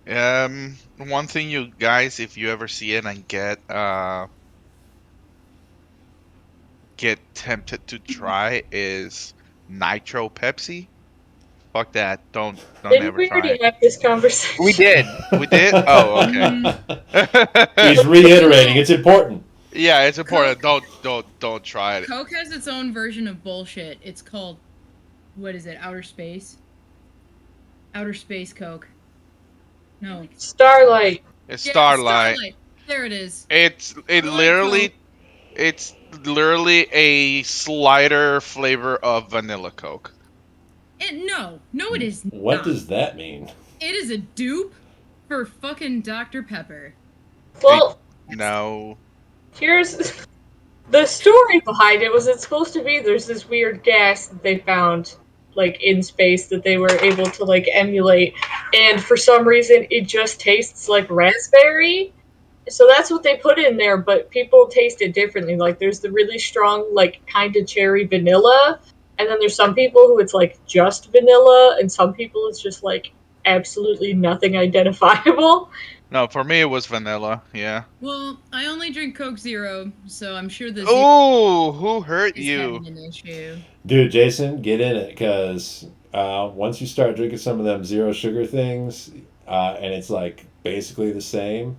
One thing you guys, if you ever see it and get tempted to try is Nitro Pepsi. Fuck that. Don't Didn't ever we try already it. have this We conversation? did. We did? Oh, okay. Mm, Yeah, He's you reiterating. know, It's important. it's important. Coke Don't try it. Coke has its own version of bullshit. It's called, what is it? Outer Space? Outer Space Coke. No. Starlight. It's Yeah, Starlight. Starlight. There it is. It's it Starlight Coke. literally it's literally a slighter flavor of vanilla Coke. No, it is What not. does that mean? It is a dupe for fucking Dr. Pepper. It Well, no. here's the story behind it. Was it's supposed to be there's this weird gas that they found like in space that they were able to like emulate, and for some reason it just tastes like raspberry. So that's what they put in there, but people taste it differently. Like there's the really strong like kind of cherry vanilla, and then there's some people who it's like just vanilla, and some people it's just like absolutely nothing identifiable. No, for me it was vanilla. Yeah. Well, I only drink Coke Zero, so I'm sure the Zero Oh, who hurt is you? having an issue. Dude, Jason, get in it because once you start drinking some of them zero sugar things, and it's like basically the same.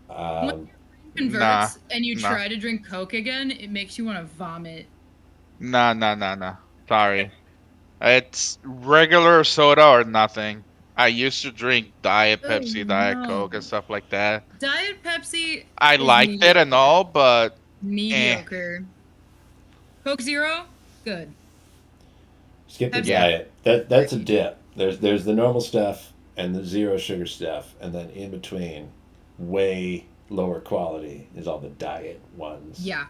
When Um, your brain Nah. converts and you Nah. try to drink Coke again, it makes you want to vomit. Nah. Sorry. It's regular soda or nothing. I used to drink Diet Oh Pepsi, Diet no. Coke, and stuff like that. Diet Pepsi I is liked it and mediocre. all, but eh. Mediocre. Coke Zero, good. skip the Pepsi, Yeah. diet. That's a dip. There's the normal stuff and the zero sugar stuff, and then in between, way lower quality is all the diet ones. yeah.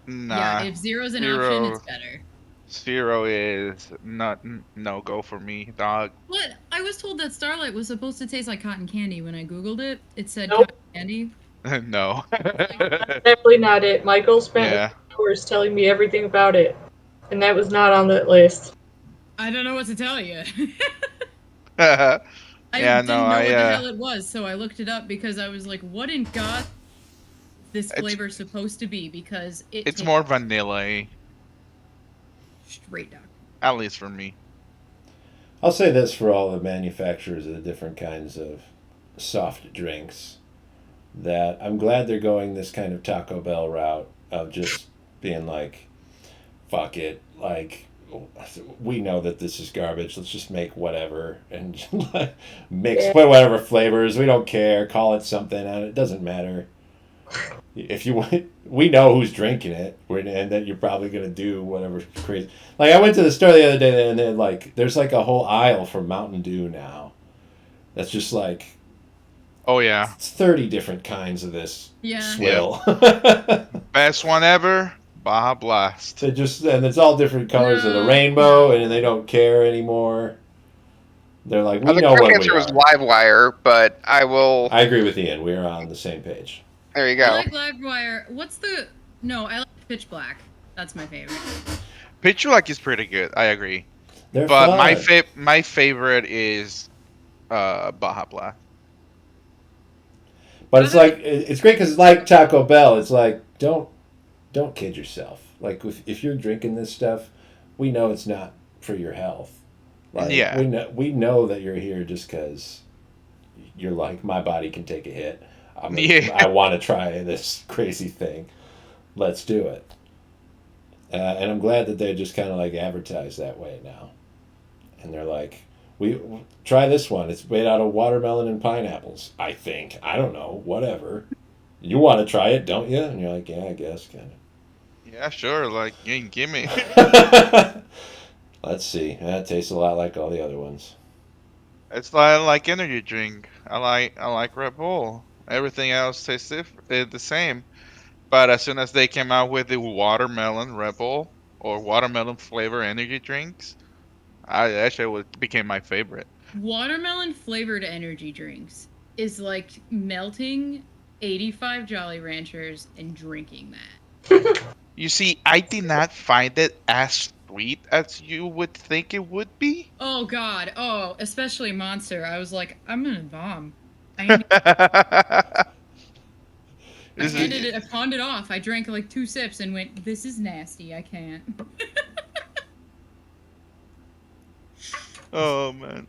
Yeah, Nah. if zero's an option, it's Zero. better. Zero is not no go for me, dog. But I was told that Starlight was supposed to taste like cotton candy. When I googled it, it said Nope, cotton candy. No. that's definitely not it. Michael spent like Yeah. hours telling me everything about it, and that was not on that list. I don't know what to tell you. I Yeah, no, didn't know what the hell it was, so I looked it up because I was like, what in God is this it's flavor supposed to be? Because it it's tastes more vanilla, straight down. at least for me. I'll say this for all the manufacturers of the different kinds of soft drinks that I'm glad they're going this kind of Taco Bell route of just being like, fuck it, like we know that this is garbage. Let's just make whatever and mix Yeah. put whatever flavors. We don't care. Call it something, and it doesn't matter. If you want, we know who's drinking it, and that you're probably gonna do whatever crazy. Like I went to the store the other day, and then like there's like a whole aisle for Mountain Dew now. That's just like Oh yeah. it's 30 different kinds of this Yeah. Yep. swill. Best one ever, Baja Blast. They just and it's all different colors of the No, rainbow, no. and they don't care anymore. They're like, we The know correct what we answer was are. Livewire, but I will. I agree with Ian. We're on the same page. There you I go. like Livewire. What's the? No, I like Pitch Black. That's my favorite. Picture like is pretty good. I agree. They're But fun. my favorite is Baja Blast. But it's like it's great because it's like Taco Bell. It's like don't kid yourself. Like if you're drinking this stuff, we know it's not for your health. Like Yeah. we know that you're here just because you're like my body can take a hit. Yeah. I want to try this crazy thing. Let's do it. And I'm glad that they just kind of like advertise that way now. And they're like, we try this one. It's made out of watermelon and pineapples. I think. I don't know. Whatever. You want to try it, don't you? And you're like, yeah, I guess, kind Yeah, sure. Like, you can give me. of. Let's see. That tastes a lot like all the other ones. It's like energy drink. I like Red Bull. Everything else tastes the same. But as soon as they came out with the watermelon Red Bull or watermelon flavor energy drinks, I actually became my favorite. Watermelon flavored energy drinks is like melting 85 Jolly Ranchers and drinking that. You see, I did not find it as sweet as you would think it would be. Oh God. Oh, especially Monster. I was like, I'm gonna vom. I Is handed it- it. I pawned it off. I drank like 2 sips and went, "This is nasty. I can't." oh man.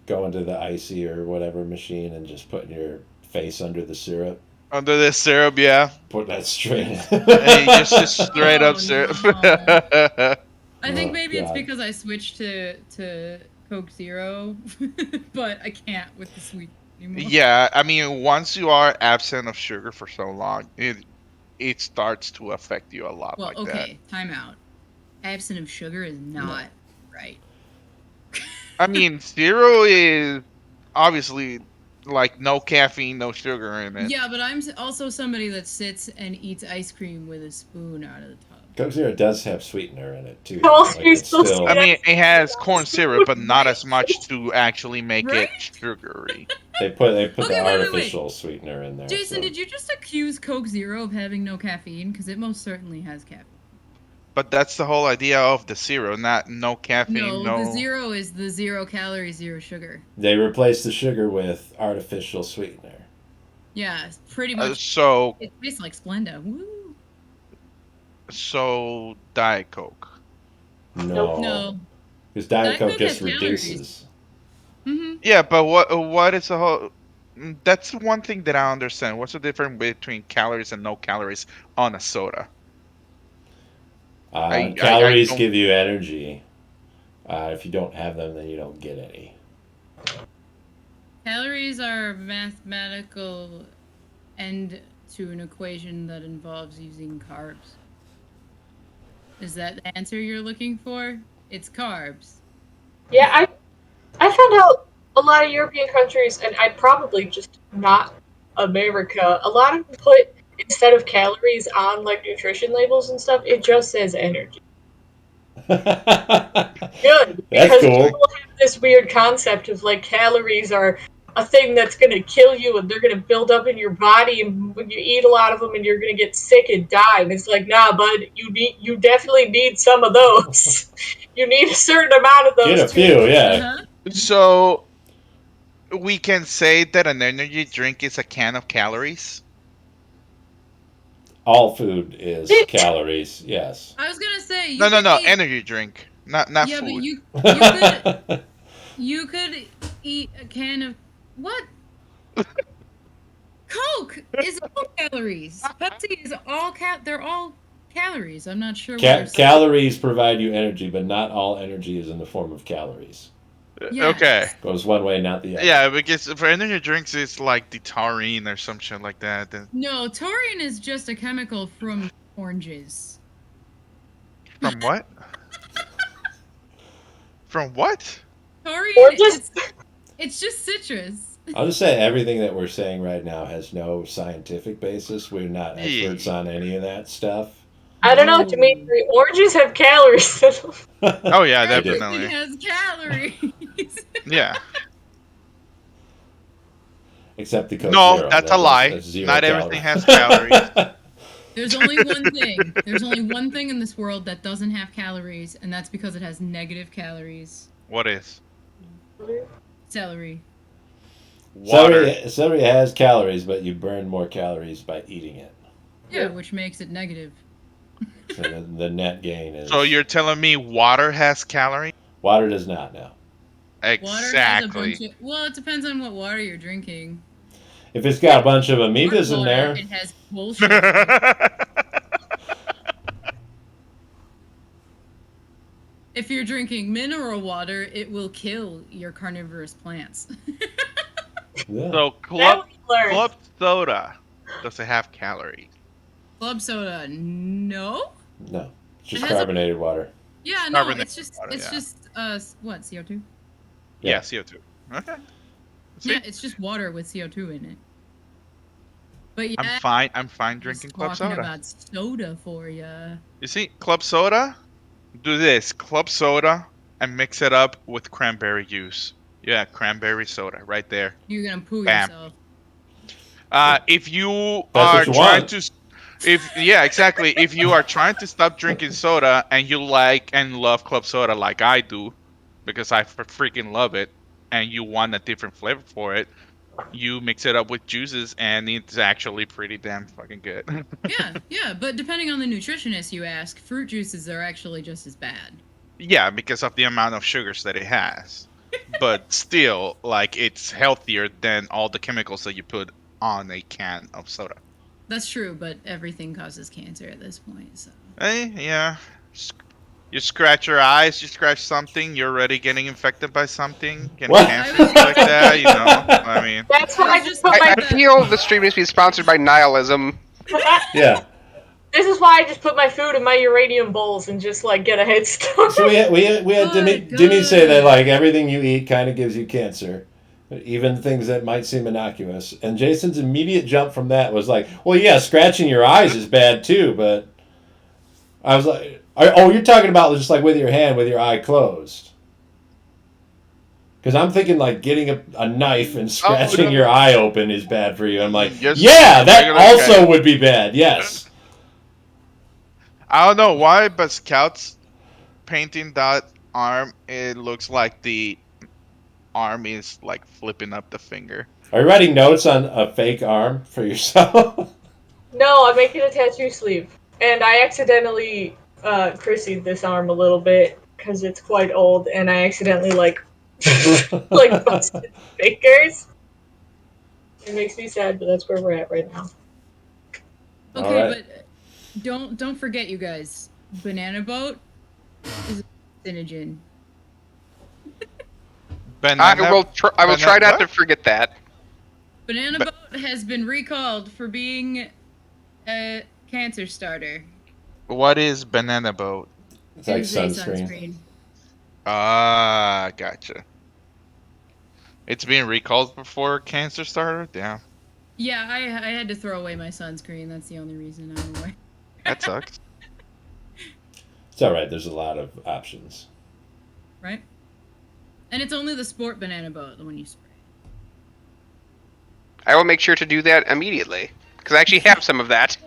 Going to the icy or whatever machine and just putting your face under the syrup. Under this syrup, yeah. Put that straight in. Hey, just straight up Oh, syrup. no. I think Oh, maybe it's God. because I switched to Coke Zero, but I can't with the sweet anymore. Yeah, I mean, once you are absent of sugar for so long, it starts to affect you a lot Well, like that. okay, time out. Absent of sugar is not right. I mean, zero is obviously like no caffeine, no sugar in it. Yeah, but I'm also somebody that sits and eats ice cream with a spoon out of the tub. Coke Zero does have sweetener in it too. Oh, Like, you're it's so still I mean, it has corn Right? syrup, but not as much to actually make Right? it sugary. they put Okay, the wait. artificial sweetener in there. Jason, so. did you just accuse Coke Zero of having no caffeine? Because it most certainly has caffeine. But that's the whole idea of the zero, not no caffeine, No, no. the zero is the 0 calories, 0 sugar. They replaced the sugar with artificial sweetener. Yeah, it's pretty much. So It tastes like Splenda. Woo. Diet Coke. No. No. Because Diet Coke Coke just has calories. reduces. Mm-hmm. Yeah, but what is the whole? That's one thing that I understand. What's the difference between calories and no calories on a soda? I Calories don't- give you energy. If you don't have them, then you don't get any. Calories are a mathematical end to an equation that involves using carbs. Is that the answer you're looking for? It's carbs. Yeah, I found out a lot of European countries, and I probably just not America. A lot of them put instead of calories on like nutrition labels and stuff, it just says energy. Good, That's because cool. people have this weird concept of like calories are a thing that's gonna kill you and they're gonna build up in your body, and when you eat a lot of them and you're gonna get sick and die. And it's like, nah, bud, you definitely need some of those. You need a certain amount of those. Get a few, yeah. Uh-huh. So we can say that an energy drink is a can of calories. All food is calories, yes. I was gonna say you No, could eat, energy drink, not yeah, food. but you could eat a can of what? Coke is all calories. Pepsi is all they're all calories. I'm not sure what you're saying. Calories provide you energy, but not all energy is in the form of calories. Yes. Okay. Goes one way, not the other. Yeah, because for energy drinks, it's like the taurine or some shit like that. No, taurine is just a chemical from oranges. From what? From what? Taurine Or just it's just citrus. I'll just say everything that we're saying right now has no scientific basis. We're not experts on any of that stuff. I don't know, to me, oranges have calories in them. Oh yeah, They do. definitely. Everything has calories. Yeah. Except the Coke No, Zero. that's a lie. That's 0 Not everything calories. has calories. There's only one thing. There's only one thing in this world that doesn't have calories, and that's because it has negative calories. What is? Celery. Water. Celery has calories, but you burn more calories by eating it. Yeah, which makes it negative. So the net gain is. So you're telling me water has calories? Water does not now. Water has a Exactly. bunch of, well, it depends on what water you're drinking. If it's got a bunch of Hard amoebas in water, there, it has bullshit. in it. If you're drinking mineral water, it will kill your carnivorous plants. yeah. So That we learned. club soda does it have calories? Club soda, no. No, it's just It has a- carbonated water. Yeah, no, Carbonated it's just water, yeah. what, CO2? Yeah. Yeah, CO2. Okay. See, Yeah, it's just water with CO2 in it. But yeah, I'm fine drinking club talking soda. about soda for ya. You see, club soda. Do this club soda and mix it up with cranberry juice. Yeah, cranberry soda right there. You're gonna poo Bam. yourself. If you That's are what you trying want. Exactly. If you are trying to stop drinking soda and you like and love club soda like I do, because I freaking love it, and you want a different flavor for it, you mix it up with juices, and it's actually pretty damn fucking good. Yeah, but depending on the nutritionist you ask, fruit juices are actually just as bad. Yeah, because of the amount of sugars that it has. But still, like, it's healthier than all the chemicals that you put on a can of soda. That's true, but everything causes cancer at this point, so. Yeah. You scratch your eyes, you scratch something, you're already getting infected by something, getting What? cancer and stuff like that, I mean. That's I why I was just just put I, my. I feel the stream needs to be sponsored by nihilism. Yeah. This is why I just put my food in my uranium bowls and just like get a head start. So we had Good, Demi say that good. like everything you eat kind of gives you cancer, even things that might seem innocuous. And Jason's immediate jump from that was like, well, yeah, scratching your eyes is bad too, but I was like, oh, you're talking about just like with your hand with your eye closed. Because I'm thinking like getting a knife and scratching no. your eye open is bad for you. I'm like, Just yeah, that regular also cat. would be bad. Yes. I don't know why, but Scouts painting that arm, it looks like the arm is like flipping up the finger. Are you writing notes on a fake arm for yourself? No, I'm making a tattoo sleeve, and I accidentally chrissied this arm a little bit because it's quite old, and I accidentally like busted fingers. It makes me sad, but that's where we're at right now. All Okay, right. but don't forget, you guys. Banana boat is a carcinogen. Banana. I will try not What? to forget that. Banana Ba- boat has been recalled for being a cancer starter. What is banana boat? It's It like is a sunscreen. Ah, gotcha. It's being recalled before cancer starter? Damn, Yeah, I had to throw away my sunscreen. That's the only reason I'm aware. that sucks. It's all right. There's a lot of options. Right? And it's only the sport banana boat, the one you spray. I will make sure to do that immediately because I actually have some of that.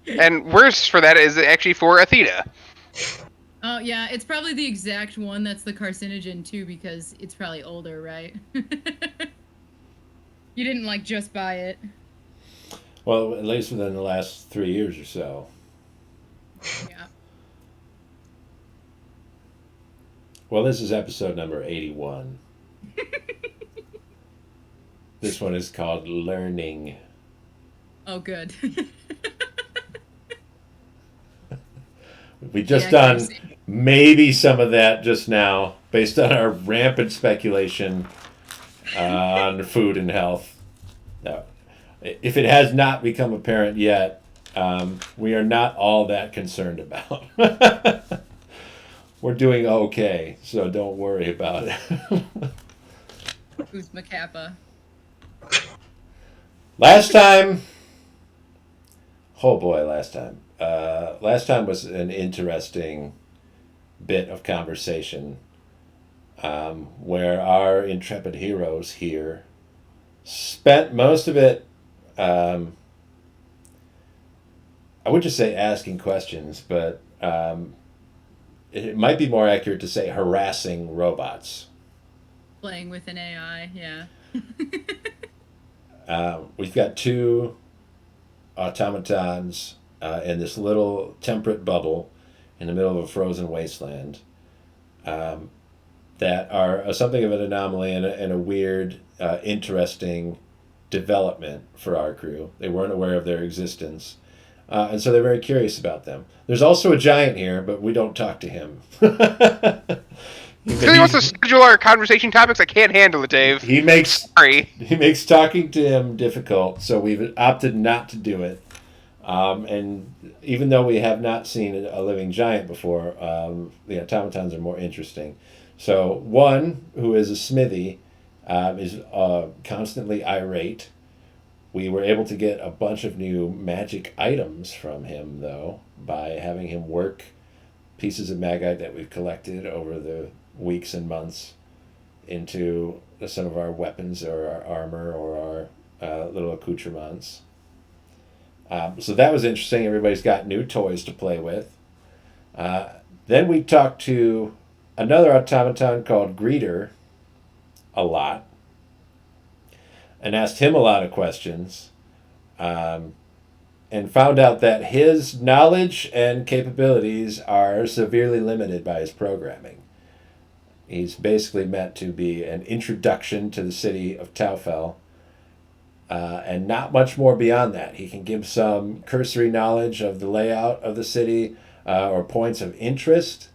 And worse for that is actually for Athena. Oh yeah, it's probably the exact one that's the carcinogen too, because it's probably older, right? You didn't like just buy it. Well, at least within the last 3 years or so. Yeah. Well, this is episode number 81. This one is called Learning. Oh, good. We just Yeah, done maybe some of that just now, based on our rampant speculation on food and health. Now, if it has not become apparent yet, we are not all that concerned about. We're doing okay, so don't worry about it. Who's Macappa? Last time, oh boy, last time. Last time was an interesting bit of conversation where our intrepid heroes here spent most of it, I would just say asking questions, but it might be more accurate to say harassing robots. Playing with an AI, yeah. We've got two automatons in this little temperate bubble in the middle of a frozen wasteland that are something of an anomaly and a weird, interesting development for our crew. They weren't aware of their existence. And so they're very curious about them. There's also a giant here, but we don't talk to him. He wants to schedule our conversation topics. I can't handle it, Dave. He makes Sorry. talking to him difficult, so we've opted not to do it. And even though we have not seen a living giant before, the automatons are more interesting. So one, who is a smithy, is constantly irate. We were able to get a bunch of new magic items from him, though, by having him work pieces of magite that we've collected over the weeks and months into some of our weapons or our armor or our little accoutrements. So that was interesting. Everybody's got new toys to play with. Then we talked to another automaton called Greeter a lot and asked him a lot of questions, and found out that his knowledge and capabilities are severely limited by his programming. He's basically meant to be an introduction to the city of Taufel, and not much more beyond that. He can give some cursory knowledge of the layout of the city, or points of interest,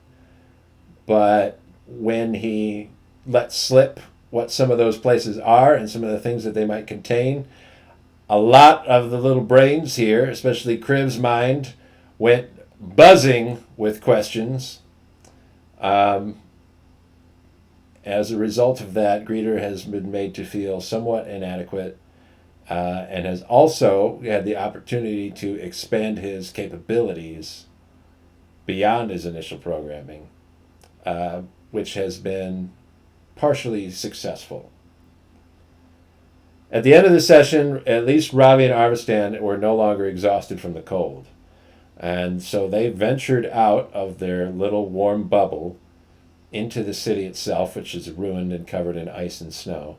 but when he lets slip what some of those places are and some of the things that they might contain, a lot of the little brains here, especially Crib's mind, went buzzing with questions. As a result of that, Greeter has been made to feel somewhat inadequate, and has also had the opportunity to expand his capabilities beyond his initial programming, which has been partially successful. At the end of the session, at least Ravi and Arvistan were no longer exhausted from the cold. And so they ventured out of their little warm bubble into the city itself, which is ruined and covered in ice and snow.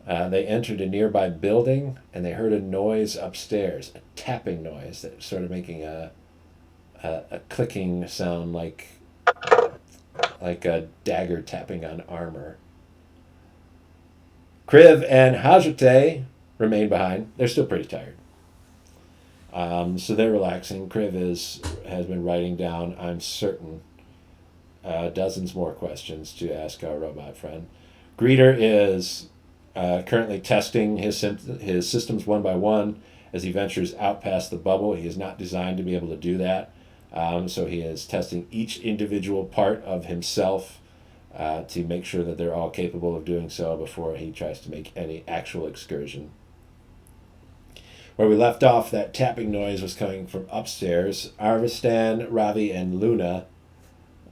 They entered a nearby building, and they heard a noise upstairs, a tapping noise that was sort of making a clicking sound like a dagger tapping on armor. Kriv and Hajate remain behind. They're still pretty tired. So they're relaxing. Kriv has been writing down, I'm certain, dozens more questions to ask our robot friend. Greeter is currently testing his systems one by one as he ventures out past the bubble. He is not designed to be able to do that. So he is testing each individual part of himself to make sure that they're all capable of doing so before he tries to make any actual excursion. Where we left off, that tapping noise was coming from upstairs. Arvistan, Ravi, and Luna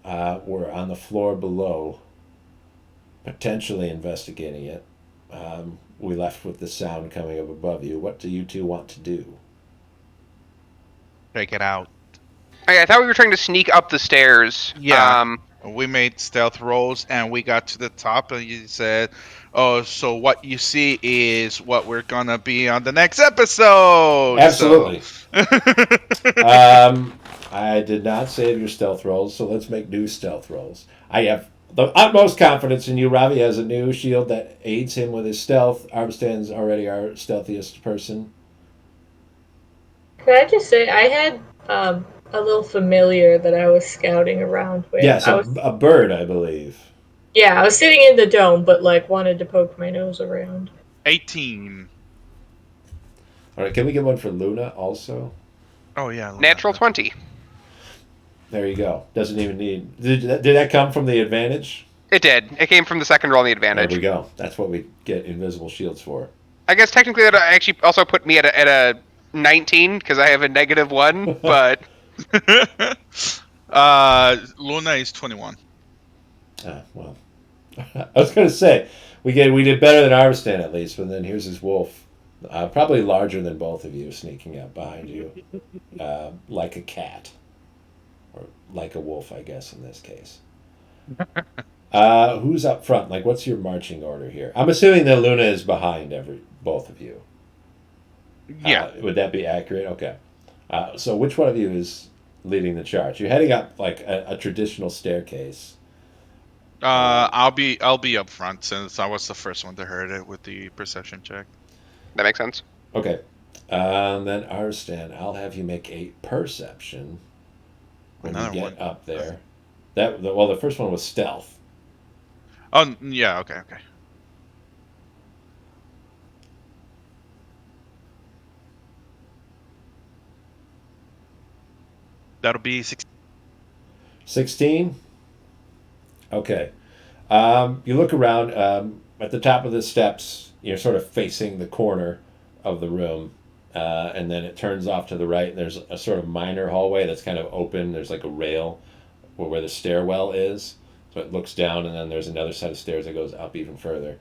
were on the floor below, potentially investigating it. We left with the sound coming up above you. What do you two want to do? Check it out. I thought we were trying to sneak up the stairs. Yeah. We made stealth rolls, and we got to the top, and you said, "Oh, so what you see is what we're gonna be on the next episode." Absolutely. So. I did not save your stealth rolls, so let's make new stealth rolls. I have the utmost confidence in you. Ravi has a new shield that aids him with his stealth. Armstan's already our stealthiest person. Can I just say, I had a little familiar that I was scouting around with. Yes, a bird, I believe. Yeah, I was sitting in the dome, but wanted to poke my nose around. 18. All right, can we get one for Luna also? Oh yeah. Natural 20. There you go. Doesn't even need. Did that come from the advantage? It did. It came from the second roll on the advantage. There we go. That's what we get invisible shields for. I guess technically that actually also put me at a 19 because I have a -1, but Luna is 21. Well, I was going to say we did better than Arvistan at least, but then here's his wolf, probably larger than both of you, sneaking up behind you, like a cat, or like a wolf, I guess in this case. Who's up front? Like, what's your marching order here? I'm assuming that Luna is behind both of you. Yeah. Would that be accurate? Okay. So which one of you is leading the charge? You're heading up like a traditional staircase. I'll be up front since I was the first one to heard it with the perception check. that makes sense. Okay. Then Arstan, I'll have you make a perception when Another you get one. up there. The first one was stealth. Oh yeah. Okay. That'll be 16. 16? Okay. You look around at the top of the steps. You're sort of facing the corner of the room, and then it turns off to the right. And there's a sort of minor hallway that's kind of open. There's like a rail where the stairwell is, so it looks down, and then there's another set of stairs that goes up even further.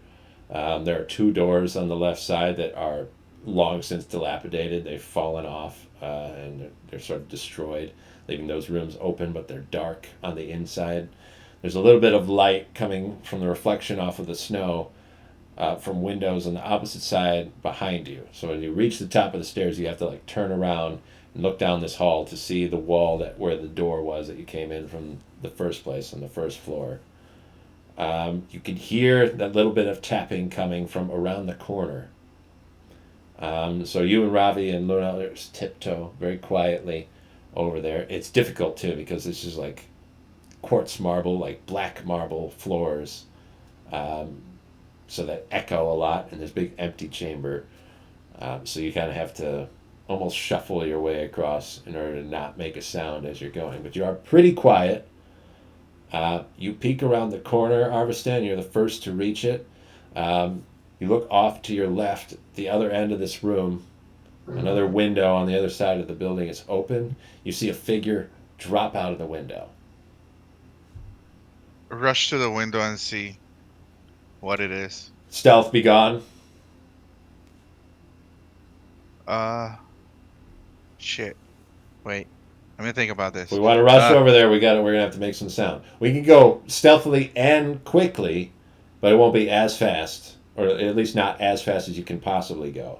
There are two doors on the left side that are long since dilapidated. They've fallen off and they're sort of destroyed, leaving those rooms open, but they're dark on the inside. There's a little bit of light coming from the reflection off of the snow from windows on the opposite side behind you. So when you reach the top of the stairs, you have to like turn around and look down this hall to see the wall that where the door was that you came in from the first place on the first floor. You can hear that little bit of tapping coming from around the corner. So you and Ravi and Luna tiptoe very quietly over there. It's difficult too because this is like quartz marble, like black marble floors. Um, so that echo a lot in this big empty chamber. So you kind of have to almost shuffle your way across in order to not make a sound as you're going. But you are pretty quiet. You peek around the corner, Arvistan. You're the first to reach it. You look off to your left, the other end of this room. Another window on the other side of the building is open. You see a figure drop out of the window. Rush to the window and see what it is. Stealth be gone. Uh, shit. Wait. Let me think about If this. we want to rush Uh, over there, we're gonna have to make some sound. We can go stealthily and quickly, but it won't be as fast, or at least not as fast as you can possibly go.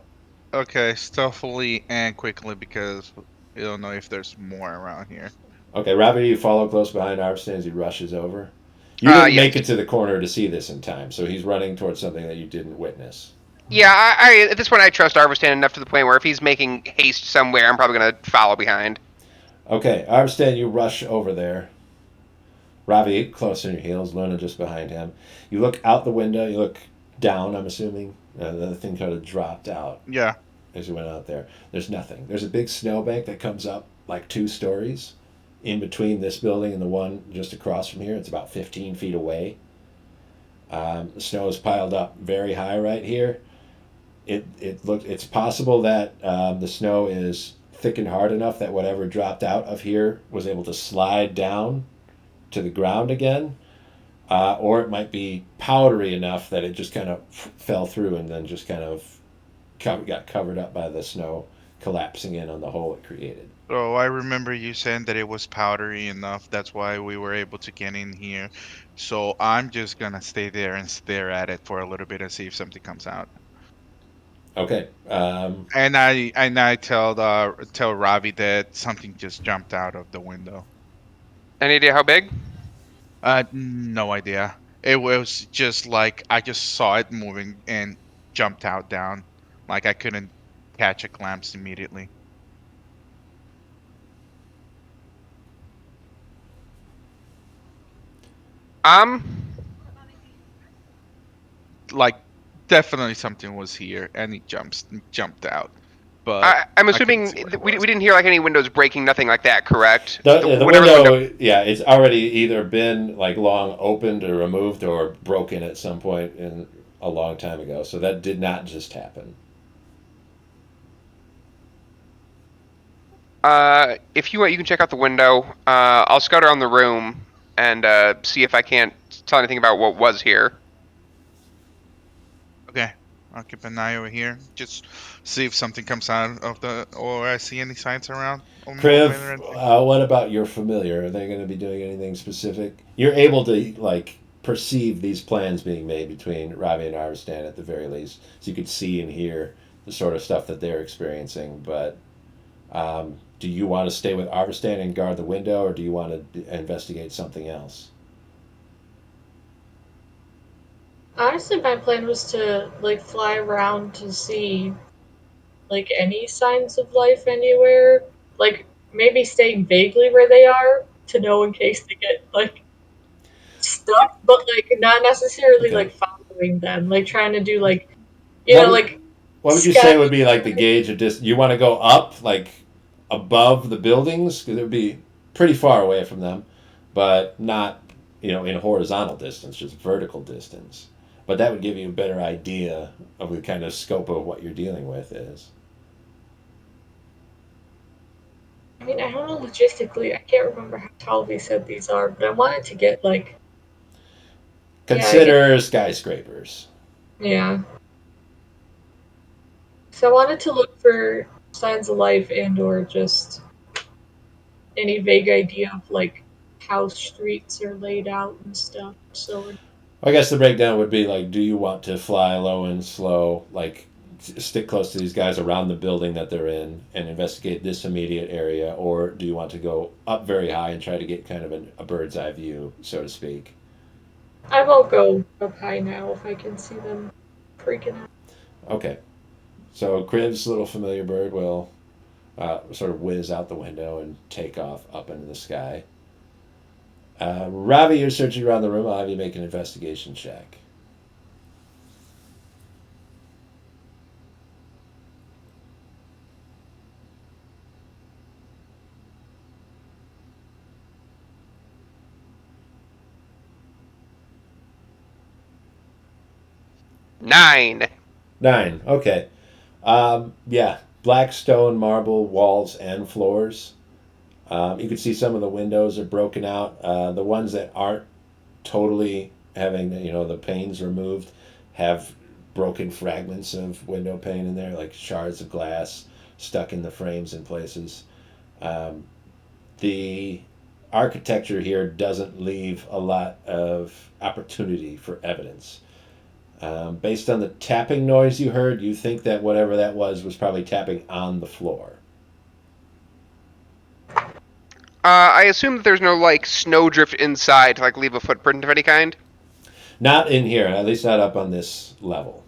okay, stealthily and quickly because you don't know if there's more around here. Okay, Ravi, you follow close behind Arvstan as he rushes over. You didn't Yes. make it to the corner to see this in time, so he's running towards something that you didn't witness. Yeah, I at this point I trust Arvistan enough to the point where if he's making haste somewhere, I'm probably gonna follow behind. Okay, Arvstan, you rush over there. Ravi, close on your heels, Luna just behind him. You look out the window, you look down, I'm assuming. The thing kind of dropped out Yeah. as you went out there. There's nothing. There's a big snowbank that comes up like 2 stories in between this building and the one just across from here. It's about 15 feet away. The snow is piled up very high right here. It's possible that the snow is thick and hard enough that whatever dropped out of here was able to slide down to the ground again, or it might be powdery enough that it just kind of fell through and then just kind of got covered up by the snow collapsing in on the hole it created. Oh, I remember you saying that it was powdery enough. That's why we were able to get in here. So I'm just gonna stay there and stare at it for a little bit and see if something comes out. Okay. And I tell Ravi that something just jumped out of the window. Any idea how big? No idea. It was just like I just saw it moving and jumped out down. Like I couldn't catch a glimpse immediately. Um, Like definitely something was here and it jumped out. But I'm I couldn't assuming see what it we was. didn't hear like any windows breaking, nothing like that, correct? The Whenever the window, yeah, it's already either been like long opened or removed or broken at some point in a long time ago. So that did not just happen. If you want, you can check out the window. I'll scout around the room and see if I can't tell anything about what was here. Okay. I'll keep an eye over here. Just see if something comes out of the or I see any signs around. Or movement or Kriv, anything. what about your familiar? Are they going to be doing anything specific? You're able to like perceive these plans being made between Ravi and Arstan at the very least, so you could see and hear the sort of stuff that they're experiencing. But do you want to stay with Arvistan and guard the window, or do you want to investigate something else? Honestly, my plan was to like fly around to see like any signs of life anywhere. Like maybe staying vaguely where they are to know in case they get like stuck, but like not necessarily Okay. like following them. Like trying to do like What would, like what would you say would be like the gauge of distance? You want to go up, like above the buildings, because it would be pretty far away from them, but not in horizontal distance, just vertical distance. But that would give you a better idea of the kind of scope of what you're dealing with is. I mean, I don't know logistically. I can't remember how tall they said these are, but I wanted to get like yeah, I guess, Consider skyscrapers. Yeah. So I wanted to look for signs of life and or just any vague idea of like how streets are laid out and stuff. So I guess the breakdown would be like, do you want to fly low and slow, like stick close to these guys around the building that they're in and investigate this immediate area, or do you want to go up very high and try to get kind of a bird's eye view, so to speak? I won't go up high now if I can see them freaking out. Okay, so Crib's little familiar bird will sort of whiz out the window and take off up into the sky. Ravi, you're searching around the room. I'll have you make an investigation check. 9. 9. Okay. Yeah, black stone, marble walls and floors. You can see some of the windows are broken out. The ones that aren't totally having the panes removed have broken fragments of window pane in there, like shards of glass stuck in the frames in places. Um, the architecture here doesn't leave a lot of opportunity for evidence. Based on the tapping noise you heard, you think that whatever that was probably tapping on the floor. I assume that there's no like snowdrift inside to like leave a footprint of any kind. Not in here, at least not up on this level.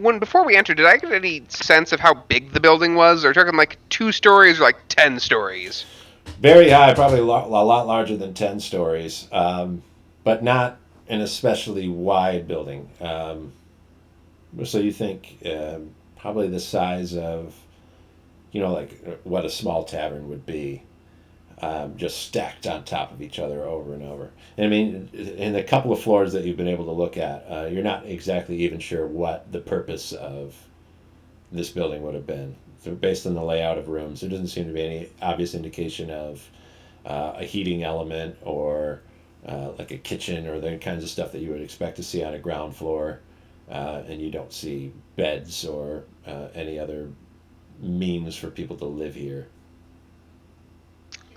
When before we entered, did I get any sense of how big the building was? Are we talking like 2 stories or like 10 stories? Very high, probably a lot larger than 10 stories, but not an especially wide building. So you think probably the size of, like what a small tavern would be, just stacked on top of each other over and over. And I mean, in the couple of floors that you've been able to look at, you're not exactly even sure what the purpose of this building would have been. So based on the layout of rooms, there doesn't seem to be any obvious indication of a heating element or like a kitchen or the kinds of stuff that you would expect to see on a ground floor. And you don't see beds or any other means for people to live here.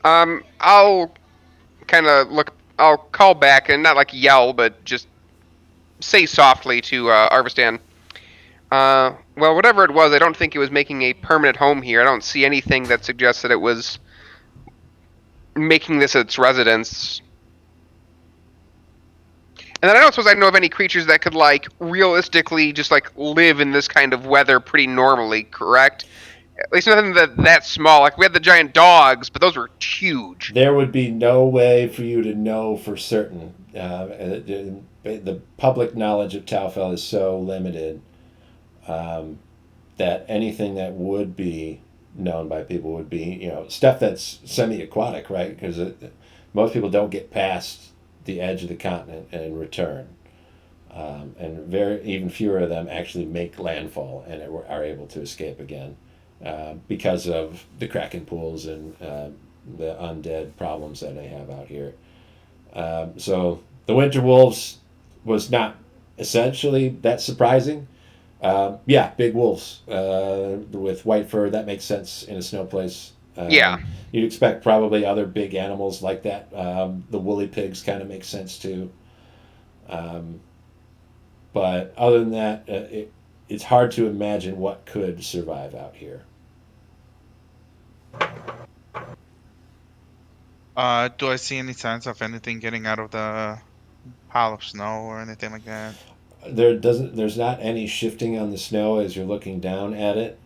I'll kind of look. I'll call back and not like yell, but just say softly to Arvistan. Well, whatever it was, I don't think it was making a permanent home here. I don't see anything that suggests that it was making this its residence. And then I don't suppose I know of any creatures that could, like, realistically just, like, live in this kind of weather pretty normally, correct? At least nothing that small. Like, we had the giant dogs, but those were huge. There would be no way for you to know for certain. The public knowledge of Taufel is so limited that anything that would be known by people would be, stuff that's semi-aquatic, right? Because most people don't get past the edge of the continent and return. And very even fewer of them actually make landfall and are able to escape again because of the kraken pools and the undead problems that they have out here. So the winter wolves was not essentially that surprising. Yeah, big wolves with white fur. That makes sense in a snow place. Yeah. You'd expect probably other big animals like that. The woolly pigs kind of make sense too. But other than that, it's hard to imagine what could survive out here. Do I see any signs of anything getting out of the pile of snow or anything like that? There's not any shifting on the snow as you're looking down at it.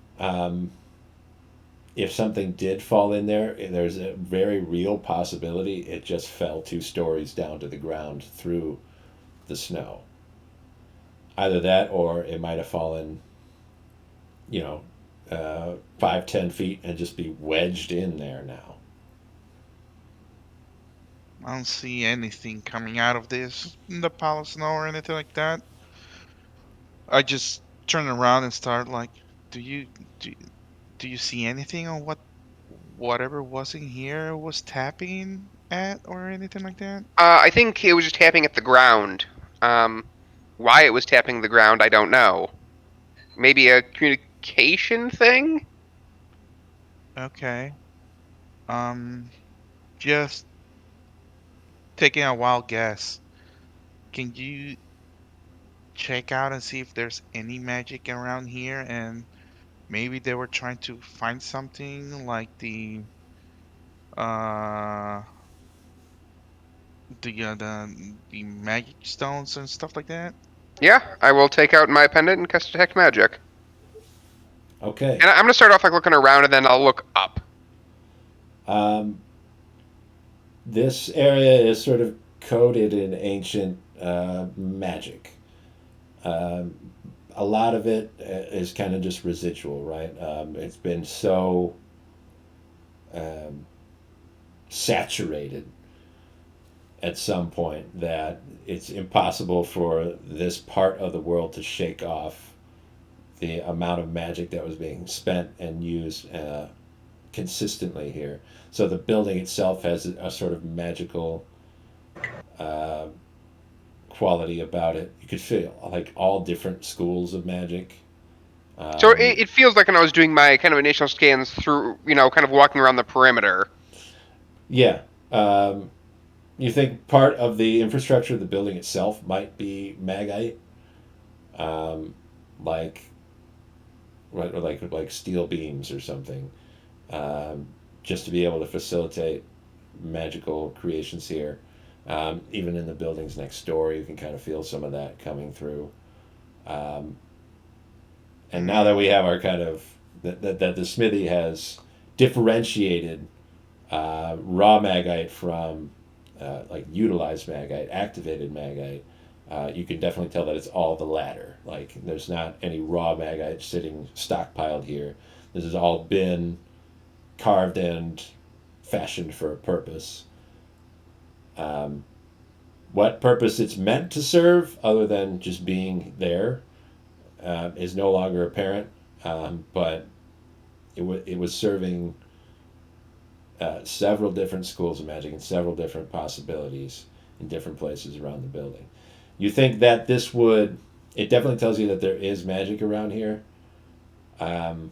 If something did fall in there, there's a very real possibility it just fell 2 stories down to the ground through the snow. Either that or it might have fallen, 5-10 feet and just be wedged in there now. I don't see anything coming out of this in the pile of snow or anything like that. I just turn around and start like, do you do, do you see anything on whatever was in here was tapping at or anything like that? I think it was just tapping at the ground. Why it was tapping the ground, I don't know. Maybe a communication thing? Okay. Um, just taking a wild guess. Can you check out and see if there's any magic around here? And maybe they were trying to find something like uh the magic stones and stuff like that. Yeah, I will take out my pendant and cast Detect Magic. Okay. And I'm going to start off like looking around and then I'll look up. Um, this area is sort of coated in ancient magic. Um, a lot of it is kind of just residual, right? It's been so um, saturated at some point that it's impossible for this part of the world to shake off the amount of magic that was being spent and used consistently here. So the building itself has a sort of magical uh, quality about it. You could feel like all different schools of magic. So Um, it feels like when I was doing my kind of initial scans through, kind of walking around the perimeter. yeah. Um, you think part of the infrastructure of the building itself might be magite, um, like like steel beams or something, um, just to be able to facilitate magical creations here. Even in the buildings next door, you can kind of feel some of that coming through. Um, and now that we Hmm. have our kind of that the smithy has differentiated raw magite from like utilized magite, activated magite, you can definitely tell that it's all the latter. Like there's not any raw magite sitting stockpiled here. This has all been carved and fashioned for a purpose. Um, what purpose it's meant to serve, other than just being there, is no longer apparent. But it was serving several different schools of magic and several different possibilities in different places around the building. You think that this would? It definitely tells you that there is magic around here. Um,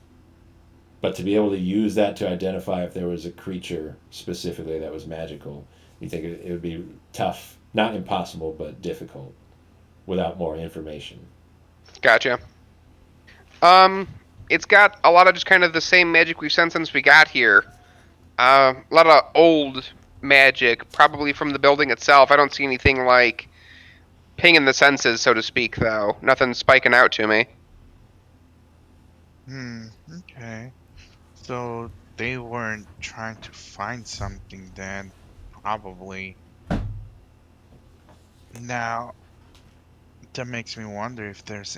but to be able to use that to identify if there was a creature specifically that was magical, you think it would be tough, not impossible, but difficult without more information. Gotcha. Um, it's got a lot of just kind of the same magic we've seen since we got here. A lot of old magic, probably from the building itself. I don't see anything like pinging the senses, so to speak, though. Nothing spiking out to me. Hmm. Okay. So they weren't trying to find something then, probably. Now that makes me wonder if there's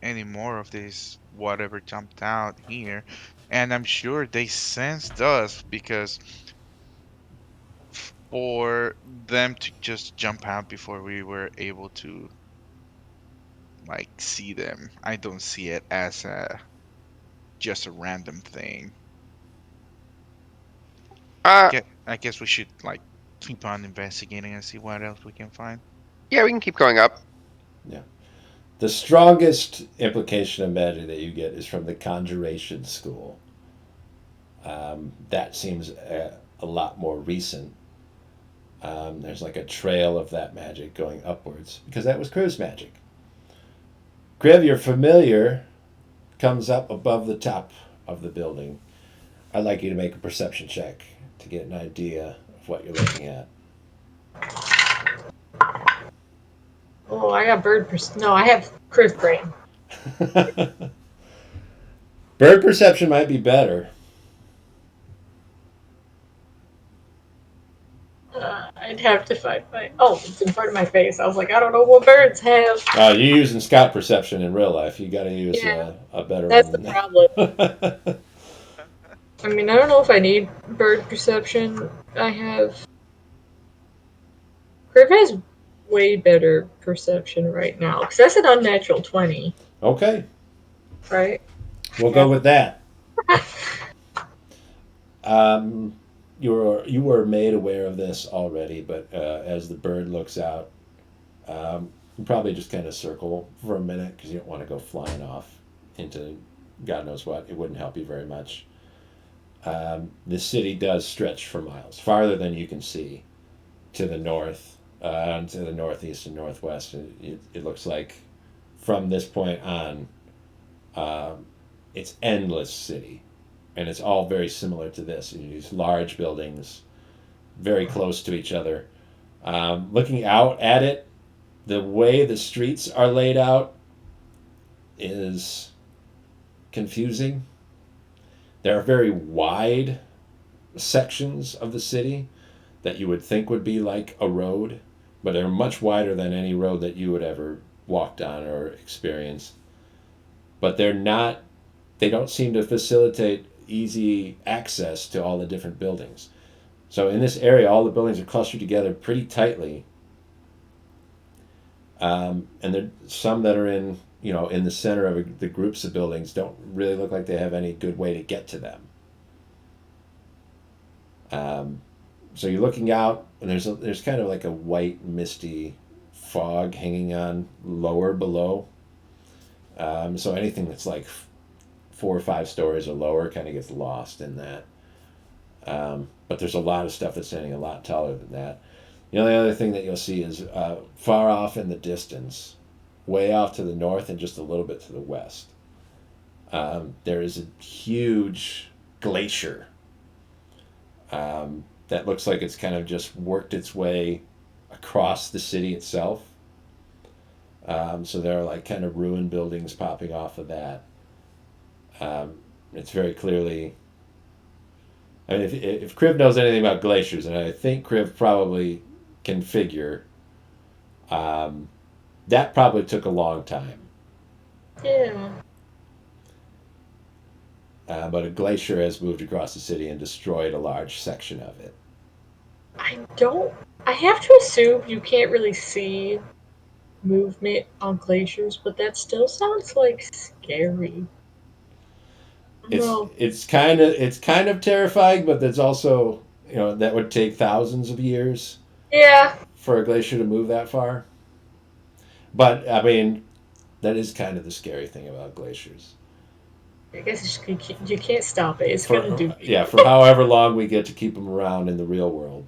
any more of this whatever jumped out here, and I'm sure they sensed us because for them to just jump out before we were able to like see them, I don't see it as a just a random thing. Uh, I guess we should like keep on investigating and see what else we can find. yeah, we can keep going up. Yeah. The strongest implication of magic that you get is from the conjuration school. That seems a lot more recent. There's like a trail of that magic going upwards because that was Crew's magic. Griv, your familiar comes up above the top of the building. I'd like you to make a perception check to get an idea of what you're looking at. Oh, I got no, I have Criv brain. Bird perception might be better. I'd have to find my. Oh, it's in front of my face. I was like, I don't know what birds have. You're using scout perception in real life. You got to use Yeah, a better that's one the than problem. that. I mean, I don't know if I need bird perception. I have. Criv has way better perception right now because that's an unnatural 20, Okay, right? we'll go with that. Um, you were made aware of this already, but as the bird looks out, You probably just kind of circle for a minute because you don't want to go flying off into God knows what. It wouldn't help you very much. The city does stretch for miles, farther than you can see, to the north, to the northeast and northwest. It looks like from this point on, it's endless city, and it's all very similar to this. These large buildings, very close to each other. Looking out at it, the way the streets are laid out is confusing. There are very wide sections of the city that you would think would be like a road, but they're much wider than any road that you would ever walked on or experienced. But they don't seem to facilitate easy access to all the different buildings. So in this area, all the buildings are clustered together pretty tightly. And there some that are in the center of the groups of buildings don't really look like they have any good way to get to them. So you're looking out, and there's kind of like a white, misty fog hanging on lower below. So anything that's like 4 or 5 stories or lower kind of gets lost in that. But there's a lot of stuff that's standing a lot taller than that. The only other thing that you'll see is far off in the distance, way off to the north and just a little bit to the west. There is a huge glacier that looks like it's kind of just worked its way across the city itself. So there are like kind of ruined buildings popping off of that. It's very clearly. I mean, if Kriv knows anything about glaciers, and I think Kriv probably can figure, that probably took a long time. Yeah. But a glacier has moved across the city and destroyed a large section of it. I have to assume you can't really see movement on glaciers, but that still sounds like scary. No. It's kind of terrifying, but there's also that would take thousands of years Yeah. for a glacier to move that far. But I mean, that is kind of the scary thing about glaciers. I guess you can't stop it. It's gonna do. For however long we get to keep them around in the real world,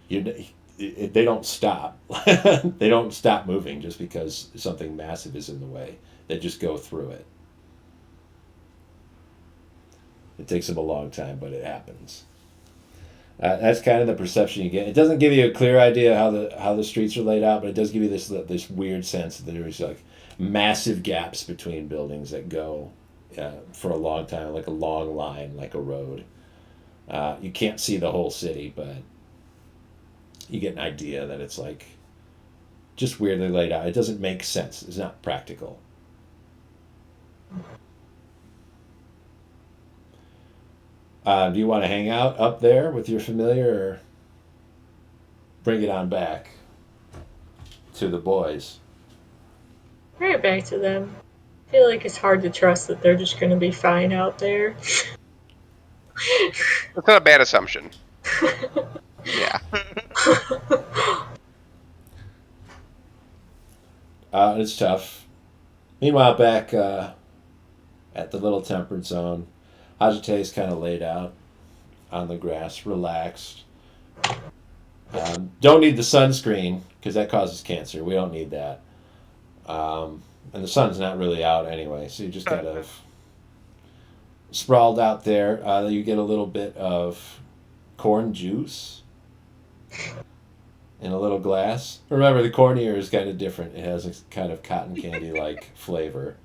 they don't stop. They don't stop moving just because something massive is in the way. They just go through it. It takes them a long time, but it happens. That's kind of the perception you get. It doesn't give you a clear idea how the streets are laid out, but it does give you this weird sense that there's like massive gaps between buildings that go for a long time, like a long line, like a road. You can't see the whole city, but you get an idea that it's like just weirdly laid out. It doesn't make sense. It's not practical. Do you want to hang out up there with your familiar, or bring it on back to the boys? Bring it back to them. I feel like it's hard to trust that they're just gonna be fine out there. That's not a bad assumption. Yeah. It's tough. Meanwhile, back at the little temperate zone, Hajite is kind of laid out on the grass, relaxed. Don't need the sunscreen because that causes cancer. We don't need that. And the sun's not really out anyway, so you just kind of sprawled out there. You get a little bit of corn juice in a little glass. Remember, the corn here is kind of different. It has a kind of cotton candy-like flavor.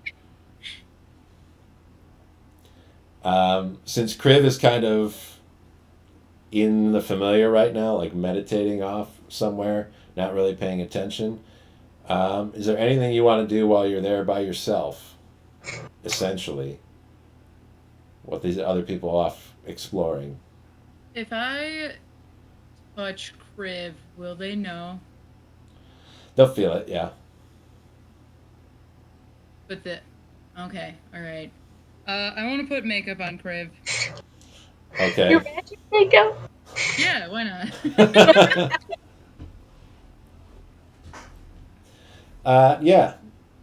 Since Kriv is kind of in the familiar right now, like meditating off somewhere, not really paying attention, is there anything you want to do while you're there by yourself, essentially, with these other people off exploring? If I touch Kriv, will they know? They'll feel it, yeah. But okay, alright. I want to put makeup on Kriv. Okay. Your magic makeup? Yeah, why not? Yeah,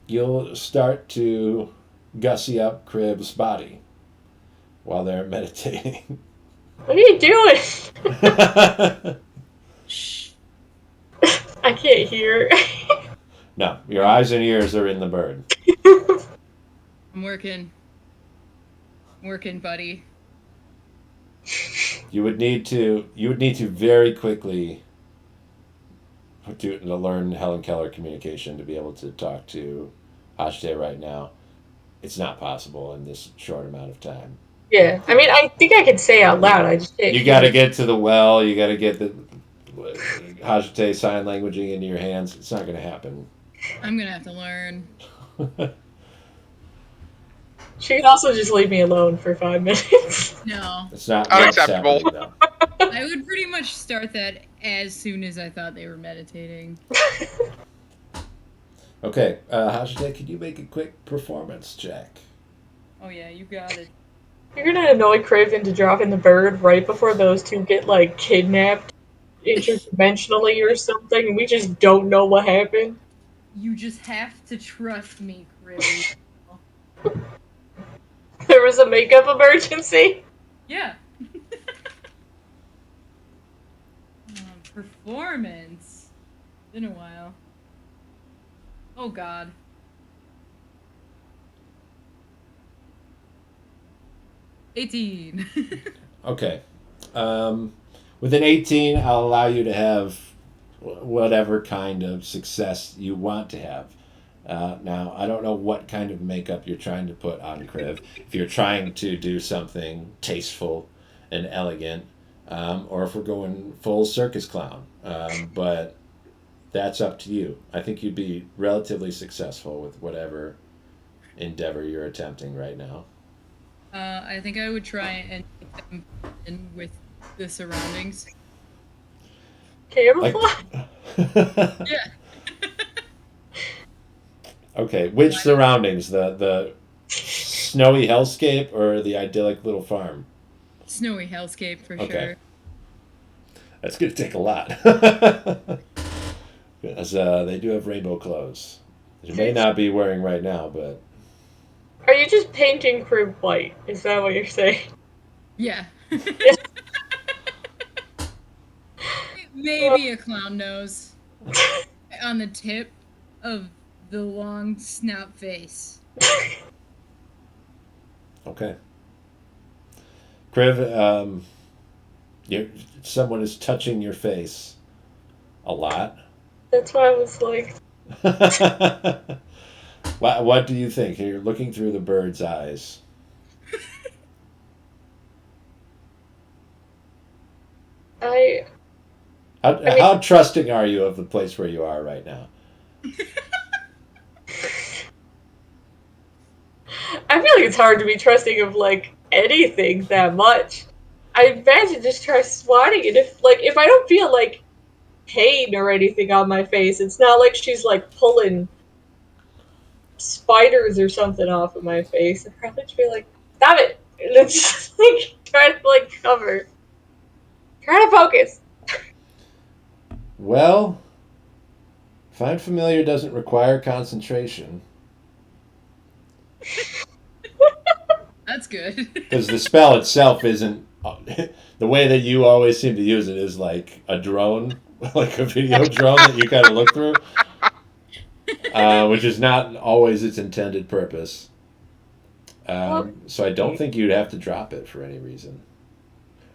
you'll start to gussy up Crib's body while they're meditating. What are you doing? Shh. I can't hear. No, your eyes and ears are in the bird. I'm working. Working, buddy. You would need to very quickly to learn Helen Keller communication to be able to talk to Hashte right now. It's not possible in this short amount of time. Yeah, I mean, I think I can say out loud. I just can't You hear got to it. get to the well. You got to get the Hashte sign languaging into your hands. It's not going to happen. I'm gonna have to learn. She can also just leave me alone for 5 minutes. No. It's not Unacceptable. happening, though. I would pretty much start that as soon as I thought they were meditating. Okay, Hashte, could you make a quick performance check? Oh yeah, you got it. You're gonna annoy Crave into dropping the bird right before those two get, like, kidnapped interdimensionally or something, and we just don't know what happened. You just have to trust me, Chris. There was a makeup emergency. Yeah. Performance. Been a while. Oh God. $18. Okay. With an 18, I'll allow you to have whatever kind of success you want to have. Now, I don't know what kind of makeup you're trying to put on Kriv. If you're trying to do something tasteful and elegant, or if we're going full circus clown. But that's up to you. I think you'd be relatively successful with whatever endeavor you're attempting right now. I think I would try and make them in with the surroundings. Camouflage? Yeah. Okay, which surroundings? The snowy hellscape or the idyllic little farm? Snowy hellscape for Okay. sure. That's going to take a lot. Because they do have rainbow clothes. You may not be wearing right now, but Are you just painting Crib white? Is that what you're saying? Yeah. Maybe a clown nose on the tip of the long snout face. okay. Kriv, someone is touching your face a lot. That's why I was like, What do you think? You're looking through the bird's eyes. I How, mean- how trusting are you of the place where you are right now? feel like it's hard to be trusting of like anything that much. I imagine just try swatting it if I don't feel like pain or anything on my face, it's not like she's like pulling spiders or something off of my face. I'd probably just be like, stop it! And it's just like trying to like cover. Try to focus. Well, Find Familiar doesn't require concentration. That's good. Because the spell itself isn't. The way that you always seem to use it is like a drone, like a video drone that you kind of look through, which is not always its intended purpose. So I don't think you'd have to drop it for any reason.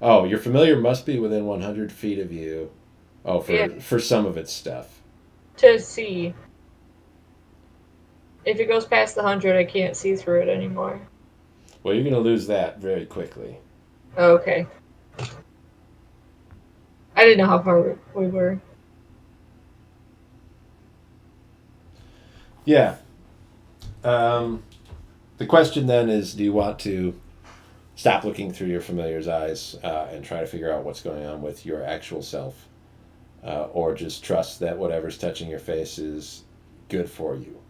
Oh, your familiar must be within 100 feet of you. Oh, for some of its stuff. To see. If it goes past the 100, I can't see through it anymore. Well, you're going to lose that very quickly. Oh, okay. I didn't know how far we were. Yeah. The question then is, do you want to stop looking through your familiar's eyes and try to figure out what's going on with your actual self? Or just trust that whatever's touching your face is good for you?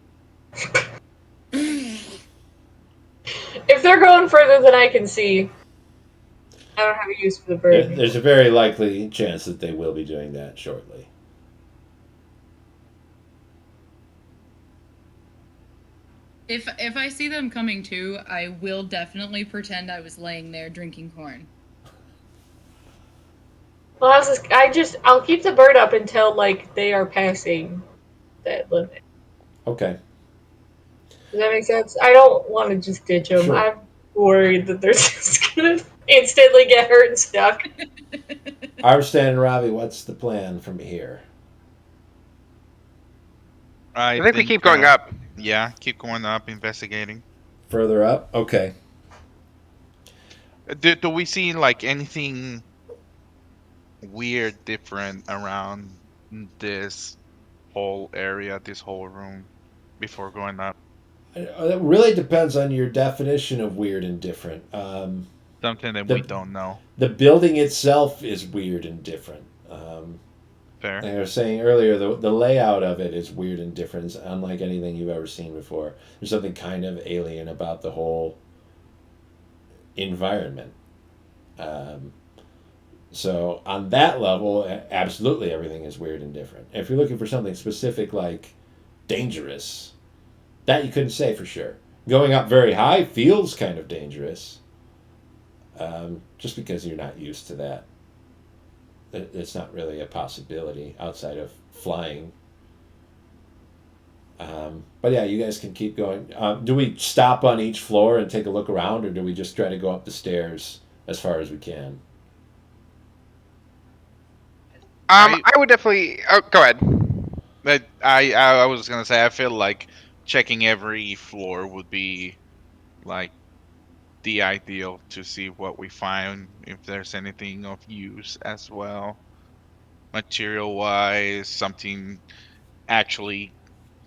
If they're going further than I can see, I don't have a use for the bird. There's a very likely chance that they will be doing that shortly. If I see them coming too, I will definitely pretend I was laying there drinking corn. Well, I'll keep the bird up until like they are passing that limit. Okay, Does that make sense? I don't want to just ditch them. sure. I'm worried that they're just gonna instantly get hurt and stuck. Arstan and Ravi, what's the plan from here? I I think we think, keep going up. yeah, keep going up, investigating. Further up? Okay. Do we see like anything weird, different around this whole area, this whole room, before going up? It really depends on your definition of weird and different. Something that we The don't know. the building itself is weird and different. Fair. Like I was saying earlier, the layout of it is weird and different. It's unlike anything you've ever seen before. There's something kind of alien about the whole environment. Um, so on that level, absolutely everything is weird and different. If you're looking for something specific like dangerous, that you couldn't say for sure. Going up very high feels kind of dangerous, just because you're not used to that. It's not really a possibility outside of flying. But yeah, you guys can keep going. Do we stop on each floor and take a look around, or do we just try to go up the stairs as far as we can? I I would definitely. Oh, go ahead. I was gonna say I feel like checking every floor would be like the ideal to see what we find, if there's anything of use as well, material wise, something actually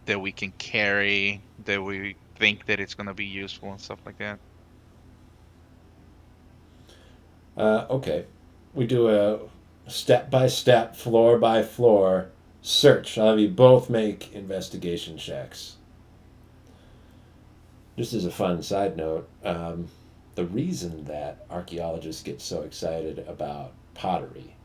that we can carry, that we think that it's gonna be useful and stuff like that. Okay. We do a step by step, floor by floor search. I'll have you both make investigation checks. Just as a fun side note, the reason that archaeologists get so excited about pottery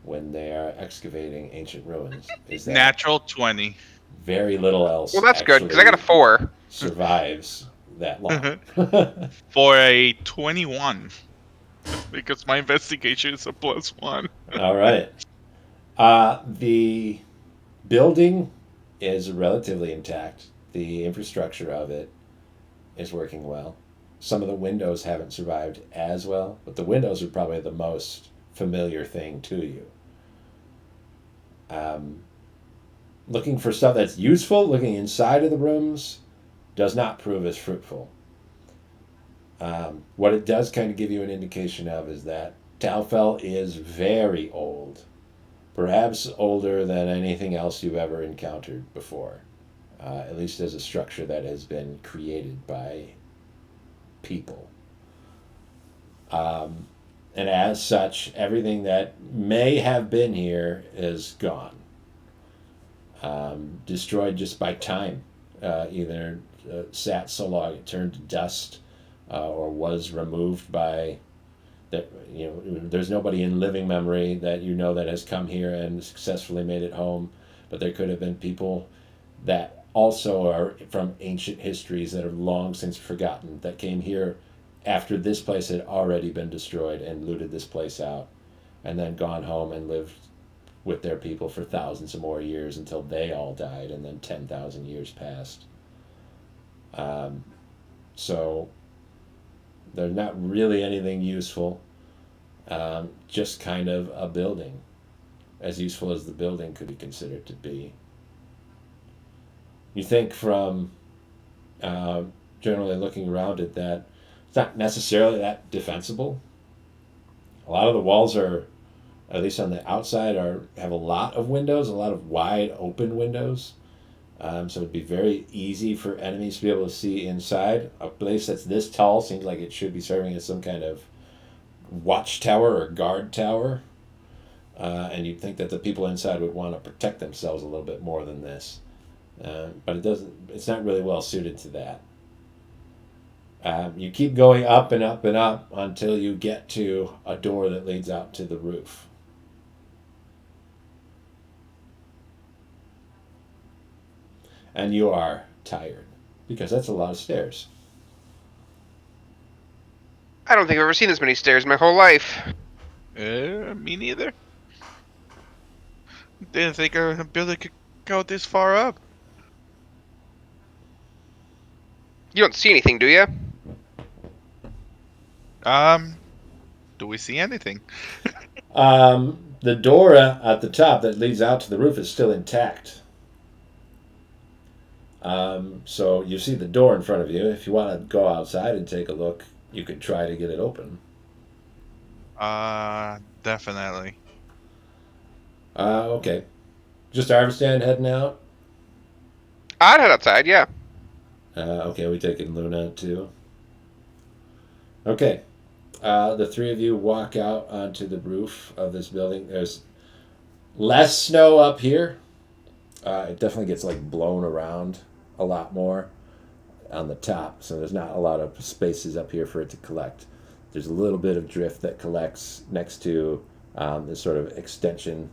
when they are excavating ancient ruins is that Natural 20 very little else Well, that's good because I got a actually 4. survives that long. for a 21 because my investigation is a +1. All right. The building is relatively intact. The infrastructure of it is working well. Some of the windows haven't survived as well, but the windows are probably the most familiar thing to you. Um, Looking for stuff that's useful, looking inside of the rooms, does not prove as fruitful. What it does kind of give you an indication of is that Talfel is very old, perhaps older than anything else you've ever encountered before, at least as a structure that has been created by people. Um, and as such, everything that may have been here is gone, destroyed just by time. Either sat so long it turned to dust, or was removed by that. You know, there's nobody in living memory that you know that has come here and successfully made it home, but there could have been people that also are from ancient histories that are long since forgotten that came here after this place had already been destroyed and looted this place out, and then gone home and lived with their people for thousands of more years until they all died, and then 10,000 years passed. Um, so they're not really anything useful, just kind of a building, as useful as the building could be considered to be. You think from uh, generally looking around it that it's not necessarily that defensible. A lot of the walls are, at least on the outside, are have a lot of windows, a lot of wide open windows. So it'd be very easy for enemies to be able to see inside. A place that's this tall seems like it should be serving as some kind of watchtower or guard tower. And you'd think that the people inside would want to protect themselves a little bit more than this. But it doesn't. It's not really well suited to that. You keep going up and up and up until you get to a door that leads out to the roof. And you are tired. because that's a lot of stairs. I don't think I've ever seen this many stairs in my whole life. Me neither. Didn't think a building could go this far up. You don't see anything, do you? Do we see anything? The door at the top that leads out to the roof is still intact. So you see the door in front of you. If you want to go outside and take a look, you could try to get it open. Definitely. Okay. Just Arvistan heading out? I'd head outside, yeah. Okay, we taking Luna too. Okay. The three of you walk out onto the roof of this building. There's less snow up here. It definitely gets like blown around a lot more on the top, so there's not a lot of spaces up here for it to collect. There's a little bit of drift that collects next to this sort of extension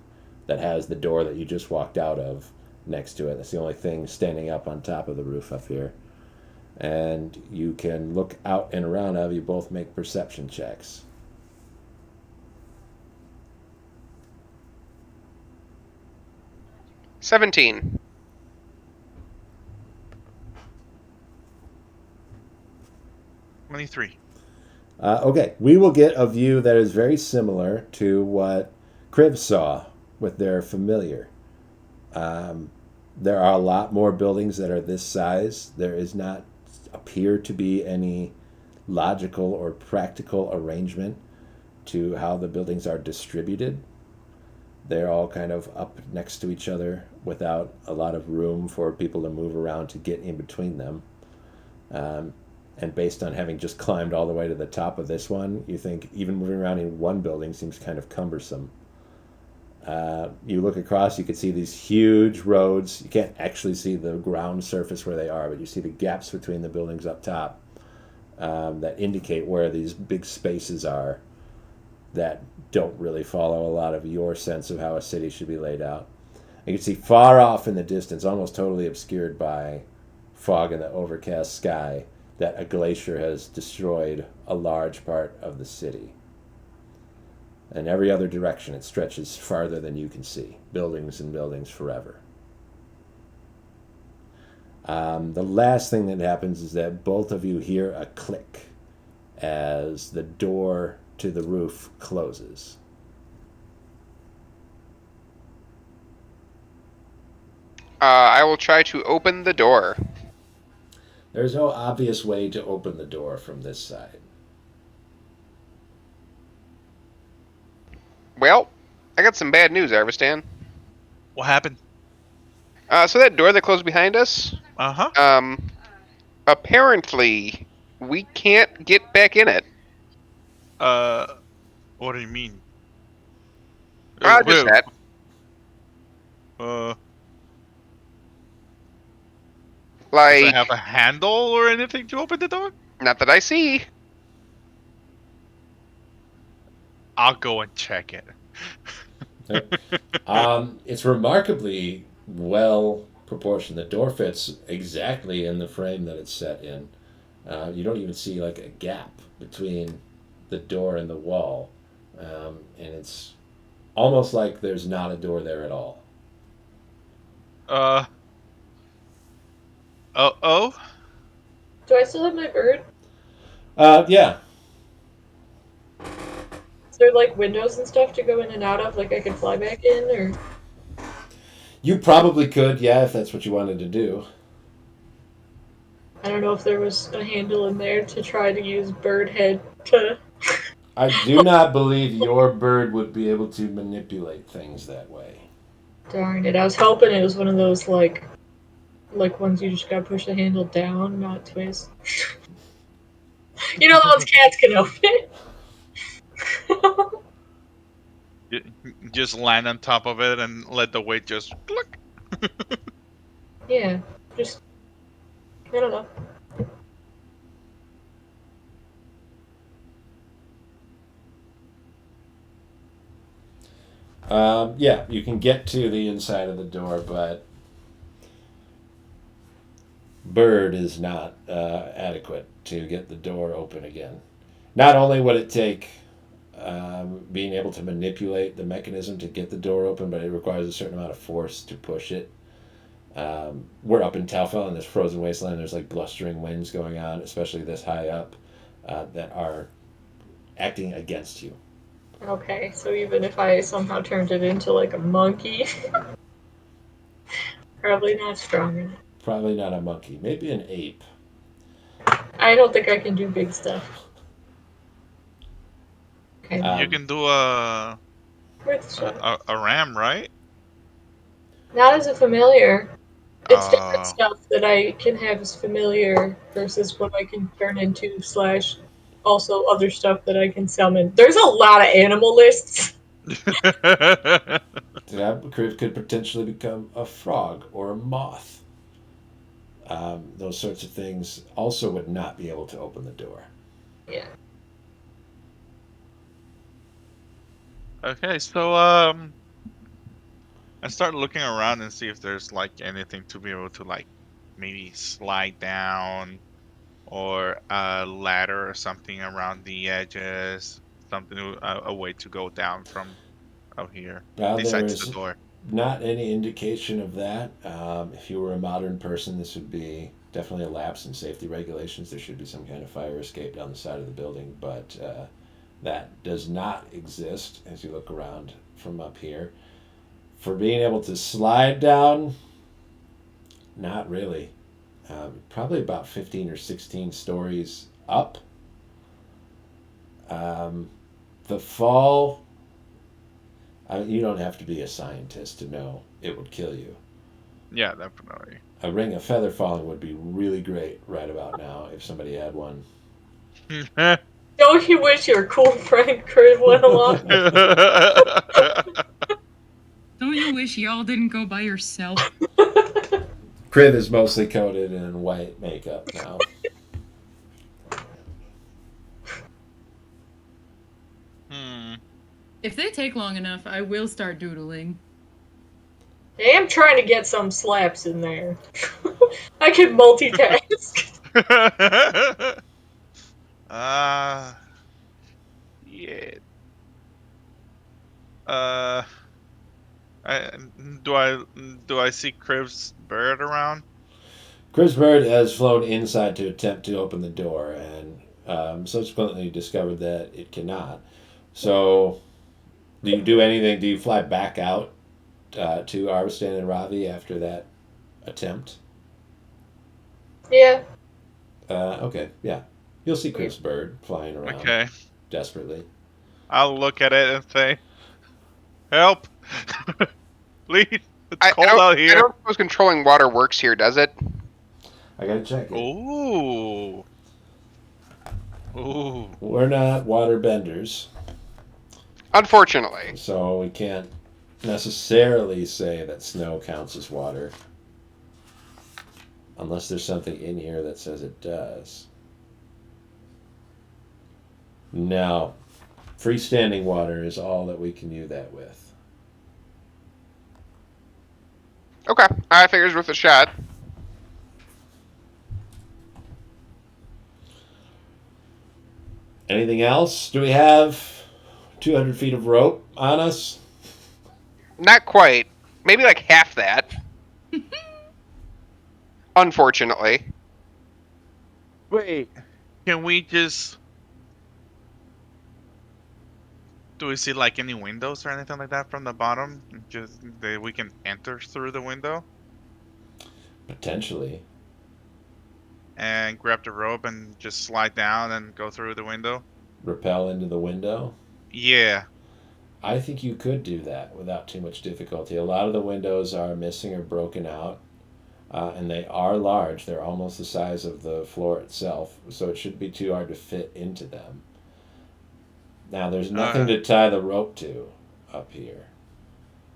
that has the door that you just walked out of next to it. That's the only thing standing up on top of the roof up here. And you can look out and around of you. Both make perception checks. $17. 23. Okay, we will get a view that is very similar to what Crib saw with their familiar. There are a lot more buildings that are this size. There is not appear to be any logical or practical arrangement to how the buildings are distributed. They're all kind of up next to each other without a lot of room for people to move around to get in between them. And based on having just climbed all the way to the top of this one, you think even moving around in one building seems kind of cumbersome. You look across, you can see these huge roads. You can't actually see the ground surface where they are, but you see the gaps between the buildings up top that indicate where these big spaces are that don't really follow a lot of your sense of how a city should be laid out. You can see far off in the distance, almost totally obscured by fog and the overcast sky, that a glacier has destroyed a large part of the city. In every other direction, it stretches farther than you can see. Buildings and buildings forever. The last thing that happens is that both of you hear a click as the door to the roof closes. I will try to open the door. There's no obvious way to open the door from this side. Well, I got some bad news, Arvistan. What happened? So that door that closed behind us, Uh-huh. apparently we can't get back in it. What do you mean? Just that. Does Like, it have a handle or anything to open the door? not that I see. I'll go and check it. It's remarkably well proportioned. The door fits exactly in the frame that it's set in. You don't even see like a gap between the door and the wall, and it's almost like there's not a door there at all. Oh? Do I still have my bird? Yeah. Is there like windows and stuff to go in and out of, like I could fly back in, or? You probably could, yeah, if that's what you wanted to do. I don't know if there was a handle in there to try to use bird head to. I do not believe your bird would be able to manipulate things that way. Darn it! I was hoping it was one of those like ones you just gotta push the handle down, not twist. You know the ones cats can open. Just land on top of it and let the weight just click. Yeah, just I don't know. Yeah, you can get to the inside of the door, but bird is not adequate to get the door open again. Not only would it take being able to manipulate the mechanism to get the door open, but it requires a certain amount of force to push it. We're up in Talfel in this frozen wasteland. There's like blustering winds going on, especially this high up, that are acting against you. Okay, so even if I somehow turned it into like a monkey, probably not strong enough. Probably not a monkey, maybe an ape. I don't think I can do big stuff. Okay, You Um, can do a worth a shot. a ram, right? Not as a familiar. It's different Uh, stuff that I can have as familiar versus what I can turn into slash also other stuff that I can summon. There's a lot of animal lists. that could potentially become a frog or a moth. Those sorts of things also would not be able to open the door. Yeah. okay, so I start looking around and see if there's like anything to be able to like maybe slide down or a ladder or something around the edges, something a way to go down from out here Now, there besides the is door. not any indication of that. If you were a modern person, this would be definitely a lapse in safety regulations. There should be some kind of fire escape down the side of the building, but that does not exist as you look around from up here. For being able to slide down, not really. Probably about 15 or 16 stories up. Um, the fall, you don't have to be a scientist to know it would kill you. Yeah, definitely. A ring of feather falling would be really great right about now if somebody had one. Don't you wish your cool friend Crib went along? Don't you wish y'all didn't go by yourself? Kriv is mostly coated in white makeup now. Hmm. If they take long enough, I will start doodling. I am trying to get some slaps in there. I can multitask. uh, yeah. Uh, I, do I see Crib's bird around? Chris Bird has flown inside to attempt to open the door and subsequently discovered that it cannot. So, do you do anything? Do you fly back out to Arvestan and Ravi after that attempt? Yeah. Okay, yeah. You'll see Chris Bird flying around Okay, desperately. I'll look at it and say, "Help, please! It's I cold don't. out I here." don't suppose controlling water works here, does it? I gotta check it. Ooh, ooh. We're not water benders, Unfortunately. so we can't necessarily say that snow counts as water. Unless there's something in here that says it does. No. Freestanding water is all that we can do that with. Okay, I figure it's worth a shot. Anything else? Do we have 200 feet of rope on us? Not quite. Maybe like half that. Unfortunately. Wait, can we just? Do we see like any windows or anything like that from the bottom? Just that we can enter through the window Potentially. and grab the rope and just slide down and go through the window. Rappel into the window. Yeah. I think you could do that without too much difficulty. A lot of the windows are missing or broken out, and they are large. They're almost the size of the floor itself, so it shouldn't be too hard to fit into them. Now, there's nothing to tie the rope to up here.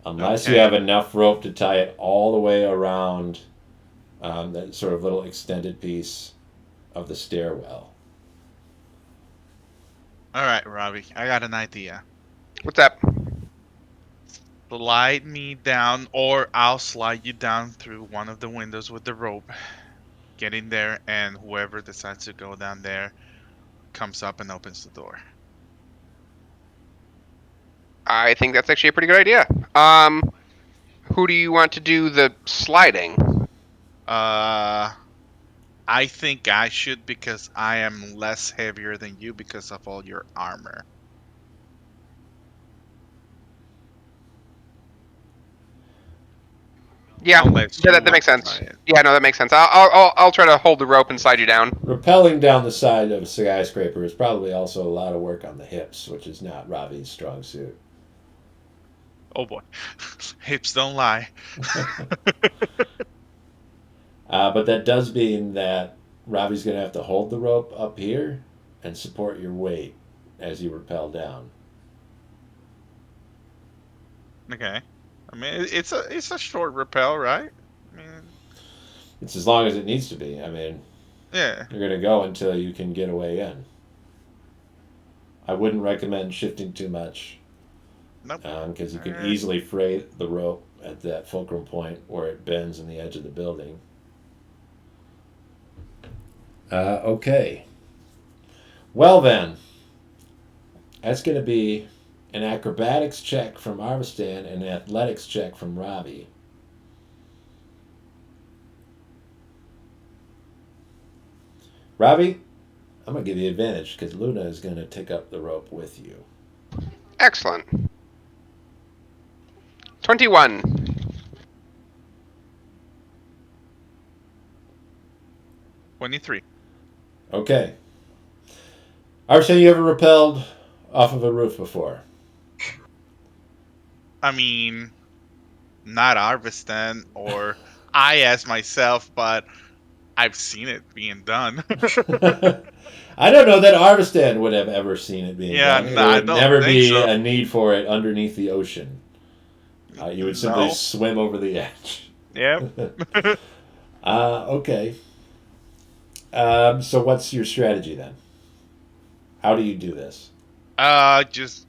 Unless you Okay. have enough rope to tie it all the way around that sort of little extended piece of the stairwell. All right, Robbie. I got an idea. What's up? Slide me down, or I'll slide you down through one of the windows with the rope. get in there, and whoever decides to go down there comes up and opens the door. I think that's actually a pretty good idea. Um, who do you want to do the sliding? Uh, I think I should because I am less heavier than you because of all your armor. Yeah, Unless you that want makes to try sense. it. Yeah, no, that makes sense. I'll try to hold the rope and slide you down. Rappelling down the side of a skyscraper is probably also a lot of work on the hips, which is not Ravi's strong suit. Oh boy, hips don't lie. But that does mean that Ravi's going to have to hold the rope up here and support your weight as you rappel down. Okay. I mean, it's a short rappel, right? I mean, It's as long as it needs to be. I mean, yeah. you're going to go until you can get a way in. I wouldn't recommend shifting too much Nope. because you can Uh, easily fray the rope at that fulcrum point where it bends in the edge of the building. Okay. Well, then, that's going to be an acrobatics check from Arvistan and an athletics check from Ravi. Ravi, I'm going to give you advantage because Luna is going to take up the rope with you. Excellent. 21. 23. Okay. Arvistan, you ever rappelled off of a roof before? I mean, not Arvistan or I as myself, but I've seen it being done. I don't know that Arvistan would have ever seen it being Yeah, done. no, There I would don't never think be so. a need for it underneath the ocean. You would simply No. swim over the edge. Yep. Okay. So what's your strategy then? How do you do this? Just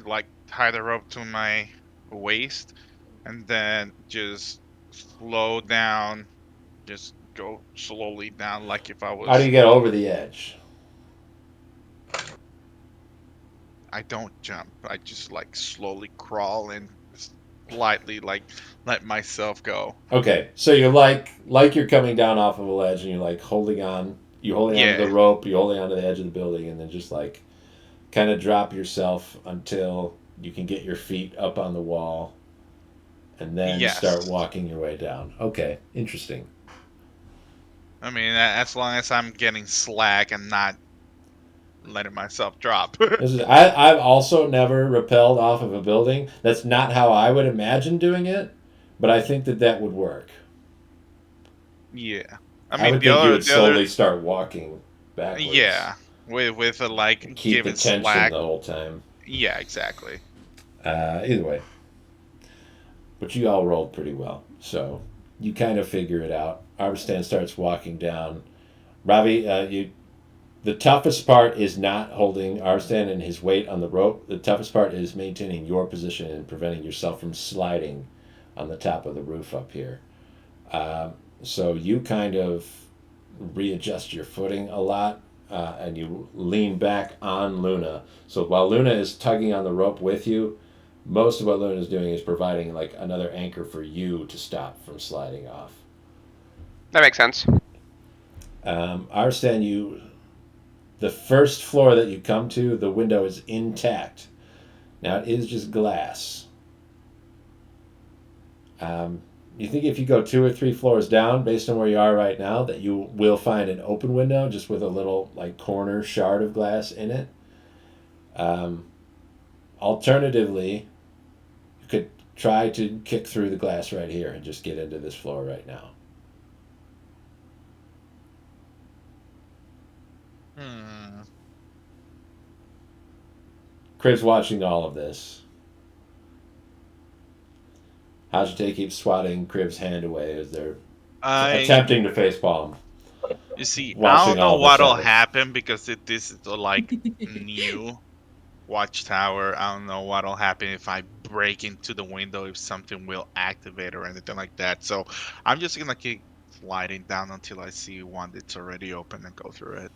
like tie the rope to my waist, and then just slow down. Just go slowly down, like if I How do was. you get over the edge? I don't jump. I just like slowly crawl and slightly like let myself go. Okay, so you're like you're coming down off of a ledge and you're like holding on. You're holding onto the Yeah. rope. You're holding onto the edge of the building, and then just like kind of drop yourself until you can get your feet up on the wall, and then start Yes. walking your way down. Okay, interesting. I mean, as long as I'm getting slack and not letting myself drop. I've also never rappelled off of a building. That's not how I would imagine doing it, but I think that that would work. Yeah. I I mean, would the think you other, would the other, slowly start walking backwards. yeah, with like And keep the giving tension slack. the whole time. Yeah, exactly. Either way. But you all rolled pretty well. So you kind of figure it out. Arbistan starts walking down. Ravi, the toughest part is not holding Arbistan and his weight on the rope. The toughest part is maintaining your position and preventing yourself from sliding on the top of the roof up here. So you kind of readjust your footing a lot and you lean back on Luna. So while Luna is tugging on the rope with you, most of what Luna is doing is providing like another anchor for you to stop from sliding off. That makes sense. Arstan, the first floor that you come to, the window is intact. Now it is just glass. You think if you go 2 or 3 floors down, based on where you are right now, that you will find an open window just with a little like corner shard of glass in it. Alternatively, you could try to kick through the glass right here and just get into this floor right now. Hmm. Crib's watching all of this. Hajite keeps swatting Crib's hand away as they're attempting to facepalm. You see, I Watching don't know all this what'll happen. happen because this is the like new watchtower. I don't know what'll happen if I break into the window, if something will activate or anything like that. So I'm just gonna sliding down until I see one that's already open and go through it.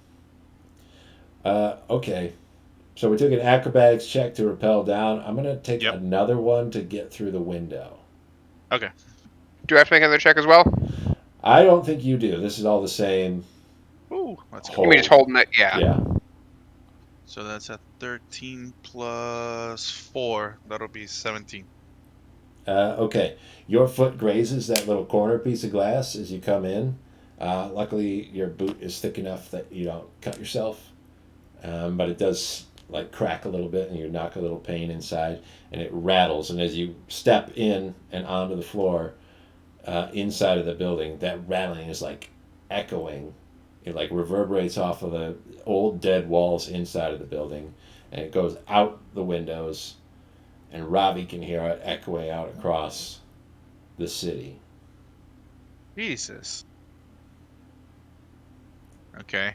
Okay. So we took an acrobatics check to rappel down. I'm gonna take Yep. another one to get through the window. Okay. Do I have to make another check as well? I don't think you do. This is all the same. Ooh, let's go. You mean just holding it? Yeah. Yeah. So that's a 13 plus 4. That'll be 17. Okay. Your foot grazes that little corner piece of glass as you come in. Luckily, your boot is thick enough that you don't cut yourself, but it does like crack a little bit, and you knock a little pain inside, and it rattles. And as you step in and onto the floor inside of the building, that rattling is like echoing. It like reverberates off of the old dead walls inside of the building, and it goes out the windows, and Ravi can hear it echoing out across the city. Jesus. Okay.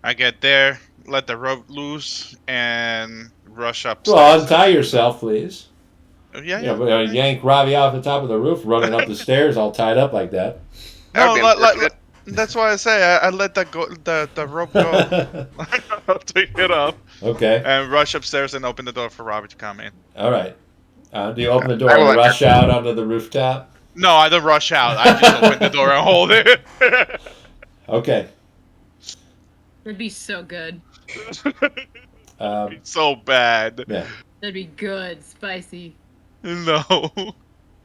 I get there, let the rope loose, and rush upstairs. Well, untie yourself, please. Yeah, You know, yeah. yank Ravi off the top of the roof, running up the stairs all tied up like that. That No, would be unfortunate. that's why I say I let the rope go. I'll take it up Okay. and rush upstairs and open the door for Robbie to come in. All right. Do you open the door I will and enter. rush out onto the rooftop? No, I don't rush out. I just open the door and hold it. Okay. That'd be so good. It's so bad. Yeah. That'd be good, spicy. No.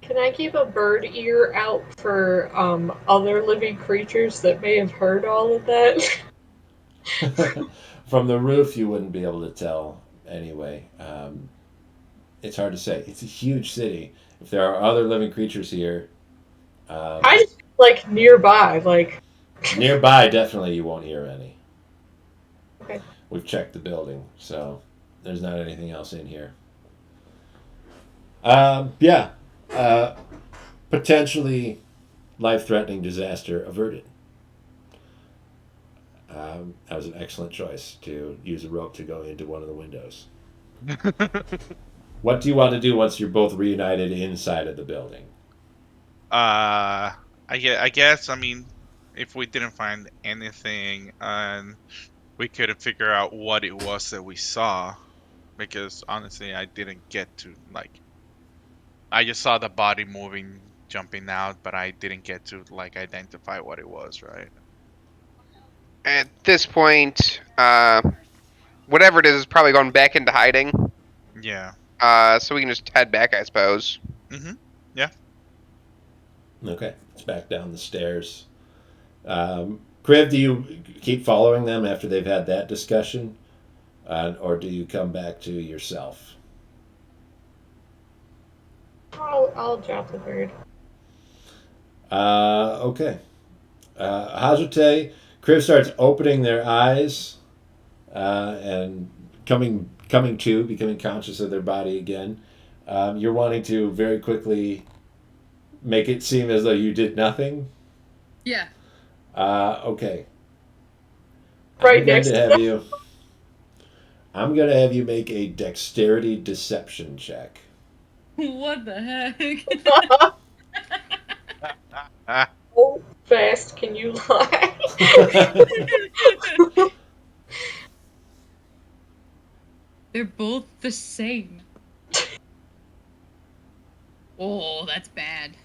Can I keep a bird ear out for other living creatures that may have heard all of that? From the roof, you wouldn't be able to tell anyway. It's hard to say. It's a huge city. If there are other living creatures here, I just like nearby, like nearby, definitely you won't hear any. Okay. We've checked the building, so there's not anything else in here. Yeah. Potentially life-threatening disaster averted. That was an excellent choice to use a rope to go into one of the windows. What do you want to do once you're both reunited inside of the building? I guess, I mean, if we didn't find anything and we couldn't figure out what it was that we saw, because honestly, I didn't get to, like, I just saw the body moving, jumping out, but I didn't get to, like, identify what it was, right? At this point, whatever it is probably going back into hiding. Yeah. So we can just head back, I suppose. Mm-hmm. Okay, it's back down the stairs. Kriv, do you keep following them after they've had that discussion? Or do you come back to yourself? I'll drop the bird. Okay. Hajate, Kriv starts opening their eyes and coming to, becoming conscious of their body again. You're wanting to very quickly make it seem as though you did nothing. Yeah. Okay. Right I'm going next to to have them. you. I'm going to have you make a dexterity deception check. What the heck? How fast can you lie? They're both the same. Oh, that's bad.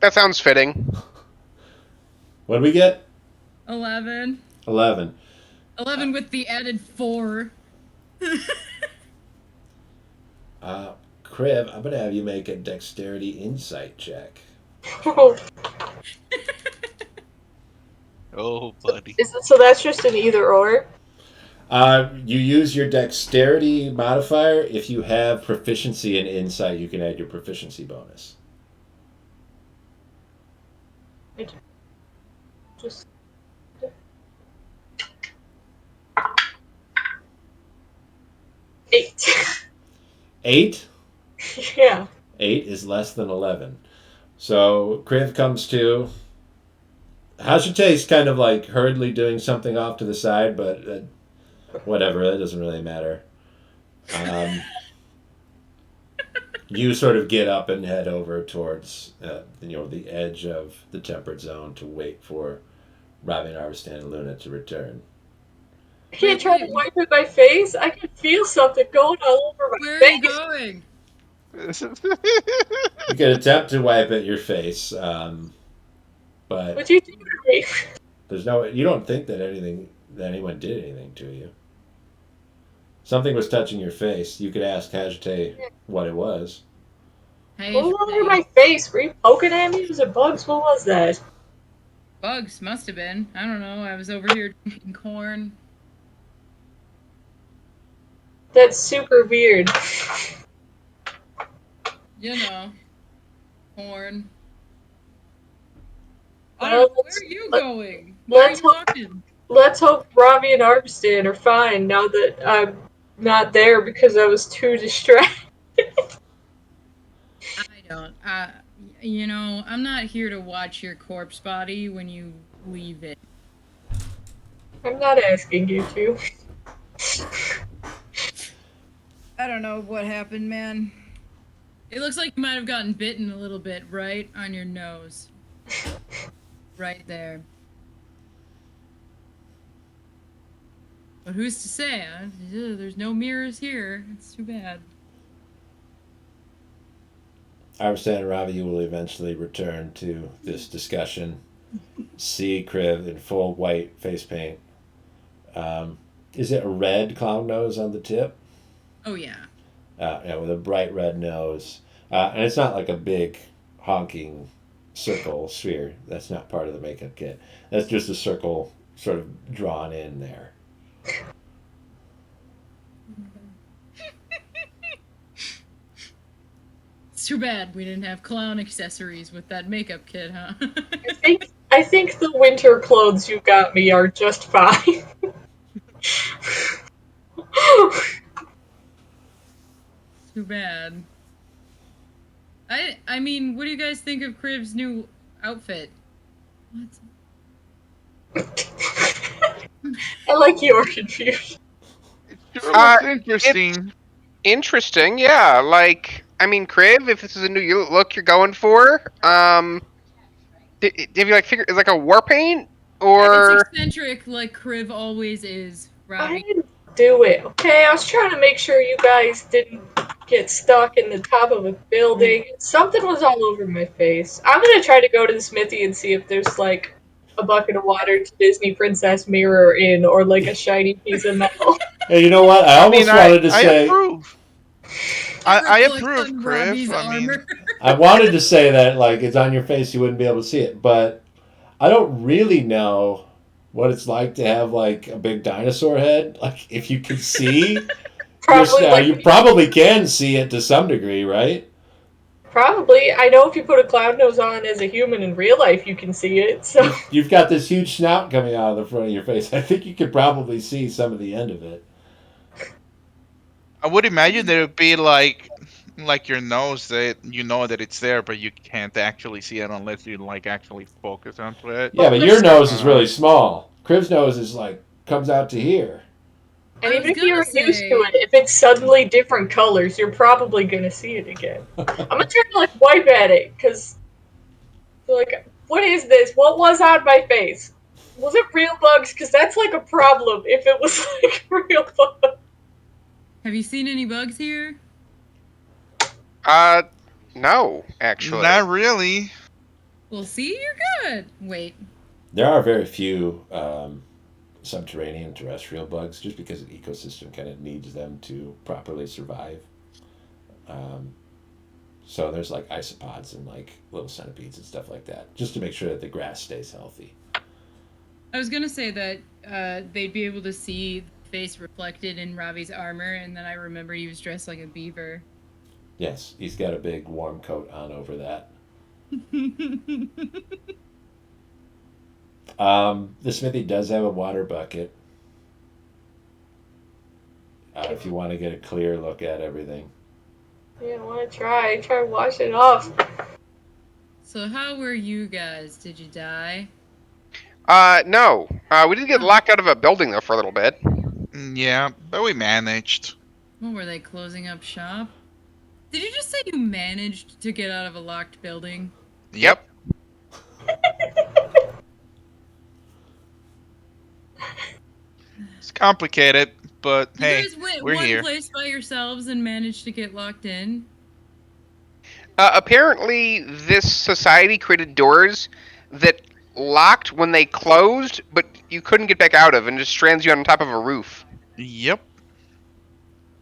That sounds fitting. What do we get? 11. 11. 11 with the added 4. Kriv, I'm going to have you make a dexterity insight check. Oh, buddy. So that's just an either or? You use your dexterity modifier. If you have proficiency in insight, you can add your proficiency bonus. Just 8. 8? Yeah. 8 is less than 11. So Kriv comes to. Hashate's kind of like hurriedly doing something off to the side, but whatever, that doesn't really matter. You sort of get up and head over towards the edge of the temperate zone to wait for Ravi and Arvestan and Luna to return. I can't try to wait, wipe at my face. I can feel something going all over my where are you face. going? You can attempt to wipe at your face, but What'd you do to me? there's no. You don't think that anyone did anything to you. Something was touching your face. You could ask Hajite what it was. Hey, All over my face. Were you poking at me? Was it bugs? What was that? bugs must have been. I don't know. I was over here drinking corn. That's super weird. You know, corn. I Well, don't know. Where are you going? Why are let's you hope walking? let's hope Ravi and Arvestan are fine now that I'm not there because I was too distracted. I don't. I'm not here to watch your corpse body when you leave it. I'm not asking you to. I don't know what happened, man. It looks like you might have gotten bitten a little bit, right on your nose. Right there. But who's to say? There's no mirrors here. It's too bad. Arvestan and Ravi, you will eventually return to this discussion. See Kriv in full white face paint. Is it a red clown nose on the tip? Oh yeah. With a bright red nose. And it's not like a big honking circle sphere. That's not part of the makeup kit. That's just a circle sort of drawn in there. It's too bad we didn't have clown accessories with that makeup kit, huh? I think the winter clothes you got me are just fine. Too bad. I mean, what do you guys think of Crib's new outfit? What? I like your confusion. It sure looks interesting. It's interesting, yeah. Like, I mean, Crib, if this is a new look you're going for, have you like figured it's like a war paint or? It's eccentric like Crib always is, I Robbie. didn't do it, okay? I was trying to make sure you guys didn't get stuck in the top of a building. Something was all over my face. I'm gonna try to go to the smithy and see if there's like a bucket of water to Disney Princess mirror in or like a shiny piece of metal. Hey, you know what? I almost wanted to I say. approve. I approve, on Kriv. Robbie's I mean, armor. I wanted to say that like it's on your face, you wouldn't be able to see it, but I don't really know what it's like to have like a big dinosaur head. Like if you can see, Probably you like probably can see it to some degree, right? probably. I know if you put a clown nose on as a human in real life, you can see it. So You've got this huge snout coming out of the front of your face. I think you could probably see some of the end of it. I would imagine that it would be like your nose, that you know that it's there, but you can't actually see it unless you like actually focus onto it. Yeah, but Well, your nose is Uh, really small. Crib's nose is like comes out to here. and I even was if you're gonna used say- to it, if it's suddenly different colors, you're probably gonna see it again. I'm gonna try to like wipe at it because, like, what is this? What was on my face? Was it real bugs? Because that's like a problem if it was like real bugs. Have you seen any bugs here? No, actually. Not really. Well, see, you're good. Wait. There are very few subterranean terrestrial bugs, just because the ecosystem kind of needs them to properly survive. So there's like isopods and like little centipedes and stuff like that, just to make sure that the grass stays healthy. I was gonna say that they'd be able to see the face reflected in Robbie's armor, and then I remember he was dressed like a beaver. Yes, he's got a big warm coat on over that. The smithy does have a water bucket. If you want to get a clear look at everything. Yeah, I want to try. Try to wash it off. So how were you guys? Did you die? No. We did get locked out of a building though for a little bit. Yeah, but we managed. What were they closing up shop? Did you just say you managed to get out of a locked building? Yep. It's complicated, but You hey, guys went we're one here. place by yourselves and managed to get locked in? Apparently, this society created doors that locked when they closed, but you couldn't get back out of, and just strands you on top of a roof. Yep.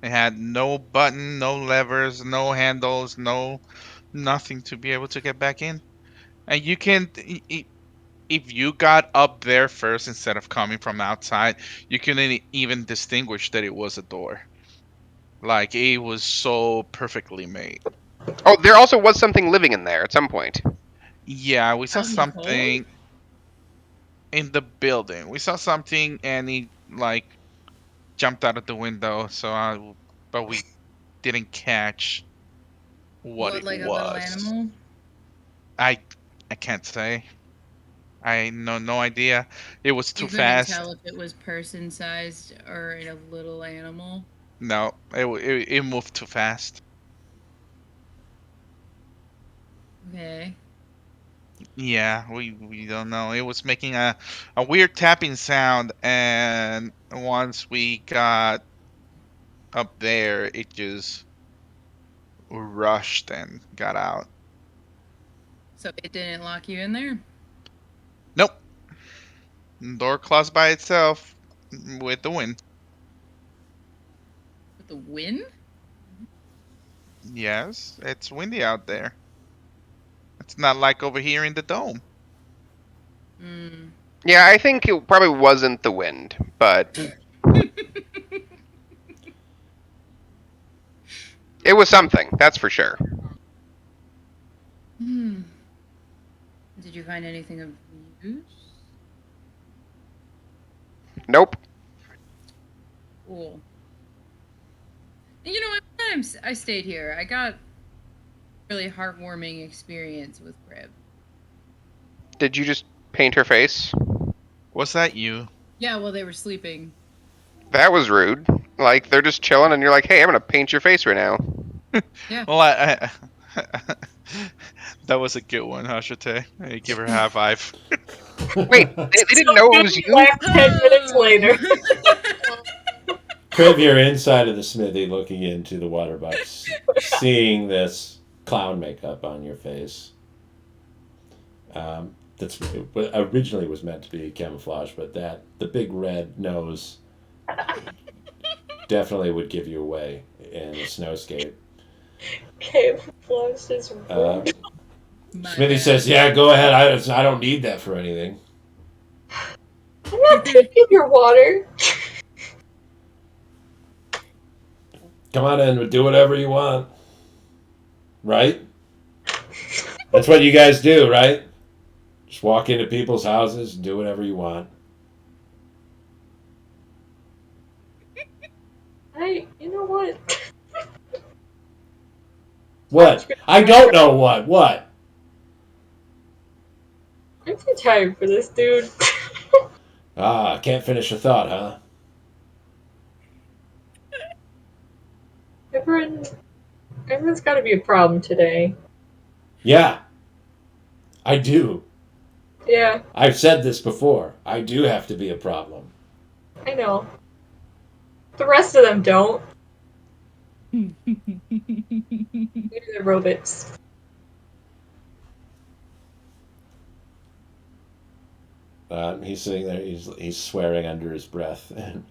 It had no button, no levers, no handles, no nothing to be able to get back in. And you can, if you got up there first instead of coming from outside, you couldn't even distinguish that it was a door. Like it was so perfectly made. Oh, there also was something living in there at some point. Yeah, we saw Out in the cold? something in the building. We saw something, and he like jumped out of the window. But we didn't catch what What, it like a little was. animal? I I can't say. I know no idea. It was too You couldn't fast. tell if it was person sized or a little animal? No, it moved too fast. Okay. Yeah, we don't know. It was making a weird tapping sound, and once we got up there, it just rushed and got out. So it didn't lock you in there? Nope. Door closed by itself with the wind. With the wind? Yes, it's windy out there. It's not like over here in the dome. Hmm. Yeah, I think it probably wasn't the wind, but it was something, that's for sure. Hmm. Did you find anything of use? Nope. Cool. You know, I stayed here. I got a really heartwarming experience with Grib. Did you just paint her face? Was that you? Yeah, while they were sleeping. That was rude. Like, they're just chilling, and you're like, hey, I'm gonna paint your face right now. Yeah. Well, that was a good one, Hashite. Hey, give her a high five. Wait, they didn't know it was you? Laugh 10 minutes later. Crib, you're inside of the smithy looking into the water bucks, seeing this clown makeup on your face. That's originally was meant to be camouflage, but that the big red nose definitely would give you away in a snowscape. Camouflage is Uh, rude. My Smithy bad. says, "Yeah, go ahead. I don't need that for anything." I'm not taking your water. Come on in, do whatever you want. Right? That's what you guys do, right? Just walk into people's houses and do whatever you want. You know what? What? I don't know what. What? I'm too tired for this, dude. Ah, can't finish a thought, huh? Everyone, everyone's got to be a problem today. Yeah, I do. Yeah, I've said this before. I do have to be a problem. I know. The rest of them don't. Maybe they're robots. He's sitting there. He's swearing under his breath and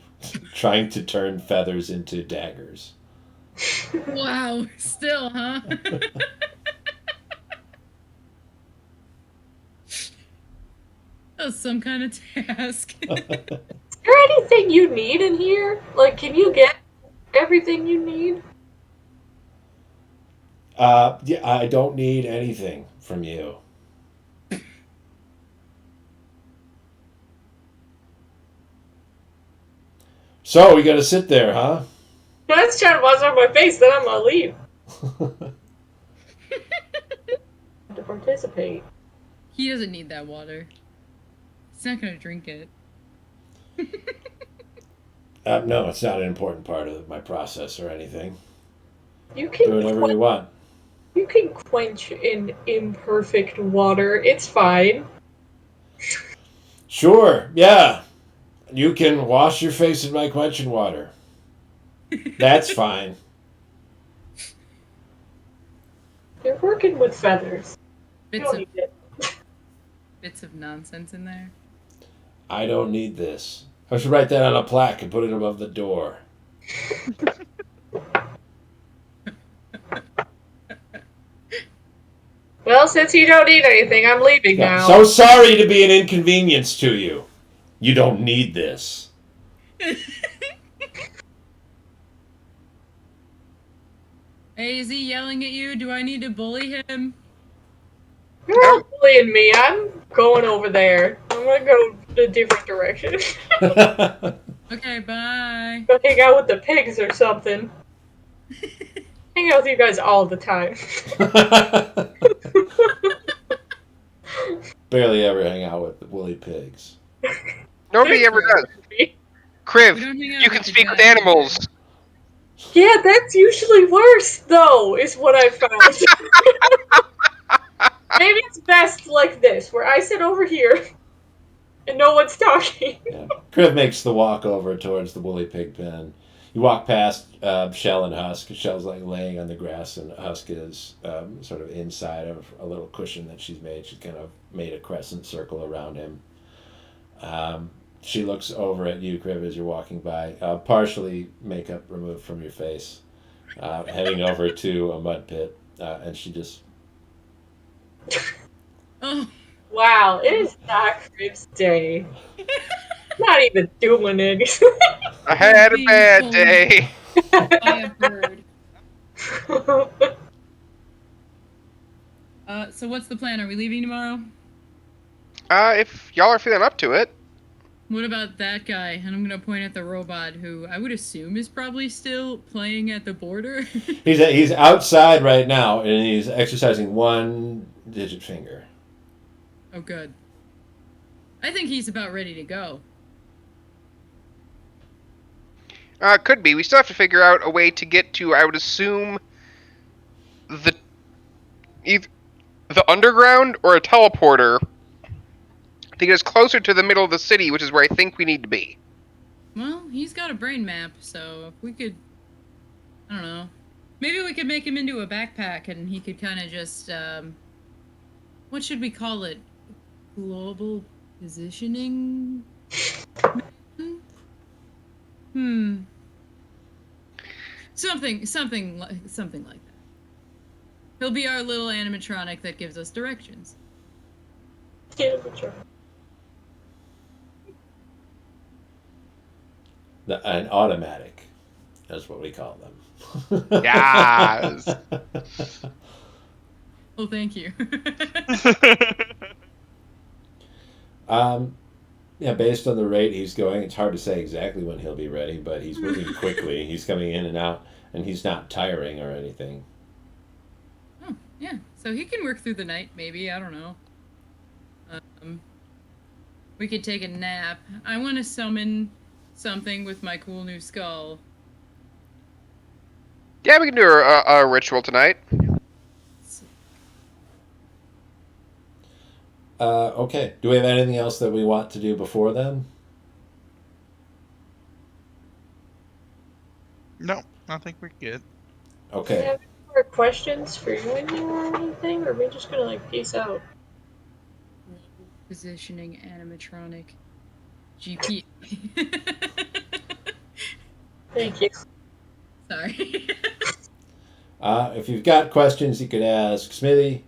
trying to turn feathers into daggers. Wow. Still, huh? That was some kind of task. Is there anything you need in here? Like, can you get everything you need? Yeah, I don't need anything from you. So we got to sit there, huh? That's trying to wash off my face, then I'm gonna leave. To participate. He doesn't need that water. He's not gonna drink it. No, it's not an important part of my process or anything. You Do can whatever you want. you can quench in imperfect water. It's fine. Sure, yeah. You can wash your face in my quenching water. That's fine. You're working with feathers. You Bits don't of need it. bits of nonsense in there. I don't need this. I should write that on a plaque and put it above the door. Well, since you don't need anything, I'm leaving Yeah. now. So sorry to be an inconvenience to you. You don't need this. Hey, is he yelling at you? Do I need to bully him? You're all bullying me. I'm going over there. I'm gonna go a different direction. Okay, bye. Go hang out with the pigs or something. Hang out with you guys all the time. Barely ever hang out with the woolly pigs. Nobody ever does. Kriv, We don't hang out you with can the speak with giant animals. Yeah, that's usually worse, though, is what I found. Maybe it's best like this, where I sit over here and no one's talking. Yeah. Kriv makes the walk over towards the woolly pig pen. You walk past Shell and Husk. Shell's like laying on the grass, and Husk is sort of inside of a little cushion that she's made. She's kind of made a crescent circle around him. She looks over at you, Kriv, as you're walking by. Partially makeup removed from your face, heading over to a mud pit, and she just Oh, Wow, it is not Crib's day. Not even doing anything. I had a being bad bullied day. by a bird. So what's the plan? Are we leaving tomorrow? If y'all are feeling up to it. What about that guy? And I'm gonna point at the robot, who I would assume is probably still playing at the border. he's outside right now, and he's exercising one digit finger. Oh, good. I think he's about ready to go. Could be. We still have to figure out a way to get to, I would assume, either the underground or a teleporter to get us closer to the middle of the city, which is where I think we need to be. Well, he's got a brain map, so if we could, I don't know, maybe we could make him into a backpack and he could kind of just, what should we call it? Global positioning? Hmm. Something like that. He'll be our little animatronic that gives us directions. An automatic. That's what we call them. Yes. Oh, thank you. Yeah, based on the rate he's going, it's hard to say exactly when he'll be ready, but he's moving quickly. He's coming in and out, and he's not tiring or anything. Oh, yeah. So he can work through the night, maybe. I don't know. We could take a nap. I want to summon something with my cool new skull. Yeah, we can do a ritual tonight. Okay. Do we have anything else that we want to do before then? No, I think we're good. Do you Okay. have any more questions for you or anything? Or are we just gonna like peace out? Positioning animatronic. GP. Thank you. Sorry. If you've got questions, you could ask Smithy.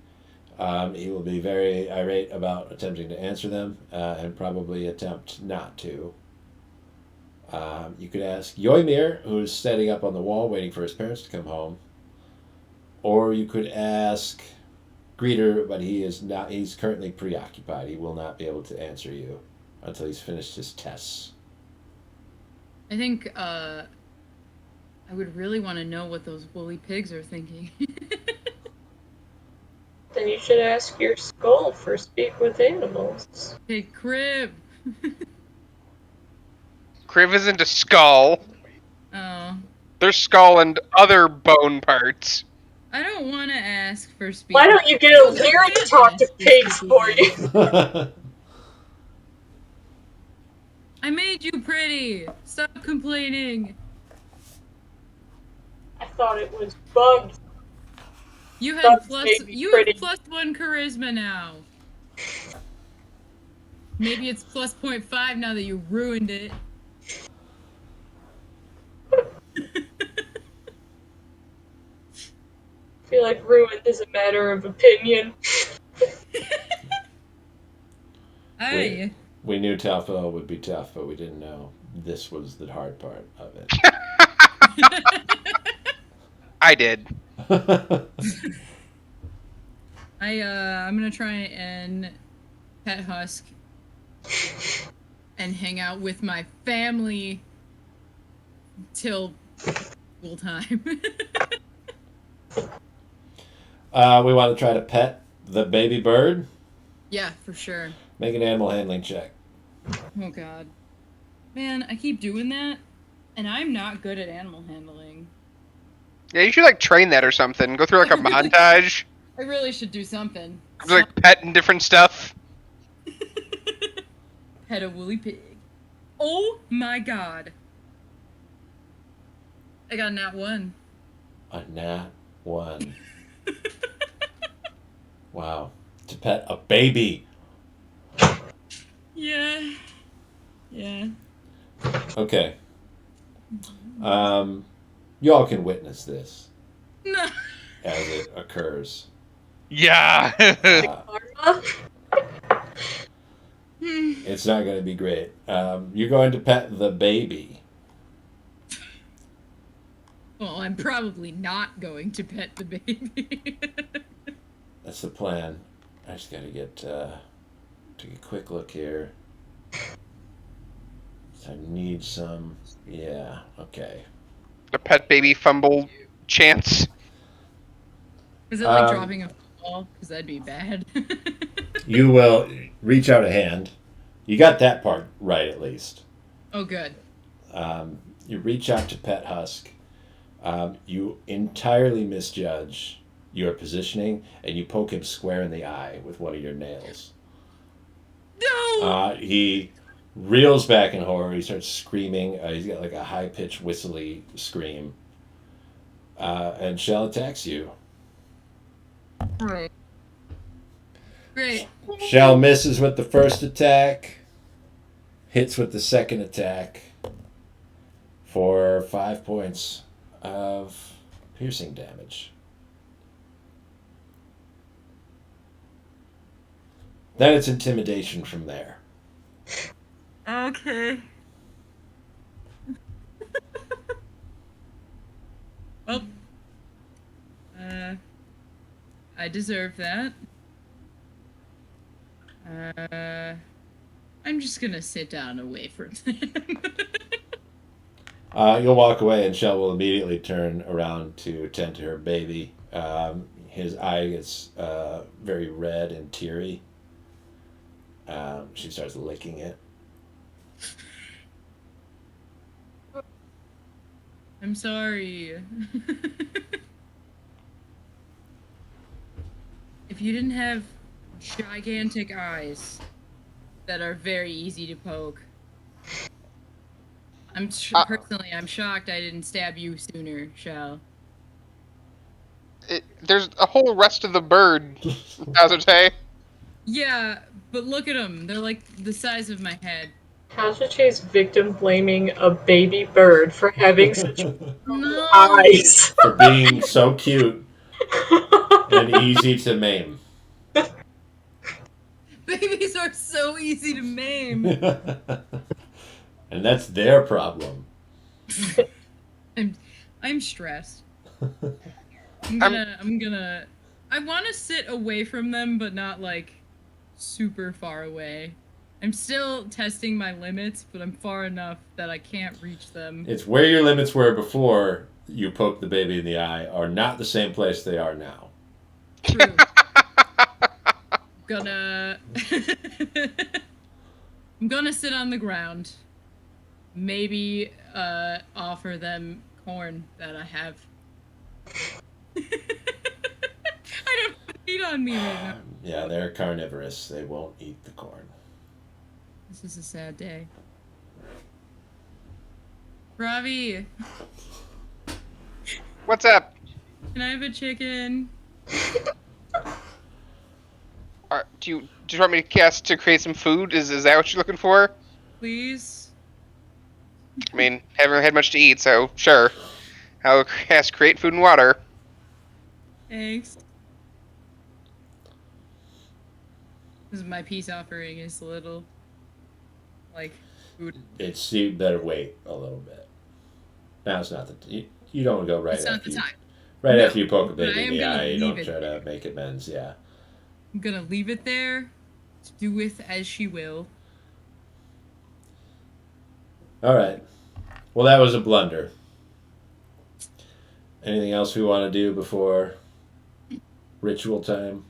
He will be very irate about attempting to answer them and probably attempt not to. You could ask Yoimir, who's standing up on the wall waiting for his parents to come home. Or you could ask Greeter, but he is not. He's currently preoccupied. He will not be able to answer you until he's finished his tests. I think I would really want to know what those woolly pigs are thinking. Then you should ask your skull for speak with animals. Hey, Crib. Kriv isn't a skull. Oh. Their skull and other bone parts. I don't want to ask for speed. Why don't you get a lyric to talk to pigs for you? I made you pretty. Stop complaining. I thought it was bugs. You had Bugs plus. made me You pretty. have +1 charisma now. Maybe it's plus 0.5 now that you ruined it. I feel like ruined is a matter of opinion. Aye. We knew tough would be tough, but we didn't know this was the hard part of it. I did. I'm gonna try and pet Husk and hang out with my family till full time. We want to try to pet the baby bird. Yeah, for sure. Make an animal handling check. Oh god. Man, I keep doing that, and I'm not good at animal handling. Yeah, you should like train that or something. Go through like a montage. I really should do something. Just, like petting different stuff. Pet a woolly pig. Oh my god. I got a nat 1. A nat 1. Wow. To pet a baby. Yeah. Yeah. Okay. You all can witness this No. as it occurs. Yeah. Drauma? It's not going to be great. You're going to pet the baby. Well, I'm probably not going to pet the baby. That's the plan. I just got to take a quick look here. So I need some. Yeah. Okay. The pet baby fumble chance. Is it like dropping a football? Because that'd be bad. You will reach out a hand. You got that part right, at least. Oh, good. You reach out to pet Husk. You entirely misjudge your positioning, and you poke him square in the eye with one of your nails. No! He reels back in horror. He starts screaming. He's got like a high-pitched, whistly scream. And Shell attacks you. Right. Great. Shell misses with the first attack. Hits with the second attack. For 5 points of piercing damage. Then it's intimidation from there. Okay. Well, I deserve that. I'm just gonna sit down away from him. You'll walk away, and Shell will immediately turn around to tend to her baby. His eye gets very red and teary. She starts licking it. I'm sorry. If you didn't have gigantic eyes that are very easy to poke, personally, I'm shocked I didn't stab you sooner, Shell. There's a whole rest of the bird, Azerte. Yeah, but look at them. They're like the size of my head. Kazuche's victim blaming a baby bird for having such No! eyes. For being so cute and easy to maim. Babies are so easy to maim. And that's their problem. I'm stressed. I want to sit away from them, but not like super far away. I'm still testing my limits, but I'm far enough that I can't reach them. It's where your limits were before you poked the baby in the eye are not the same place they are now. True. I'm gonna sit on the ground. Maybe offer them corn that I have. I don't have meat on me right now. Yeah, they're carnivorous. They won't eat the corn. This is a sad day. Ravi, What's up? can I have a chicken? Do you want me to cast to create some food? Is that what you're looking for? Please? I mean, haven't had much to eat, so sure. I'll cast create food and water. Thanks. This is my peace offering is a little, like, food. You better wait a little bit. Now's not you don't go right It's not after the you time. right No, after you poke a but baby I in am the gonna eye. You leave don't it try to there. make amends. Yeah. I'm gonna leave it there to do with as she will. All right. Well, that was a blunder. Anything else we want to do before ritual time?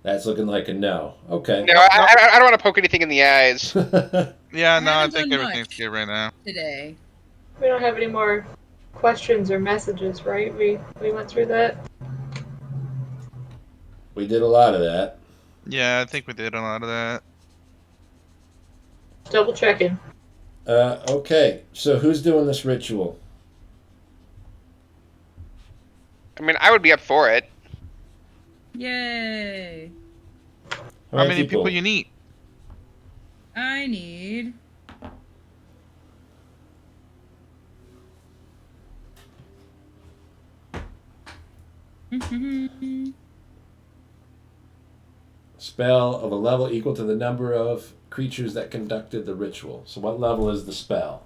That's looking like a no. Okay. No, I don't want to poke anything in the eyes. Yeah, no, I haven't think done everything's much good right now. today. We don't have any more questions or messages, right? We went through that. We did a lot of that. Yeah, I think we did a lot of that. Double checking. Okay. So who's doing this ritual? I mean, I would be up for it. Yay! How many people you need? I need. Spell of a level equal to the number of creatures that conducted the ritual. So what level is the spell?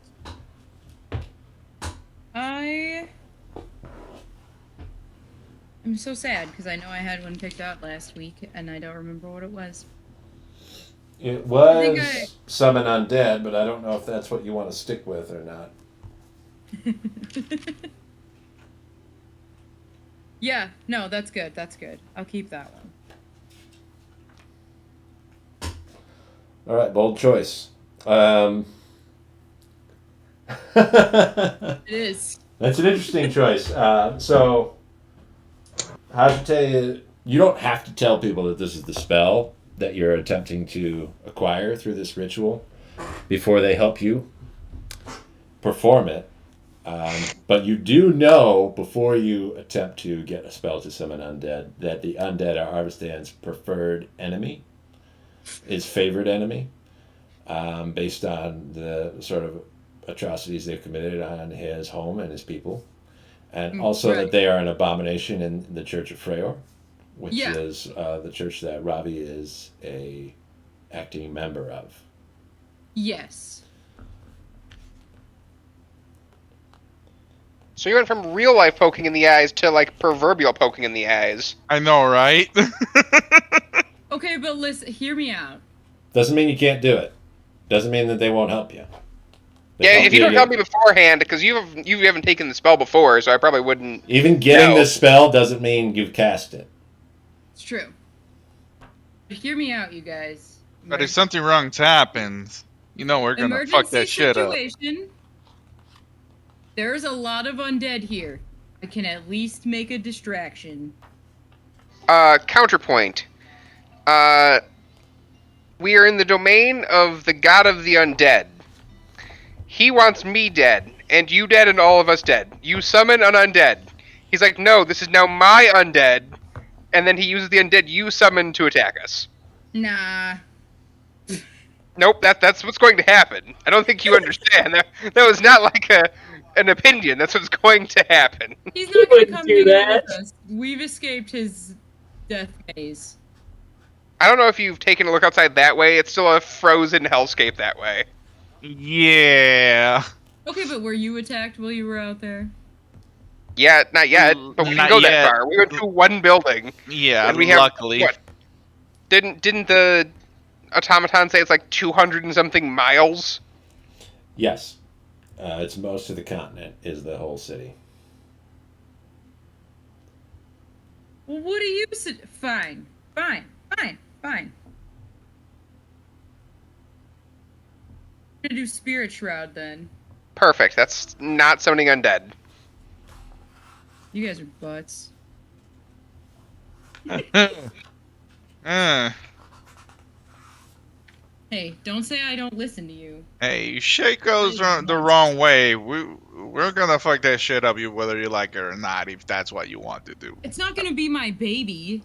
I'm so sad because I know I had one picked out last week and I don't remember what it was. It was I- summon undead, but I don't know if that's what you want to stick with or not. Yeah, no, that's good. That's good. I'll keep that one. All right, bold choice. It is. That's an interesting choice. So, how to tell you? You don't have to tell people that this is the spell that you're attempting to acquire through this ritual before they help you perform it. But you do know before you attempt to get a spell to summon undead that the undead are Arvistan's preferred enemy, his favorite enemy, based on the sort of atrocities they've committed on his home and his people. And also that they are an abomination in the Church of Freyr, which is the church that Ravi is a acting member of. Yes. So you went from real life poking in the eyes to like proverbial poking in the eyes. I know, right? Okay, but listen, hear me out. Doesn't mean you can't do it. Doesn't mean that they won't help you. Yeah, if you don't tell me beforehand, because you haven't taken the spell before, so I probably wouldn't. Even getting the spell doesn't mean you've cast it. It's true. But hear me out, you guys. But if something wrong happens, you know we're gonna fuck that shit up. There's a lot of undead here. I can at least make a distraction. Counterpoint. We are in the domain of the god of the undead. He wants me dead, and you dead, and all of us dead. You summon an undead. He's like, no, this is now my undead, and then he uses the undead you summon to attack us. Nah. Nope, that's what's going to happen. I don't think you understand. That was not like an opinion. That's what's going to happen. He's not going to come hang out with us. We've escaped his death maze. I don't know if you've taken a look outside that way. It's still a frozen hellscape that way. Yeah. Okay, but were you attacked while you were out there? Yeah, not yet, but we didn't go that far. We went to one building. Yeah, and we luckily. Have, what, didn't the automaton say it's like 200 and something miles? Yes. It's most of the continent is the whole city. Well, what do you say? Fine. We're gonna do Spirit Shroud then. Perfect. That's not summoning undead. You guys are butts. Uh, Hey, don't say I don't listen to you. hey, shit goes Really the blunt. wrong way. We're gonna fuck that shit up, you whether you like it or not, if that's what you want to do. It's not gonna be my baby.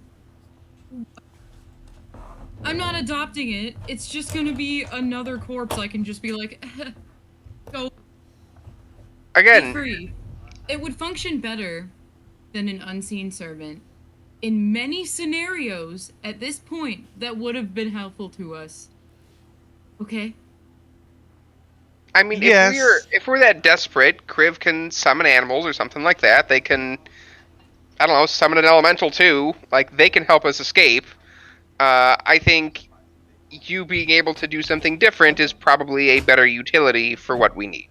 I'm not adopting it. It's just gonna be another corpse. I can just be like, go be Again, free. It would function better than an unseen servant. In many scenarios, at this point, that would have been helpful to us. Okay? I mean, Yes. if we're that desperate, Kriv can summon animals or something like that. They can, I don't know, summon an elemental too. Like they can help us escape. I think you being able to do something different is probably a better utility for what we need.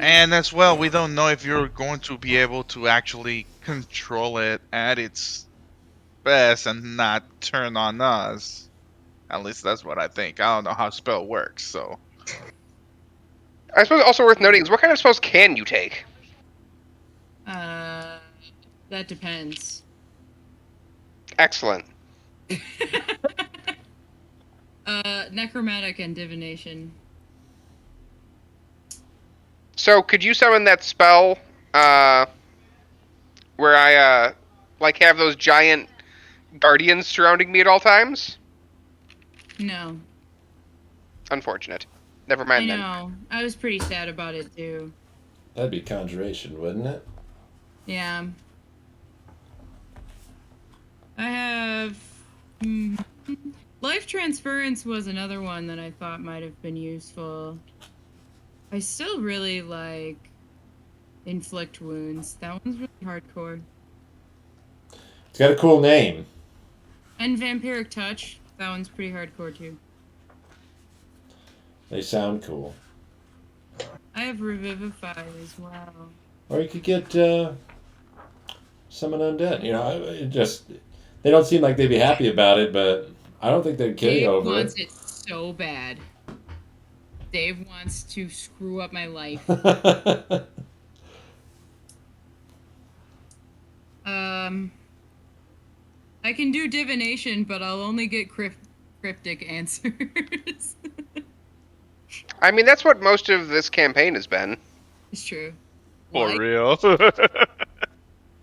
And as well, we don't know if you're going to be able to actually control it at its best and not turn on us. At least that's what I think. I don't know how spell works, so. I suppose also worth noting is what kind of spells can you take? That depends. Excellent. Necromantic and divination. So could you summon that spell where I like have those giant guardians surrounding me at all times? No. Unfortunate. Never I mind then. know. I was pretty sad about it too. That'd be conjuration, wouldn't it? Yeah. I have. Life transference was another one that I thought might have been useful. I still really like inflict wounds. That one's really hardcore. It's got a cool name. And vampiric touch. That one's pretty hardcore too. They sound cool. I have revivify as well. Or you could get summon undead. You know, it just they don't seem like they'd be happy about it, but I don't think they'd carry Dave over wants it. it so bad. Dave wants to screw up my life. I can do divination, but I'll only get cryptic answers. I mean, that's what most of this campaign has been. It's true. For Like, real.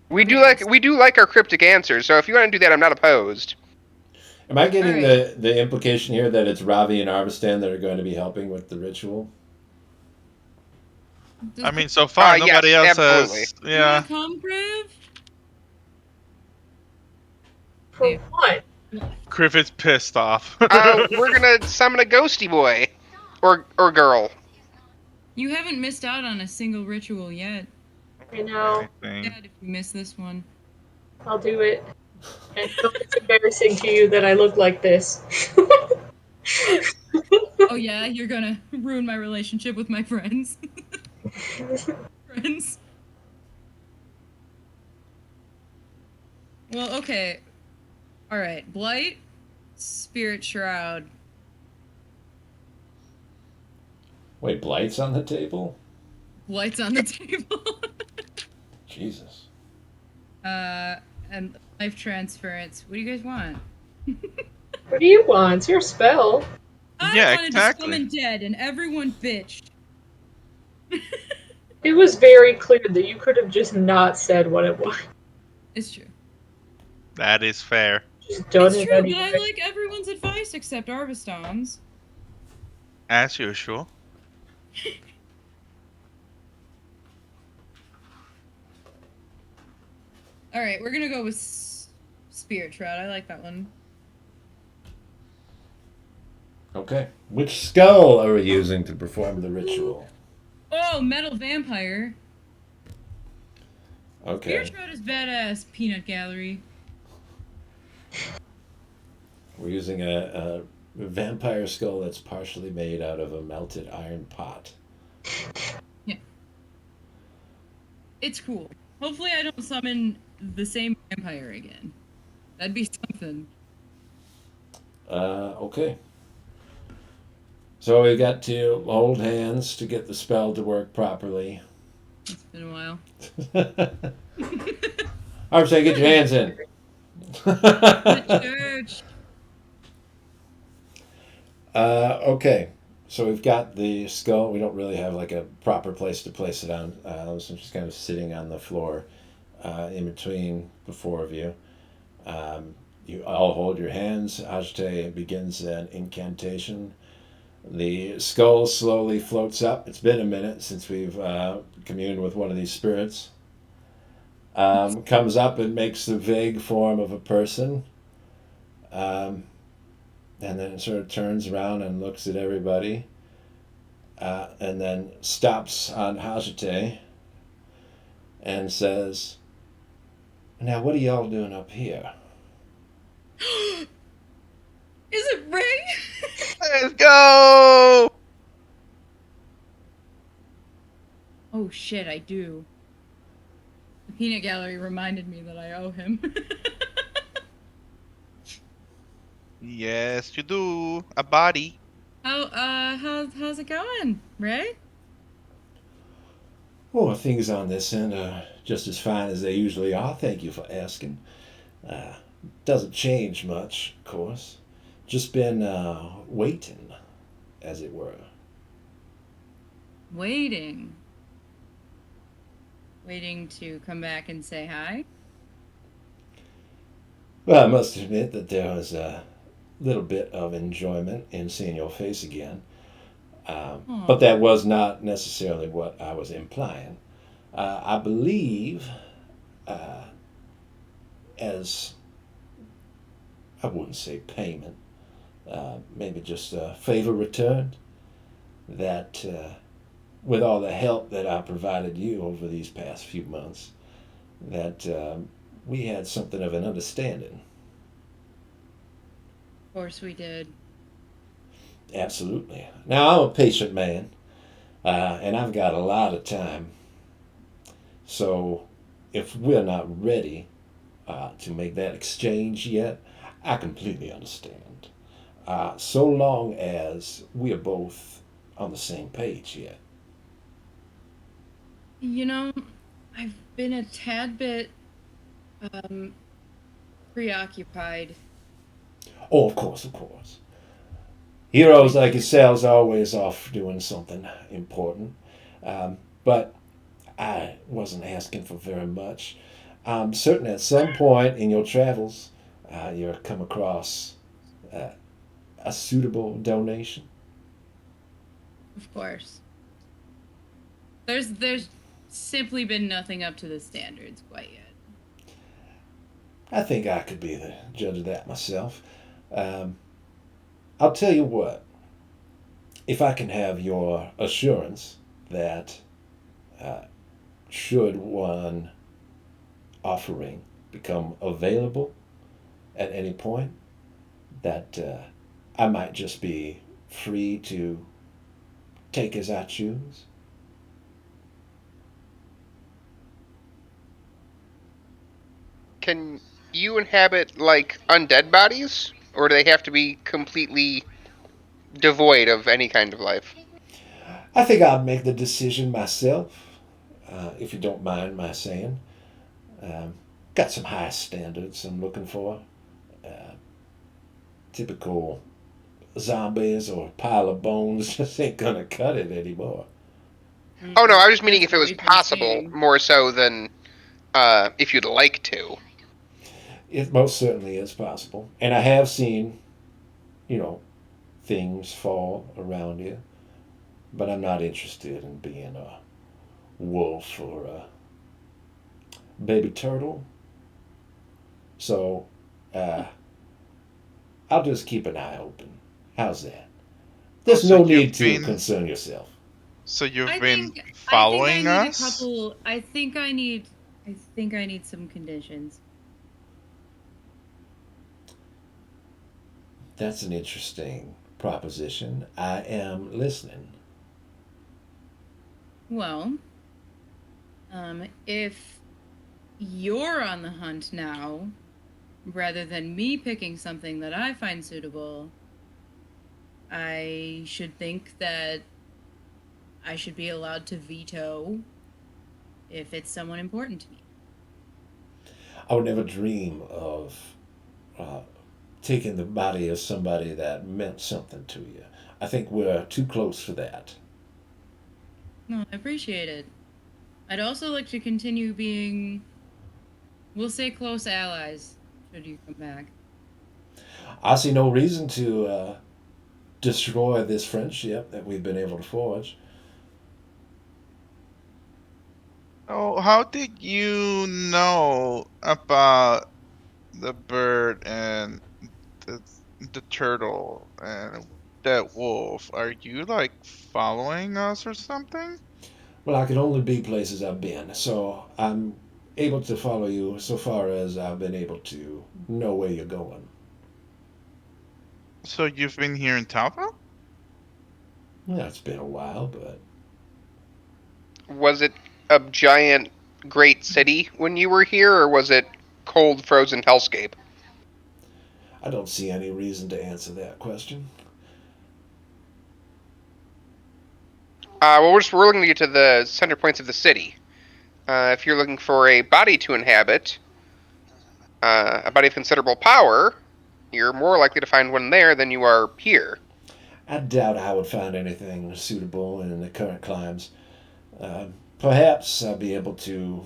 We do Okay. like our cryptic answers. So if you want to do that, I'm not opposed. Am I getting Alright. the implication here that it's Ravi and Arvistan that are going to be helping with the ritual? I mean, so far, nobody Yes, else absolutely. has. you wanna Yeah. come, Kriv? For Dave. what? Griffith's pissed off. We're gonna summon a ghosty boy, or girl. You haven't missed out on a single ritual yet. I know. Anything. Dad, if you miss this one. I'll do it. I know it's embarrassing to you that I look like this. Oh yeah, you're gonna ruin my relationship with my friends. Friends. Well, okay. Alright, Blight, Spirit Shroud. Wait, Blight's on the table? Blight's on the table. Jesus. And life transference. What do you guys want? What do you want? It's your spell. I Yeah, wanted exactly. to summon dead, and everyone bitched. It was very clear that you could have just not said what it was. It's true. That is fair. Just done It's it true, but anyway. I like everyone's advice except Arviston's. As usual. Alright, we're gonna go with Spirit Shroud. I like that one. Okay. Which skull are we using to perform the ritual? Oh, Metal Vampire. Okay. Spirit Shroud is badass, Peanut Gallery. We're using a vampire skull that's partially made out of a melted iron pot. Yeah. It's cool. Hopefully I don't summon the same vampire again. That'd be something. Okay. So we got to hold hands to get the spell to work properly. It's been a while. Armstead, get your hands in. The church. Okay, so we've got the skull. We don't really have like a proper place to place it on, so I'm just kind of sitting on the floor in between the four of you. You all hold your hands. Ajte begins an incantation. The skull slowly floats up. It's been a minute since we've communed with one of these spirits. Comes up and makes the vague form of a person. Um, and then it sort of turns around and looks at everybody. And then stops on Hajite and says, "Now, what are y'all doing up here?" Is it Ray? Let's go! Oh shit, I do. The peanut gallery reminded me that I owe him. Yes, you do. A body. How's it going, Ray? Oh, things on this end are just as fine as they usually are. Thank you for asking. Uh, doesn't change much, of course. Just been waiting, as it were. Waiting. Waiting to come back and say hi? Well, I must admit that there was a little bit of enjoyment in seeing your face again. But that was not necessarily what I was implying. I believe, as I wouldn't say payment, maybe just a favor returned, that with all the help that I provided you over these past few months, that we had something of an understanding. Of course we did. Absolutely. Now, I'm a patient man, and I've got a lot of time. So, if we're not ready to make that exchange yet, I completely understand. So long as we are both on the same page yet. You know, I've been a tad bit preoccupied. Oh, of course, of course. Heroes like yourselves are always off doing something important. But I wasn't asking for very much. I'm certain at some point in your travels, you'll come across uh, a suitable donation. Of course. There's simply been nothing up to the standards quite yet. I think I could be the judge of that myself. Um, I'll tell you what. If I can have your assurance that uh, should one offering become available at any point, that I might just be free to take as I choose. Can you inhabit, like, undead bodies? Or do they have to be completely devoid of any kind of life? I think I'll make the decision myself, if you don't mind my saying. Um, got some high standards I'm looking for. Uh, Typical zombies or pile of bones just ain't gonna cut it anymore. Oh no, I was meaning That's if it what was we've been possible, seeing. more so than if you'd like to. It most certainly is possible. And I have seen, you know, things fall around you, but I'm not interested in being a wolf or a baby turtle. So uh, I'll just keep an eye open. How's that? Oh, There's so no you've need to been concern yourself. so you've I been think I following need a us? couple. I think I need some conditions. That's an interesting proposition. I am listening. Well, if you're on the hunt now, rather than me picking something that I find suitable, I should think that I should be allowed to veto if it's someone important to me. I would never dream of uh, taking the body of somebody that meant something to you. I think we're too close for that. No, I appreciate it. I'd also like to continue being, we'll say, close allies should you come back. I see no reason to destroy this friendship that we've been able to forge. Oh, how did you know about the bird and the the turtle and that wolf? Are you like following us or something? Well, I can only be places I've been, so I'm able to follow you so far as I've been able to know where you're going. So you've been here in Talpa? Yeah, it's been a while, but Was it a giant, great city when you were here, or was it cold, frozen hellscape? I don't see any reason to answer that question. Well, we're looking to get to the center points of the city. If you're looking for a body to inhabit, a body of considerable power, you're more likely to find one there than you are here. I doubt I would find anything suitable in the current climes. Perhaps I'll be able to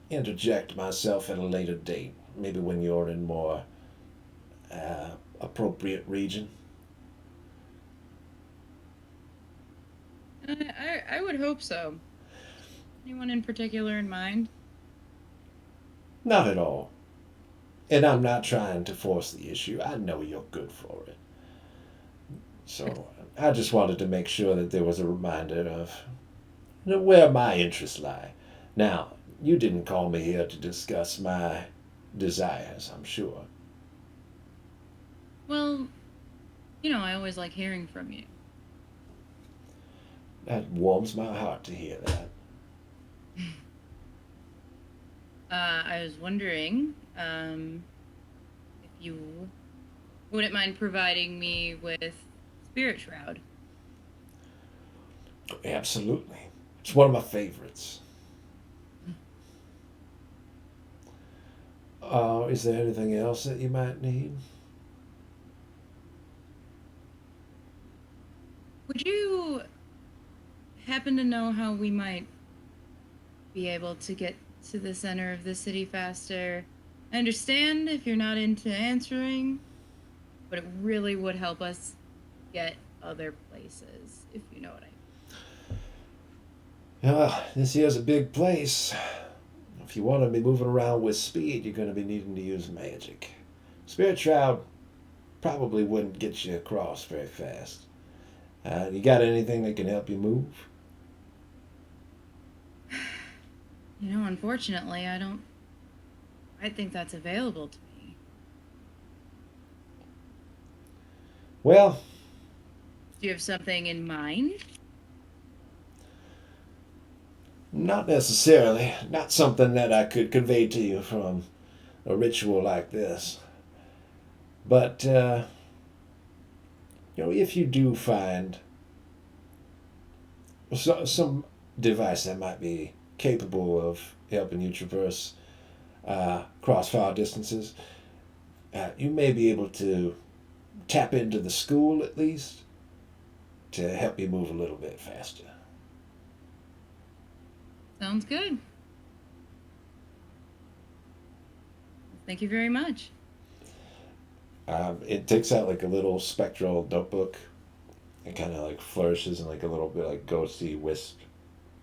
interject myself at a later date, maybe when you're in more appropriate region. I would hope so. Anyone in particular in mind? Not at all. And I'm not trying to force the issue. I know you're good for it. So I just wanted to make sure that there was a reminder of where my interests lie. Now, you didn't call me here to discuss my desires, I'm sure. Well, I always like hearing from you. That warms my heart to hear that. I was wondering if you wouldn't mind providing me with Spirit Shroud. Absolutely. It's one of my favorites. Is there anything else that you might need? Would you happen to know how we might be able to get to the center of the city faster? I understand if you're not into answering, but it really would help us get other places, if you know what I mean. This here's a big place. If you want to be moving around with speed, you're going to be needing to use magic. Spirit Shroud probably wouldn't get you across very fast. You got anything that can help you move? Unfortunately, I think that's available to me. Well, Do you have something in mind? not necessarily. Not something that I could convey to you from a ritual like this. But, if you do find some device that might be capable of helping you traverse cross far distances, you may be able to tap into the school at least to help you move a little bit faster. Sounds good. Thank you very much. It takes out like a little spectral notebook and kind of like flourishes in like a little bit like ghosty wisp,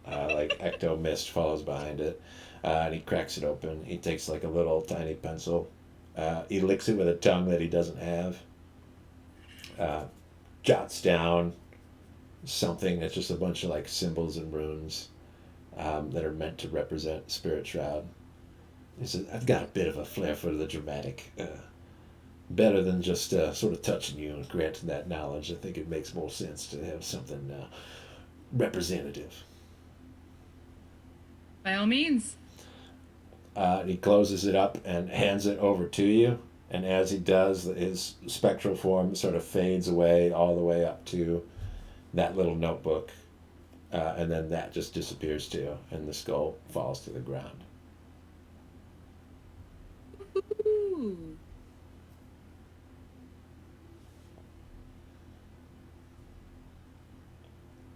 like ecto mist follows behind it. And he cracks it open. He takes like a little tiny pencil. He licks it with a tongue that he doesn't have. Uh, Jots down something that's just a bunch of like symbols and runes that are meant to represent Spirit Shroud. He says, I've got a bit of a flair for the dramatic. Better than just sort of touching you and granting that knowledge. I think it makes more sense to have something representative. By all means. He closes it up and hands it over to you, And as he does, his spectral form sort of fades away all the way up to that little notebook. And then that just disappears too, and the skull falls to the ground. Ooh.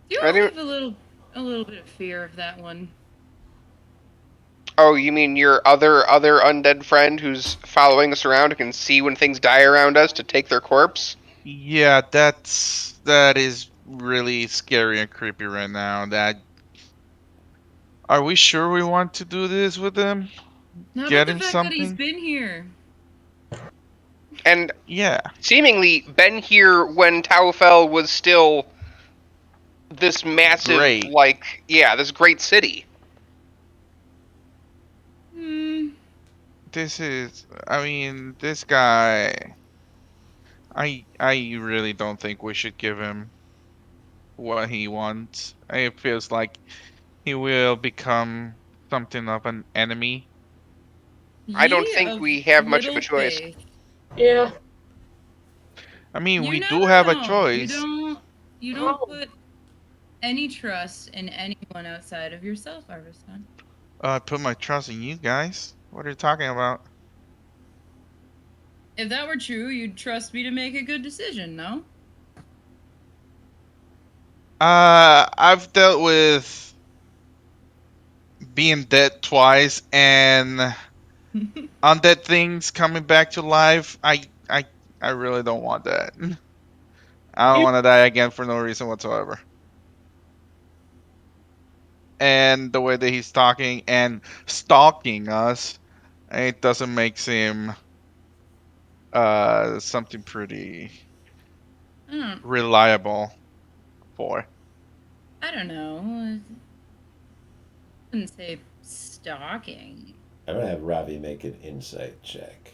You I all think. have a little bit of fear of that one. Oh, you mean your other undead friend who's following us around, who can see when things die around us to take their corpse? Yeah, that is really scary and creepy right now. That are we sure we want to do this with him? How about Get the him fact that he's something? been here? And Yeah, seemingly been here when Taufel was still this massive, great. this great city. Hmm. I mean, this guy. I really don't think we should give him what he wants. It feels like he will become something of an enemy. I don't Ye think of we have much of a little choice. faith. Yeah. I mean, You we do never have a know. choice. You don't Oh. put any trust in anyone outside of yourself, Arvistan. I put my trust in you guys. What are you talking about? If that were true, you'd trust me to make a good decision, no? I've dealt with being dead twice and undead things coming back to life. I really don't want that. I don't You, want to die again for no reason whatsoever. And the way that he's talking and stalking us, it doesn't make him something pretty I don't reliable for. I don't know. I wouldn't say stalking. I'm gonna have Ravi make an insight check.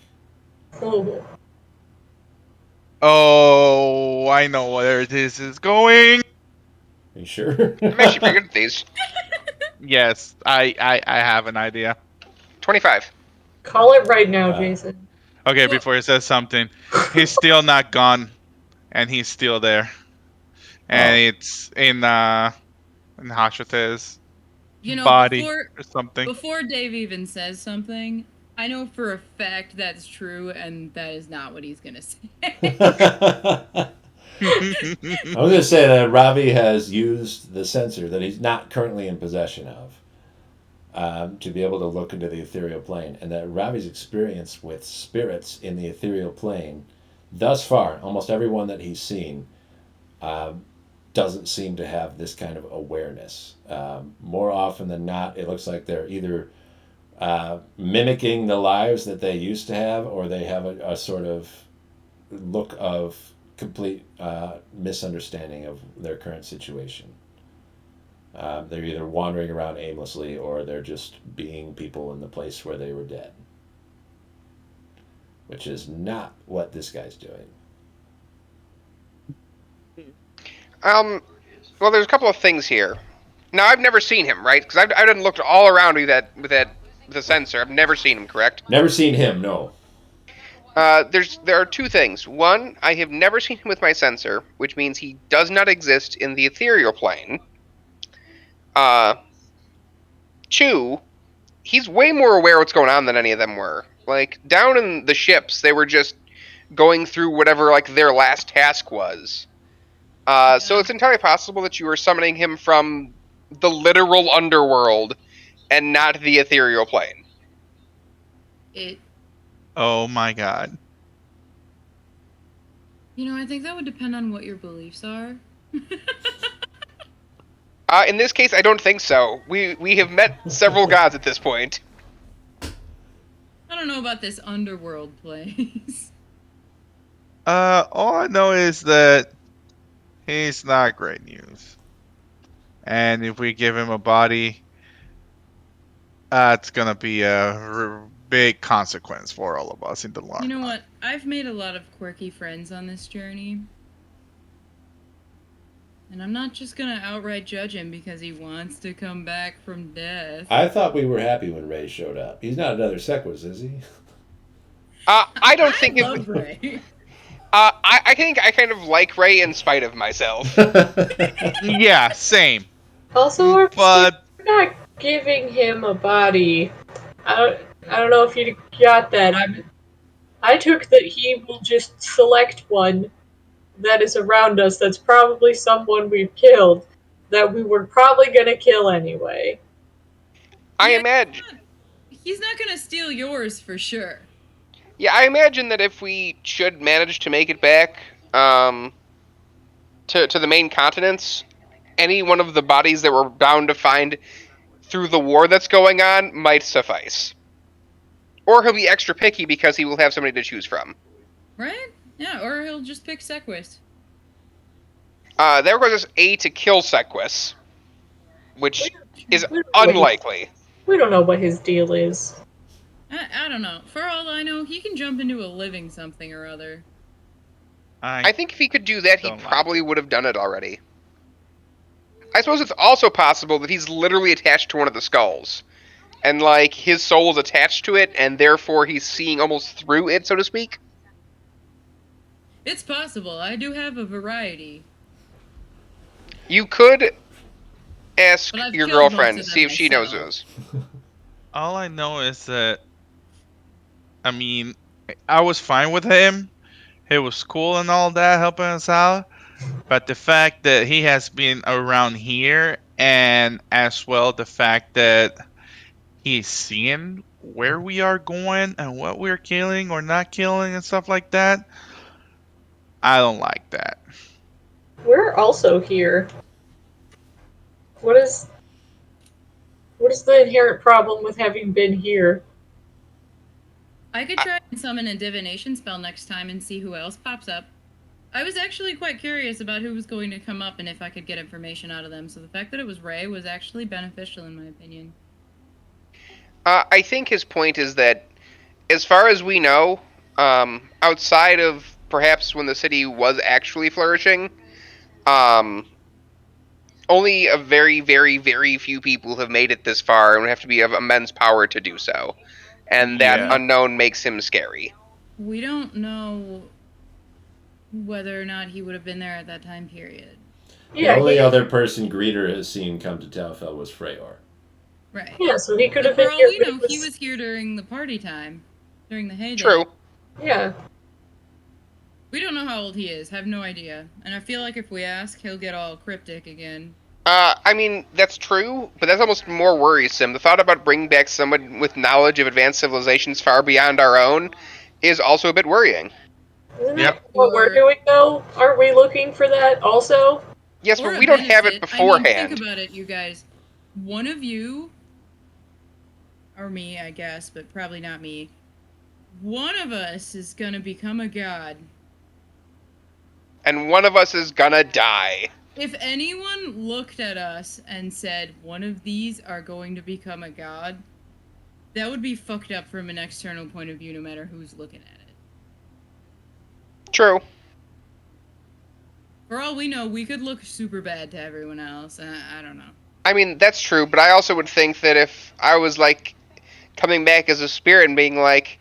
oh. Oh, I know where this is going. Are you sure? I'm actually pretty good at these. Yes, I have an idea. 25. Call it right now, Uh, Jason. Okay, Well, before he says something, he's still not gone, and he's still there, and oh, it's in Hashate's you know, body or something. before Dave even says something, I know for a fact that's true, and that is not what he's gonna say. I'm going to say that Ravi has used the sensor that he's not currently in possession of to be able to look into the ethereal plane, and that Ravi's experience with spirits in the ethereal plane, thus far, almost everyone that he's seen, um, doesn't seem to have this kind of awareness. More often than not, it looks like they're either mimicking the lives that they used to have, or they have a sort of look of complete misunderstanding of their current situation. They're either wandering around aimlessly or they're just being people in the place where they were dead, which is not what this guy's doing. Well, there's a couple of things here. Now, I've never seen him, right? Because I didn't look all around with the sensor. I've never seen him, correct? Never seen him, no. There are two things. One, I have never seen him with my sensor, which means he does not exist in the ethereal plane. Uh, Two, he's way more aware what's going on than any of them were. Like down in the ships, they were just going through whatever their last task was. So Yeah. it's entirely possible that you were summoning him from the literal underworld and not the ethereal plane. It, Oh my god. I think that would depend on what your beliefs are. In this case, I don't think so. We have met several gods at this point. I don't know about this underworld place. All I know is that he's not great news. And if we give him a body, it's gonna be a big consequence for all of us in the long You know run. what? I've made a lot of quirky friends on this journey. And I'm not just gonna outright judge him because he wants to come back from death. I thought we were happy when Ray showed up. He's not another Sequus, is he? I don't I think if love Ray. I think I kind of like Ray in spite of myself. Yeah, same. Also, we're But not giving him a body. I don't, I don't know if you got that. I took that he will just select one that is around us that's probably someone we've killed that we were probably gonna kill anyway. I Yeah, imagine. he's not gonna steal yours for sure. Yeah, I imagine that if we should manage to make it back to the main continents, any one of the bodies that we're bound to find through the war that's going on might suffice. Or he'll be extra picky because he will have somebody to choose from. Right? Yeah, or he'll just pick Sequist. That requires us A to kill Sequus, which is We don't know what unlikely. we don't know what his deal is. I don't know. For all I know, he can jump into a living something or other. I think if he could do that, he don't like probably it. would have done it already. I suppose it's also possible that he's literally attached to one of the skulls. And, like, his soul is attached to it, and therefore he's seeing almost through it, so to speak. It's possible. I do have a variety. You could ask But I've your killed most girlfriend, of see them if she knows myself. those. All I know is that, I mean, I was fine with him. He was cool and all that, helping us out. But the fact that he has been around here, and as well the fact that he's seeing where we are going and what we're killing or not killing and stuff like that, I don't like that. We're also here. What is the inherent problem with having been here? I could try and summon a divination spell next time and see who else pops up. I was actually quite curious about who was going to come up and if I could get information out of them, so the fact that it was Ray was actually beneficial in my opinion. I think his point is that, as far as we know, outside of perhaps when the city was actually flourishing, um, only a very, very, very few people have made it this far and would have to be of immense power to do so. And that Yeah. unknown makes him scary. We don't know whether or not he would have been there at that time period. The Yeah, only other person Greeter has seen come to Talfel was Freyr. Right. yeah. So he could But have for been all here. we but know, he was here during the party time, during the heyday. True. Yeah. We don't know how old he is, have no idea. And I feel like if we ask, he'll get all cryptic again. I mean, that's true, but that's almost more worrisome. The thought about bringing back someone with knowledge of advanced civilizations far beyond our own is also a bit worrying. Isn't Yep. that what we're Or- doing though? Aren't we looking for that also? Yes, Or but a we don't have it benefit. I mean, think beforehand. about it, you guys. One of you, or me, I guess, but probably not me. One of us is gonna become a god. And one of us is gonna die. If anyone looked at us and said, one of these are going to become a god, that would be fucked up from an external point of view, no matter who's looking at it. True. For all we know, we could look super bad to everyone else. I don't know. I mean, that's true, but I also would think that if I was, like, coming back as a spirit and being like,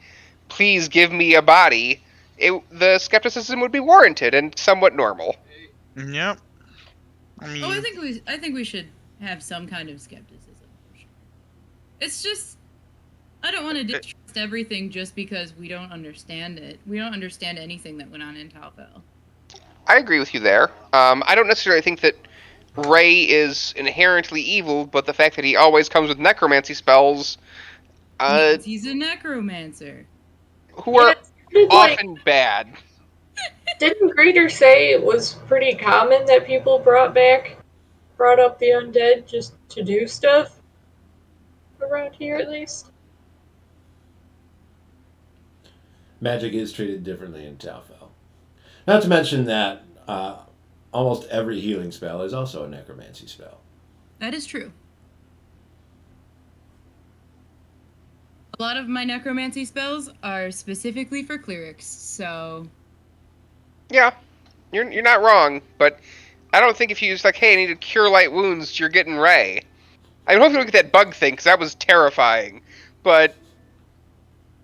please give me a body, the skepticism would be warranted and somewhat normal. Yep. I mean, Oh, I think we should have some kind of skepticism for sure. It's just I don't want to distrust everything just because we don't understand it. We don't understand anything that went on in Talfel. I agree with you there. I don't necessarily think that Ray is inherently evil, but the fact that he always comes with necromancy spells, Means he's a necromancer. who are Did, like, often bad. didn't Greeter say it was pretty common that people brought up the undead just to do stuff? Around here at least? Magic is treated differently in Talfel. Not to mention that almost every healing spell is also a necromancy spell. That is true. A lot of my necromancy spells are specifically for clerics, so Yeah, you're not wrong, but I don't think if you just like, hey, I need to cure light wounds, you're getting Ray. I hope you look at that bug thing, because that was terrifying. But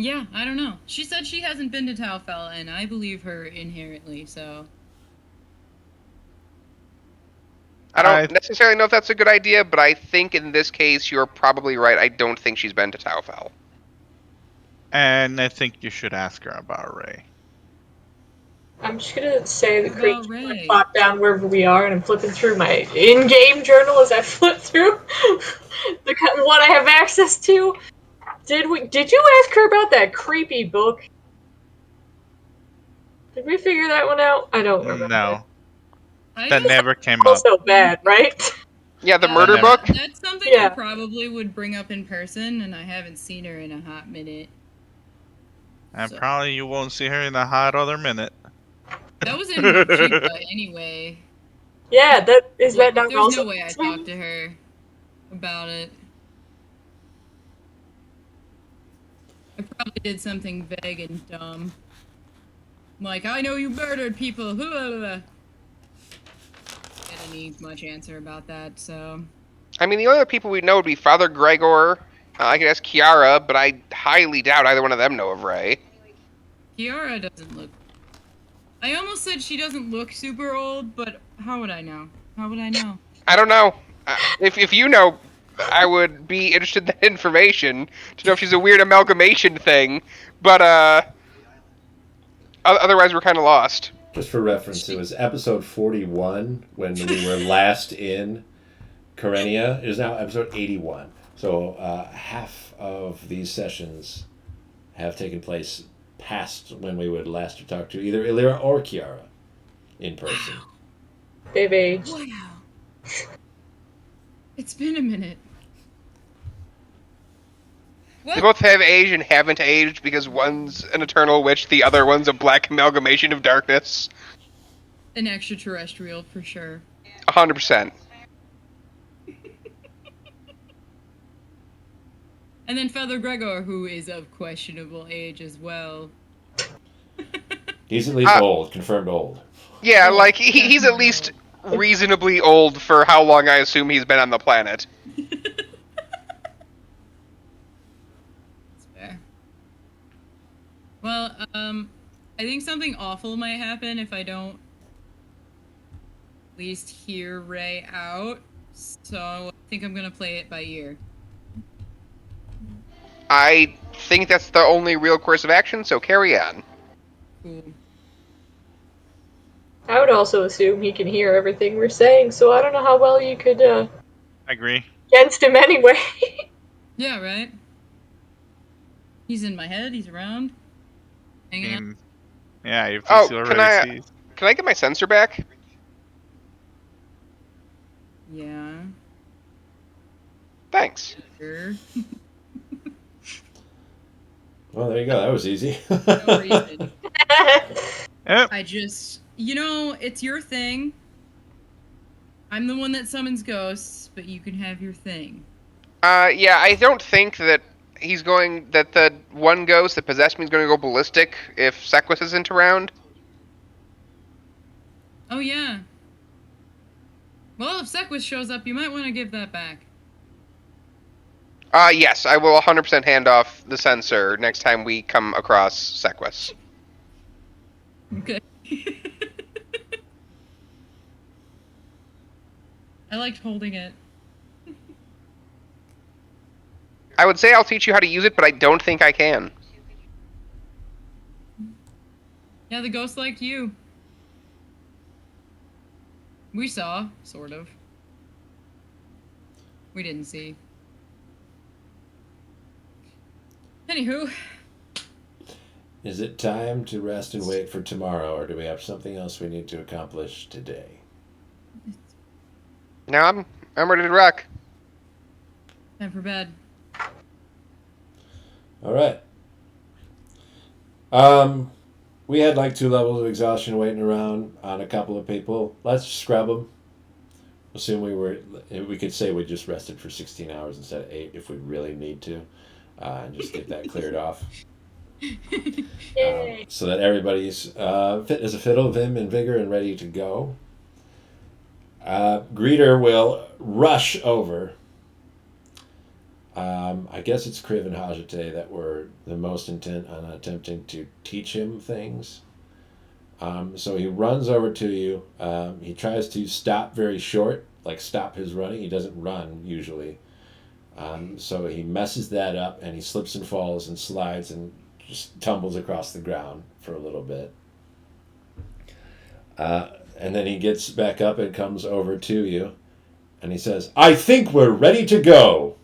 Yeah, I don't know. She said she hasn't been to Taufel, and I believe her inherently, so... I I don't necessarily know if that's a good idea, but I think in this case you're probably right. I don't think she's been to Taufel. and I think you should ask her about Ray. I'm just gonna say the What about creature might Ray? pop down wherever we are, and I'm flipping through my in-game journal as I flip through what I have access to. Did you ask her about that creepy book? Did we figure that one out? I don't remember. No, I that don't never came up. Also bad, right? Yeah, the Yeah, murder never. book. that's something I Yeah. probably would bring up in person, and I haven't seen her in a hot minute. And So- probably you won't see her in a hot other minute. That was in Mochiba anyway. Yeah, that is Like, that not there's also no way I talked to her about it. I probably did something vague and dumb. Like, I know you murdered people. Get any much answer about that, so... I mean, the only other people we know would be Father Gregor. I could ask Kiara, but I highly doubt either one of them know of Ray. Kiara doesn't look... I almost said she doesn't look super old, but how would I know? How would I know? I don't know. If you know, I would be interested in that information to know if she's a weird amalgamation thing. But otherwise, we're kind of lost. Just for reference, it was episode 41 when we were last in Karenia. It is now episode 81. So half of these sessions have taken place past when we would last talk to either Illyra or Kiara in person. They've aged. Wow. It's been a minute. They both have aged and haven't aged because one's an eternal witch, the other one's a black amalgamation of darkness. An extraterrestrial, for sure. 100%. And then Father Gregor, who is of questionable age as well. He's at least old, confirmed old. Yeah, like he's at least reasonably old for how long I assume he's been on the planet. That's fair. Well, I think something awful might happen if I don't at least hear Ray out. So I think I'm gonna play it by ear. I think that's the only real course of action, so carry on. Cool. I would also assume he can hear everything we're saying, so I don't know how well you could I agree. against him anyway. Yeah, right? He's in my head, he's around. Hanging out. Yeah, if Oh, he already sees. Can I get my sensor back? Yeah. Thanks. Sure. Well, there you go. That was easy. No reason. Yep. I just, it's your thing. I'm the one that summons ghosts, but you can have your thing. Yeah, I don't think that that the one ghost that possessed me is going to go ballistic if Sequus isn't around. Oh, yeah. Well, if Sequus shows up, you might want to give that back. Yes, I will 100% hand off the sensor next time we come across Sequus. Okay. I liked holding it. I would say I'll teach you how to use it, but I don't think I can. Yeah, the ghost liked you. We saw, sort of. We didn't see. Anywho. Is it time to rest and wait for tomorrow, or do we have something else we need to accomplish today? Now I'm ready to rock. Time for bed. All right. We had like 2 levels of exhaustion waiting around on a couple of people. Let's scrub them. Assume we could say we just rested for 16 hours instead of 8 if we really need to, and just get that cleared off. Yay. So that everybody's fit as a fiddle, vim and vigor, and ready to go. Greeter will rush over I guess it's Kriv and Hajite that were the most intent on attempting to teach him things. So he runs over to you. He tries to stop very short, like stop his running. He doesn't run usually. So he messes that up and he slips and falls and slides and just tumbles across the ground for a little bit. And then he gets back up and comes over to you and he says, I think we're ready to go.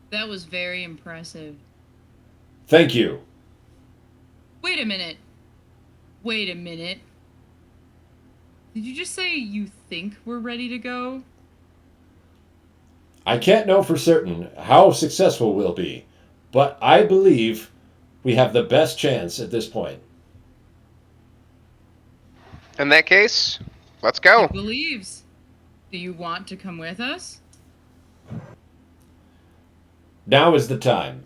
That was very impressive. Thank you. Wait a minute. Wait a minute. Did you just say you think we're ready to go? I can't know for certain how successful we'll be, but I believe we have the best chance at this point. In that case, let's He go. believes. Do you want to come with us? Now is the time.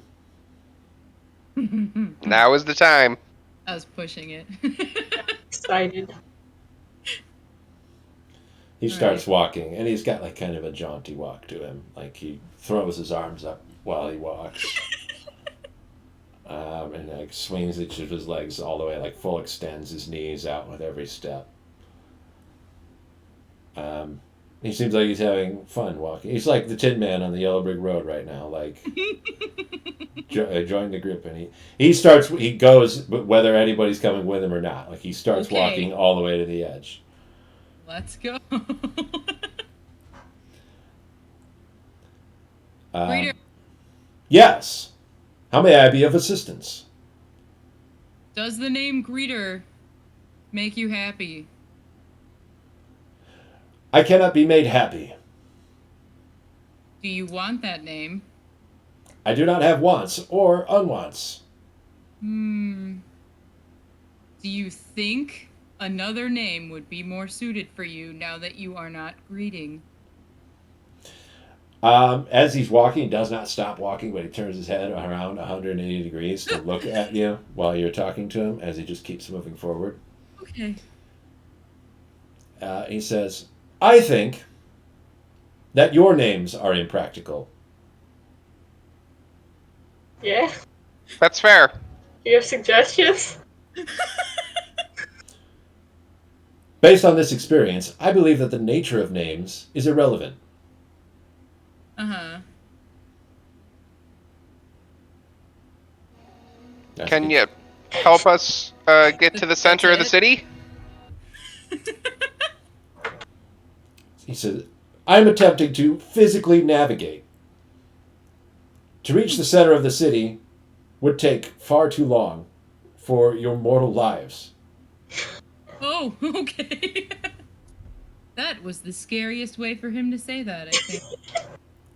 Now is the time. I was pushing it. Excited. He starts walking, and he's got like kind of a jaunty walk to him. Like he throws his arms up while he walks, and like swings each of his legs all the way, like full extends his knees out with every step. He seems like he's having fun walking. He's like the Tin Man on the Yellow Brick Road right now. Like join the group, and he goes whether anybody's coming with him or not. Like he starts Okay. walking all the way to the edge. Let's go. Um, yes. How may I be of assistance? Does the name Greeter make you happy? I cannot be made happy. Do you want that name? I do not have wants or unwants. Do you think another name would be more suited for you now that you are not greeting? As he's walking, he does not stop walking, but he turns his head around 180 degrees to look at you while you're talking to him as he just keeps moving forward. Okay. He says, I think that your names are impractical. Yeah. That's fair. Do you have suggestions? Based on this experience, I believe that the nature of names is irrelevant. Uh-huh. Can you help us get to the center of the city? He says, I'm attempting to physically navigate. To reach the center of the city would take far too long for your mortal lives. Oh, okay. That was the scariest way for him to say that, I think.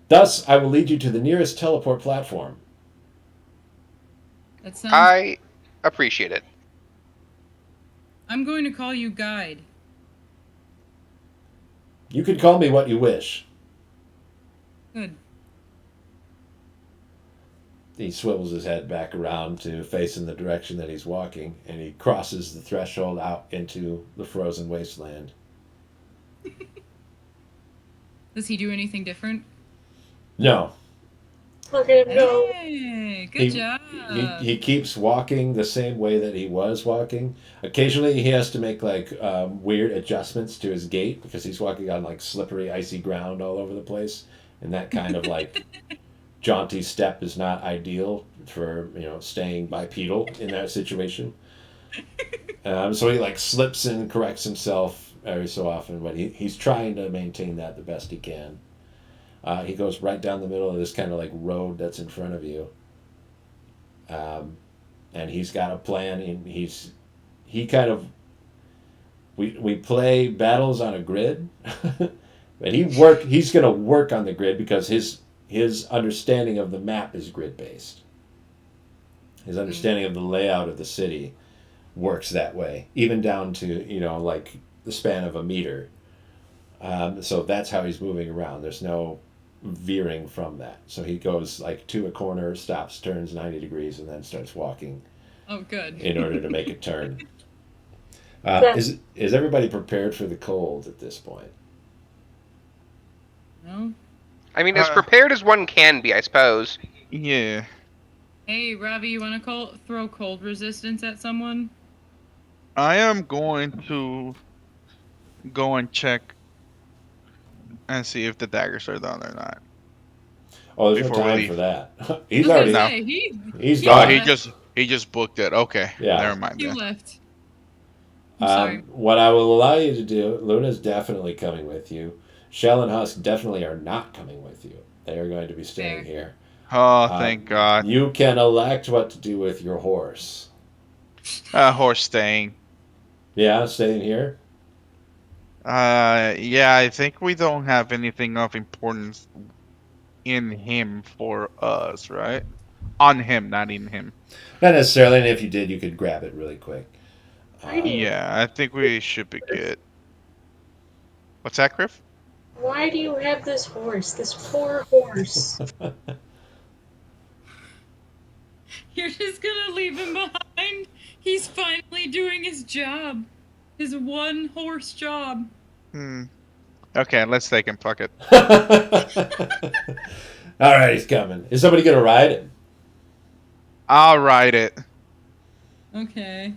Thus, I will lead you to the nearest teleport platform. That sounds... I appreciate it. I'm going to call you Guide. You can call me what you wish. Good. He swivels his head back around to face in the direction that he's walking, and he crosses the threshold out into the frozen wasteland. Does he do anything different? No. Look at him go. Hey, good job. He keeps walking the same way that he was walking. Occasionally, he has to make like weird adjustments to his gait because he's walking on like slippery, icy ground all over the place, and that kind of like jaunty step is not ideal for staying bipedal in that situation. So he like slips and corrects himself every so often, but he's trying to maintain that the best he can. He goes right down the middle of this kind of like road that's in front of you, and he's got a plan. And he kind of we play battles on a grid, but he's going to work on the grid because his understanding of the map is grid based. His understanding of the layout of the city works that way, even down to like the span of a meter. So that's how he's moving around. There's no veering from that. So he goes like to a corner, stops, turns 90 degrees, and then starts walking. Oh, good. In order to make a turn. Is everybody prepared for the cold at this point? No? I mean, as Uh, prepared as one can be, I suppose. yeah. Hey, Ravi, you want to throw cold resistance at someone? I am going to go and check and see if the daggers are done or not Oh, there's no before we time for leave. that. I He's was gonna already No. say he's he Oh, gone. left. he just booked it. Okay. Yeah. Never mind He then. left. I'm sorry. What I will allow you to do, Luna's definitely coming with you. Shell and Husk definitely are not coming with you. They are going to be staying Fair. here. Oh, thank God. You can elect what to do with your horse. Horse staying. Yeah, staying here. Yeah, I think we don't have anything of importance in him for us, right? On him, not in him. Not necessarily, and if you did, you could grab it really quick. Why do you Yeah, I think we should be good. What's that, Griff? why do you have this horse? This poor horse. You're just gonna leave him behind? He's finally doing his job. His one horse job. Hmm. Okay, let's take him. Fuck it. All right, he's coming. Is somebody going to ride him? I'll ride it. Okay.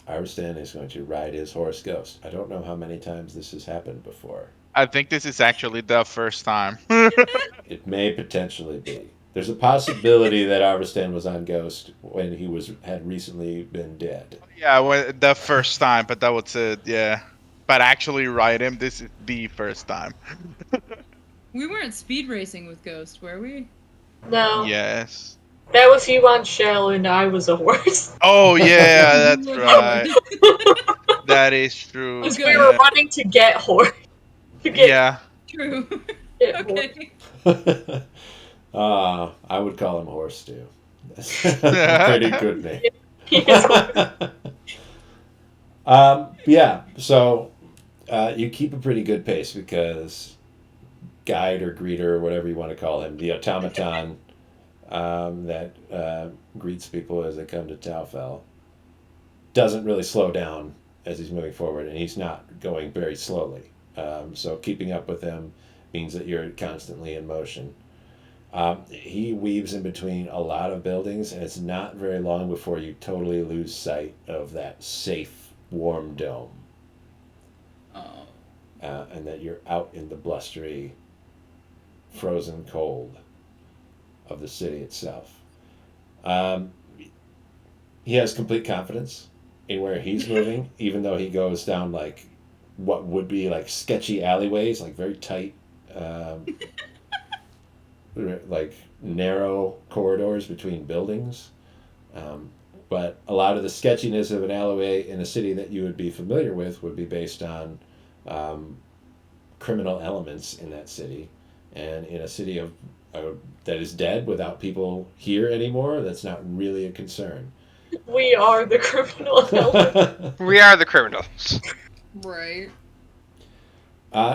Arstan is going to ride his horse Ghost. I don't know how many times this has happened before. I think this is actually the first time. It may potentially be. There's a possibility that Arstan was on Ghost when he had recently been dead. Yeah, well, the first time, but that was it. Yeah, but actually ride him. This is the first time. We weren't speed racing with Ghost, were we? No. Yes. That was you on Shell and I was a horse. Oh yeah, that's You were right. horse. That is true. Because Okay. we were running to get horse. To get, Yeah. True. get horse. Okay. I would call him Horse too. That's a pretty good name. He is horse. Yeah, so you keep a pretty good pace because guide or greeter or whatever you want to call him, the automaton that greets people as they come to Taufel, doesn't really slow down as he's moving forward, and he's not going very slowly. So keeping up with him means that you're constantly in motion. He weaves in between a lot of buildings, and it's not very long before you totally lose sight of that safe, warm dome, Oh. and that you're out in the blustery, frozen cold of the city itself. Um, he has complete confidence in where he's moving, even though he goes down like what would be like sketchy alleyways, like very tight, like narrow corridors between buildings. But a lot of the sketchiness of an alleyway in a city that you would be familiar with would be based on criminal elements in that city. And in a city of that is dead without people here anymore, that's not really a concern. We are the criminal element. We are the criminals. Right.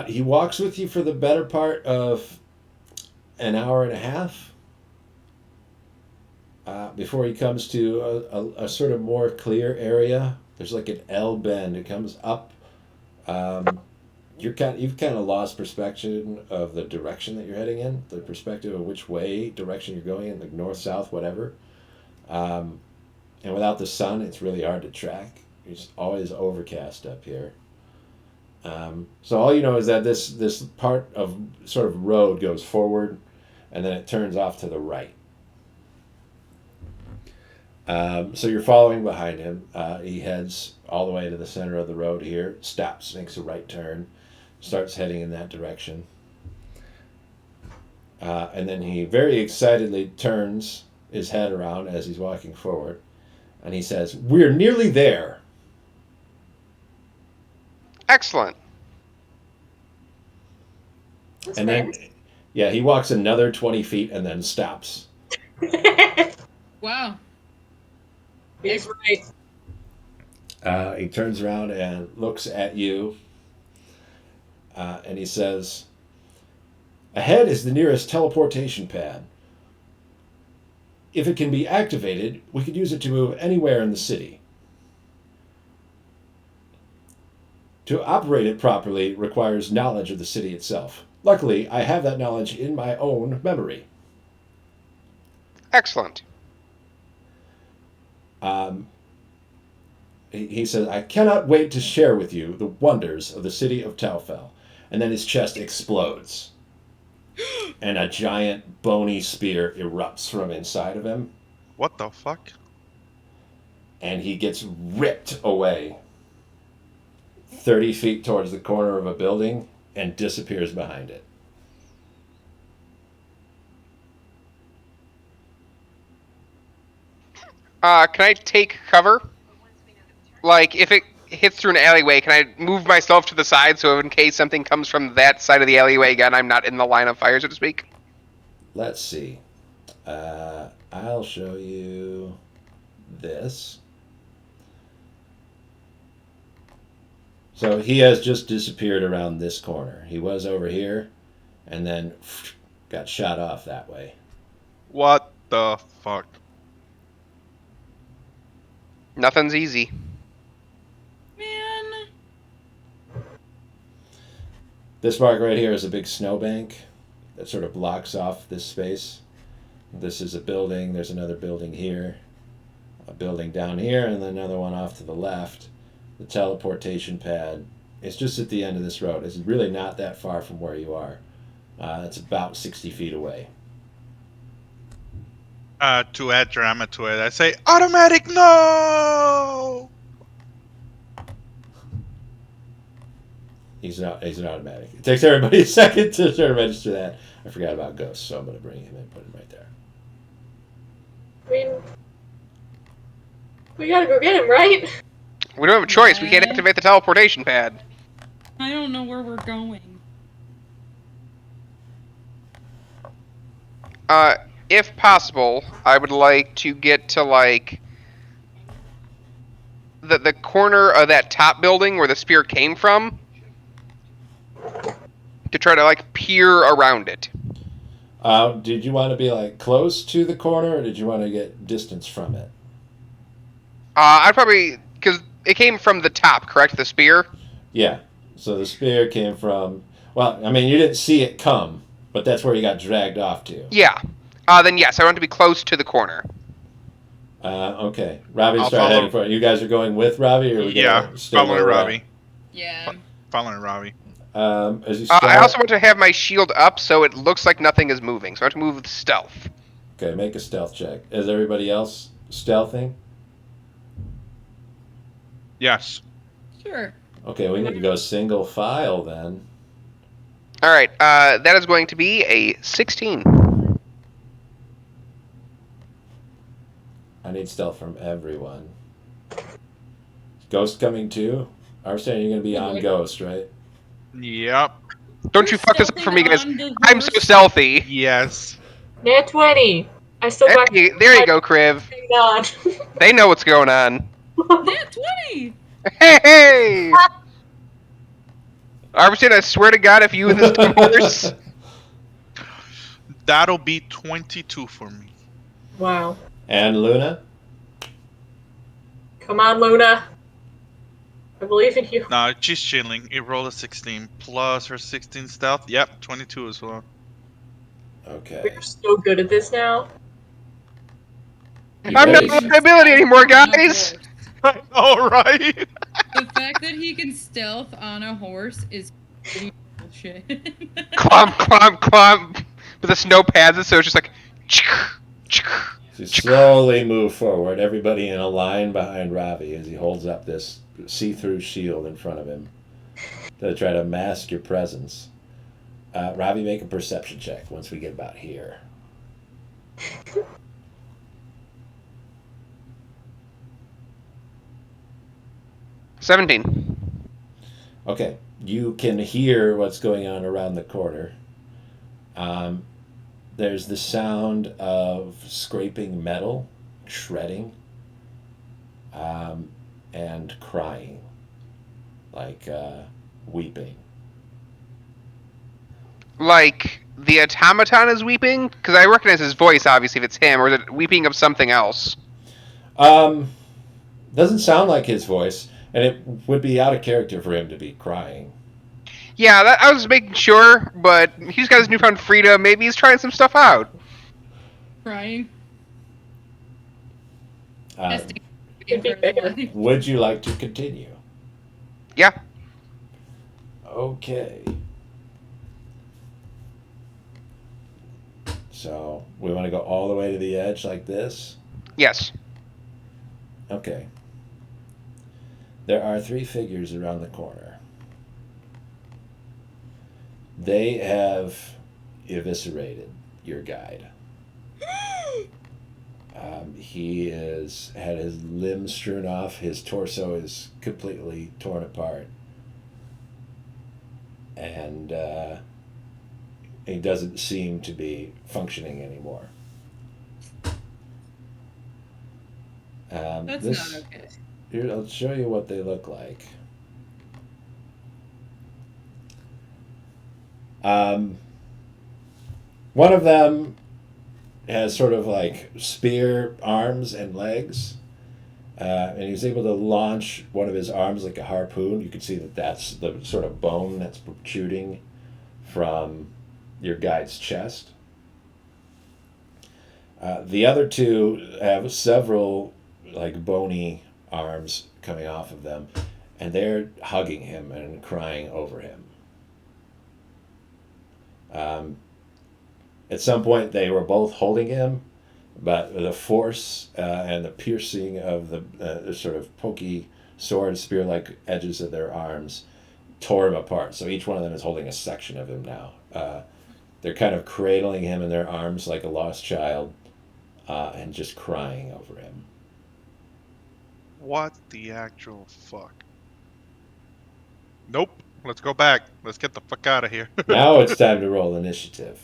He walks with you for the better part of an hour and a half before he comes to a sort of more clear area. There's like an L bend. It comes up. You've kind of lost perspective of the direction that you're heading in, the perspective of which direction you're going in, like north, south, whatever. And without the sun, it's really hard to track. It's always overcast up here. So all you know is that this part of sort of road goes forward, and then it turns off to the right. So you're following behind him. He heads all the way to the center of the road here, stops, makes a right turn, starts heading in that direction. And then he very excitedly turns his head around as he's walking forward, and he says, "We're nearly there." Excellent. That's And then, yeah, he walks another 20 feet and then stops. Wow. He's right. He turns around and looks at you, and he says, "Ahead is the nearest teleportation pad. If it can be activated, we could use it to move anywhere in the city. To operate it properly requires knowledge of the city itself. Luckily, I have that knowledge in my own memory. Excellent. Um, he says, I cannot wait to share with you the wonders of the city of Taufel. And then his chest explodes. And a giant bony spear erupts from inside of him. What the fuck? And he gets ripped away 30 feet towards the corner of a building and disappears behind it. Can I take cover? Like, if it hits through an alleyway, can I move myself to the side so in case something comes from that side of the alleyway again, I'm not in the line of fire, so to speak? Let's see. I'll show you this. So he has just disappeared around this corner. He was over here and then got shot off that way. What the fuck? Nothing's easy. Man. This mark right here is a big snowbank that sort of blocks off this space. This is a building. There's another building here, a building down here, and then another one off to the left. The teleportation pad is just at the end of this road. It's really not that far from where you are. It's about 60 feet away. To add drama to it, I say automatic no. He's an automatic. It takes everybody a second to sort of register that. I forgot about Ghost, so I'm going to bring him in and put him right there. I mean, we gotta go get him, right? We don't have a choice. We can't activate the teleportation pad. I don't know where we're going. If possible, I would like to get to, like, the corner of that top building where the spear came from to try to, like, peer around it. Did you want to be, like, close to the corner, or did you want to get distance from it? I'd probably... Because it came from the top, correct? The spear? Yeah. So the spear came from... Well, I mean, you didn't see it come, but that's where you got dragged off to. Yeah. Then yes, I want to be close to the corner. Okay. Robbie, I'll start follow. heading for it. You guys are going with Robbie, or are we Yeah, gonna stay following where we're at? Robbie. Yeah. Following Robbie. As you start... I also want to have my shield up so it looks like nothing is moving. So I have to move with stealth. Okay, make a stealth check. Is everybody else stealthing? Yes. Sure. Okay, we need to go single file then. Alright, that is going to be a 16. I need stealth from everyone. Ghost coming too? I understand you're going to be on Ghost, right? Yep. Don't you You're fuck this up for me, guys. stealthing on the I'm so horse? stealthy. Yes. Nat 20. I still got There you go, Kriv. thing on. They know what's going on. Nat 20! Hey, hey! Armstead, I swear to God, if you and this horse... That'll be 22 for me. Wow. And Luna? Come on, Luna. I believe in you. No, she's chilling. It rolled a 16 plus her 16 stealth. Yep, 22 as well. Okay. We're so good at this now. You I'm not ready? a liability anymore, guys! All right. The fact that he can stealth on a horse is pretty bullshit. Clomp, clomp, clomp. But the snow pads it, so it's just like... So you slowly move forward, everybody in a line behind Ravi as he holds up this see-through shield in front of him to try to mask your presence. Ravi, make a perception check once we get about here. $17. Okay, you can hear what's going on around the corner. There's the sound of scraping metal, shredding, and crying, like weeping. Like, the automaton is weeping? Because I recognize his voice, obviously, if it's him, or is it weeping of something else? Doesn't sound like his voice, and it would be out of character for him to be crying. Yeah, I was making sure, but he's got his newfound freedom. Maybe he's trying some stuff out. Crying. Uh, Testing To be for his fair. life. would you like to continue? Yeah. Okay. So we want to go all the way to the edge like this? Yes. Okay. There are 3 figures around the corner. They have eviscerated your guide. He has had his limbs strewn off. His torso is completely torn apart. And he doesn't seem to be functioning anymore. That's This, not okay. Here, I'll show you what they look like. One of them has sort of like spear arms and legs, and he was able to launch one of his arms like a harpoon. You can see that that's the sort of bone that's protruding from your guide's chest. The other 2 have several like bony arms coming off of them, and they're hugging him and crying over him. At some point, they were both holding him, but the force and the piercing of the sort of pokey sword, spear-like edges of their arms tore him apart. So each one of them is holding a section of him now. They're kind of cradling him in their arms like a lost child, and just crying over him. What the actual fuck? Nope. Let's go back. Let's get the fuck out of here. Now it's time to roll initiative.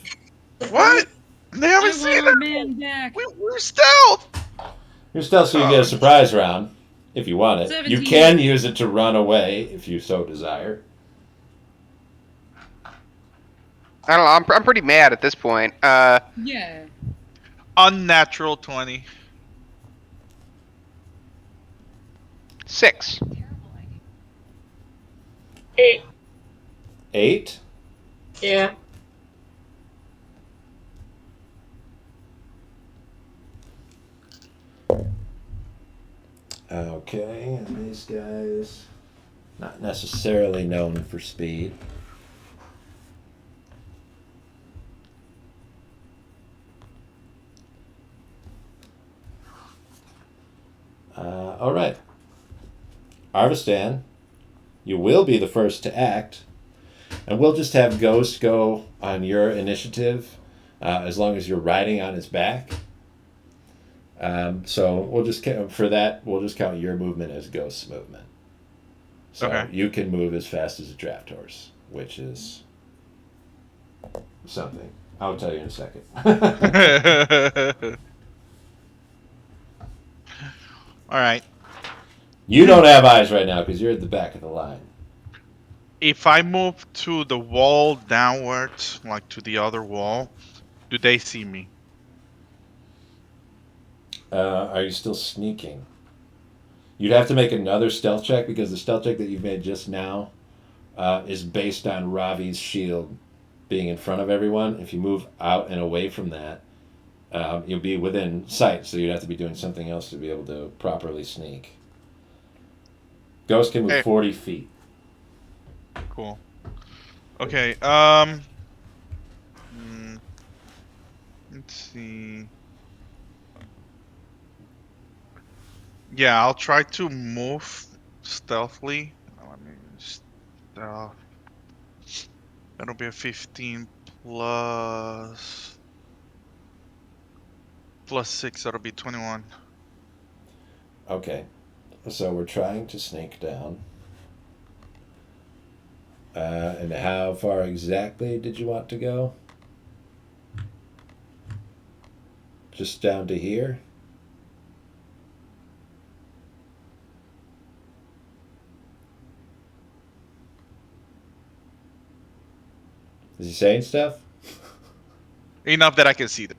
What? They I haven't want seen our that. man back. We're stealth. You're still so you get a surprise round if you want it. 17. You can use it to run away if you so desire. I don't know. I'm pretty mad at this point. Yeah. Unnatural 20. 6. 8. 8. Yeah. Okay, and these guys not necessarily known for speed. All right. Arvistan, you will be the first to act, and we'll just have Ghost go on your initiative as long as you're riding on his back. So we'll just for that we'll just count your movement as Ghost's movement. So Okay. you can move as fast as a draft horse, which is something. I'll tell you in a second. All right. You don't have eyes right now because you're at the back of the line. If I move to the wall downwards, like to the other wall, do they see me? Are you still sneaking? You'd have to make another stealth check because the stealth check that you made just now is based on Ravi's shield being in front of everyone. If you move out and away from that, you'll be within sight, so you'd have to be doing something else to be able to properly sneak. Ghost can move Hey. 40 feet. Cool. Okay. Let's see. Yeah, I'll try to move stealthily. Let me stealth. That'll be a 15 plus 6. That'll be 21. Okay, so we're trying to sneak down. And how far exactly did you want to go? Just down to here? Is he saying stuff? Enough that I can see them.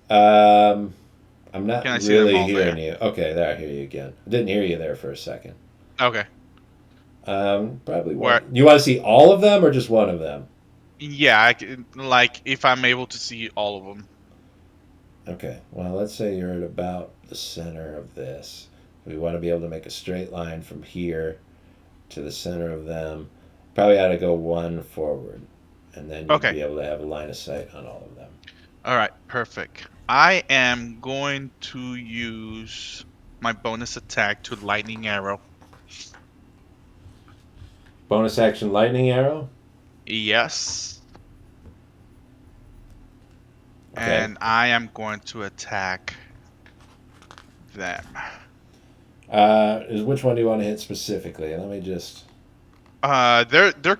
I'm not Can I see them really all hearing there? you. Okay, there, I hear you again. Didn't hear you there for a second. Okay. Probably Where, one. You want to see all of them or just one of them? yeah, like if I'm able to see all of them. Okay. Well, let's say you're at about the center of this. We want to be able to make a straight line from here to the center of them. Probably ought to go one forward, and then you'd Okay. be able to have a line of sight on all of them. All right. Perfect. I am going to use my bonus attack to lightning arrow. Bonus action lightning arrow. Yes. Okay. And I am going to attack them. Which one do you want to hit specifically? Let me just. They're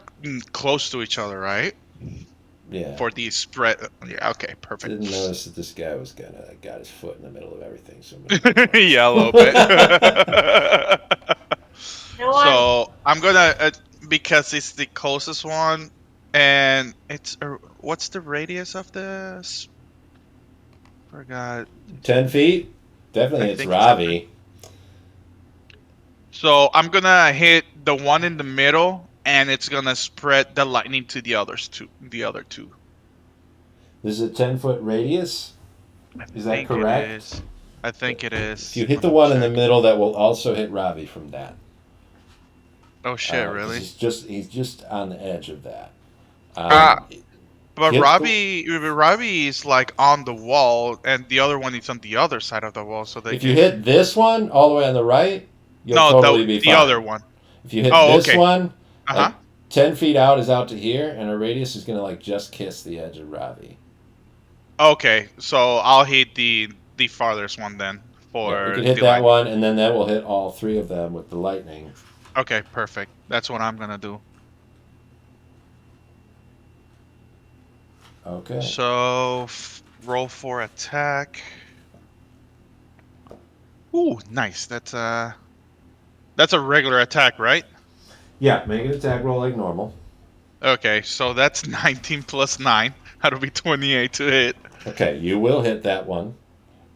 close to each other, right? Yeah. For the spread. Yeah. Okay. Perfect. Didn't notice that this guy was gonna got his foot in the middle of everything. So Yeah, a little bit. You know what? So I'm gonna because it's the closest one, and it's what's the radius of this? Forgot. 10 feet. I Definitely, it's think it's Ravi. so. I'm gonna hit the one in the middle, and it's gonna spread the lightning to the others two. The other two. This is a 10-foot radius. I Is that think it correct? is. I think it If you is. hit Let the me one in the check. middle, that will also hit Ravi from that. Oh shit! 'Cause Really? he's just on the edge of that. Uh, But Hit the- Robbie is like on the wall, and the other one is on the other side of the wall, so they If you can. hit this one all the way on the right, you'll No, totally be the fine. other one. If you hit Oh, this okay. one, Uh like huh. 10 feet out is out to here, and a radius is gonna like just kiss the edge of Ravi. Okay, so I'll hit the farthest one then Yeah, you for can hit the that lightning. one, and then that will hit all three of them with the lightning. Okay, perfect. That's what I'm gonna do. Okay. So roll for attack. Ooh, nice. That's a regular attack, right? Yeah, make an attack roll like normal. Okay, so that's 19 plus 9. That'll be 28 to hit. Okay, you will hit that one.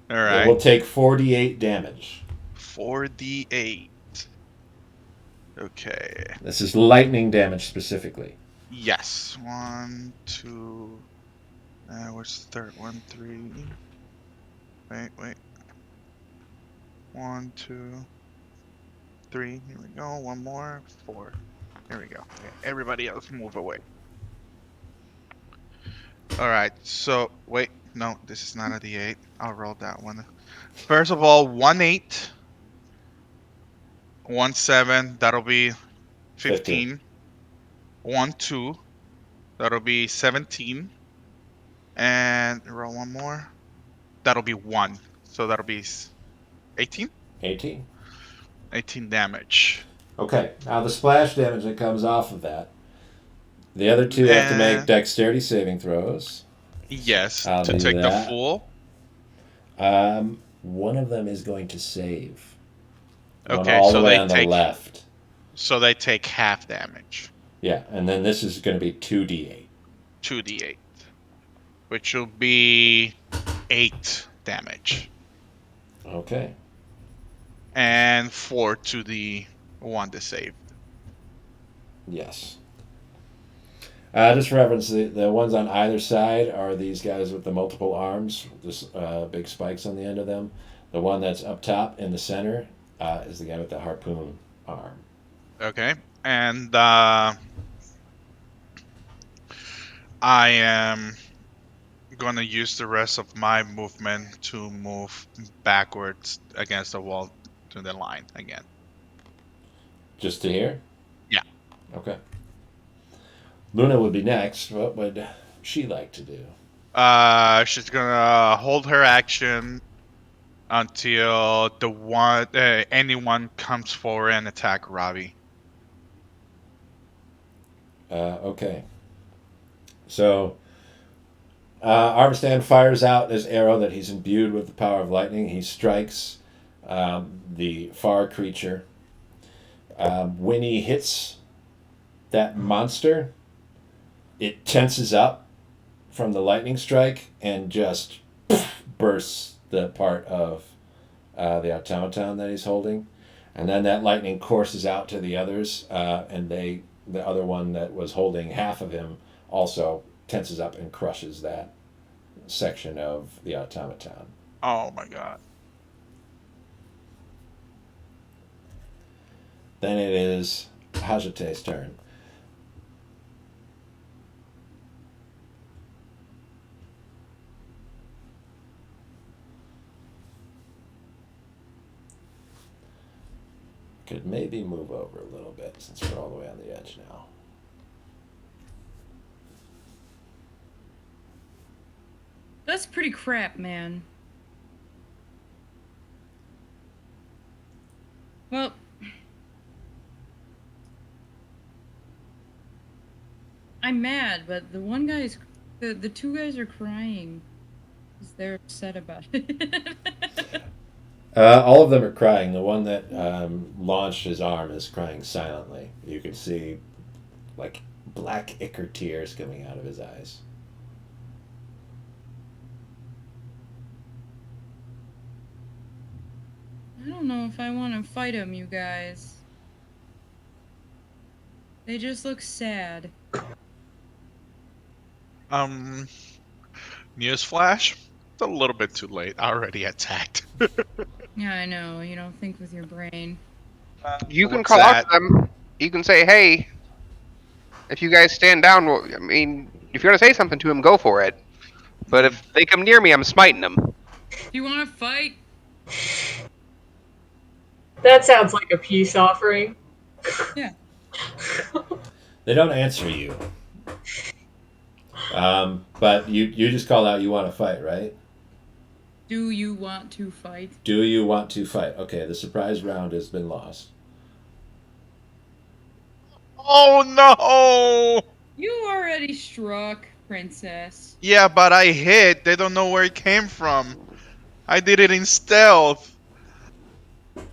All It will right. take 48 damage. 4d8. Okay. This is lightning damage specifically. Yes. One, two. What's the third one? 3. Wait. 1, 2, 3. Here we go. One more. 4. Here we go. Okay, everybody else move away. All right. So wait. No, this is not a d8. I'll roll that one. First of all, 1 8, 1 7. That'll be 15. 1 2. That'll be 17. And roll one more. That'll be 1. So that'll be 18. 18. 18 damage. Okay, now the splash damage that comes off of that. The other two have to make dexterity saving throws. Yes, I'll to do take the that. full. One of them is going to save. One Okay, all so the way they on the take left. so they take half damage. Yeah, and then this is going to be 2d8. 2d8, which will be 8 damage, Okay. and 4 to the one that saved. Yes. Just for reference, the ones on either side are these guys with the multiple arms, just big spikes on the end of them. The one that's up top in the center is the guy with the harpoon arm. Okay, and I am gonna use the rest of my movement to move backwards against the wall to the line again. Just to here? Yeah. Okay. Luna would be next. What would she like to do? She's gonna hold her action until the one anyone comes forward and attack Robbie. Okay. So, Arvistan fires out his arrow that he's imbued with the power of lightning. He strikes the far creature. When he hits that monster, it tenses up from the lightning strike and just bursts the part of the automaton that he's holding. And then that lightning courses out to the others, and the other one that was holding half of him also tenses up and crushes that section of the automaton. Oh my god. Then it is Hajate's turn. Could maybe move over a little bit since we're all the way on the edge now. That's pretty crap, man. Well, I'm mad, but the one guy's, the two guys are crying because they're upset about it. All of them are crying. The one that launched his arm is crying silently. You can see like black ichor tears coming out of his eyes. I don't know if I want to fight them, you guys. They just look sad. Newsflash. It's a little bit too late. I already attacked. Yeah, I know. You don't think with your brain. You can What's call that? out to them. You can say, "Hey, if you guys stand down, well, I mean, if you want to say something to them, go for it. But if they come near me, I'm smiting them." If you want to fight, That sounds like a peace offering. yeah. They don't answer you. But you just called out you want to fight, right? Do you want to fight? Do you want to fight? Okay, the surprise round has been lost. Oh no! You already struck, princess. Yeah, but I hit. They don't know where it came from. I did it in stealth.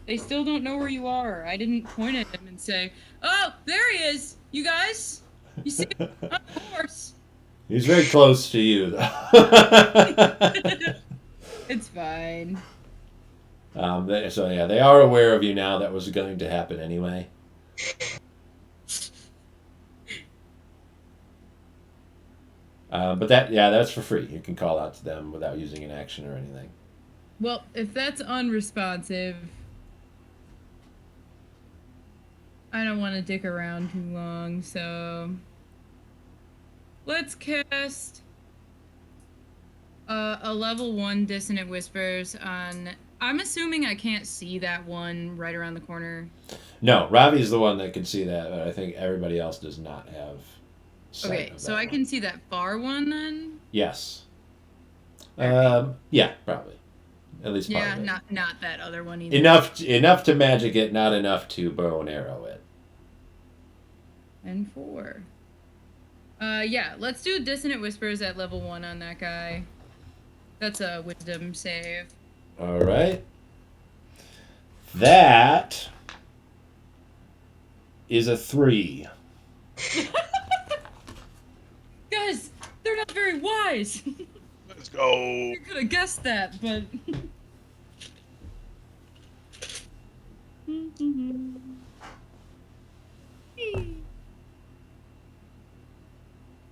They still don't know where you are. I didn't point at him and say, "Oh, there he is. You guys, you see him on the horse." He's very close to you, though. It's fine. So yeah, they are aware of you now. That was going to happen anyway. But that's for free. You can call out to them without using an action or anything. Well, if that's unresponsive, I don't want to dick around too long, so let's cast a level 1 Dissonant Whispers on... I'm assuming I can't see that one right around the corner. No, Ravi's the one that can see that, but I think everybody else does not have sight Okay, of so that I one. can see that far one then? Yes. Alright. Yeah, probably. At least part Yeah, of it. not that other one either. Enough to magic it, not enough to bow and arrow it. And 4. Yeah, let's do Dissonant Whispers at level 1 on that guy. That's a wisdom save. All right. That is a 3. Guys, they're not very wise. Let's go. You could have guessed that, but...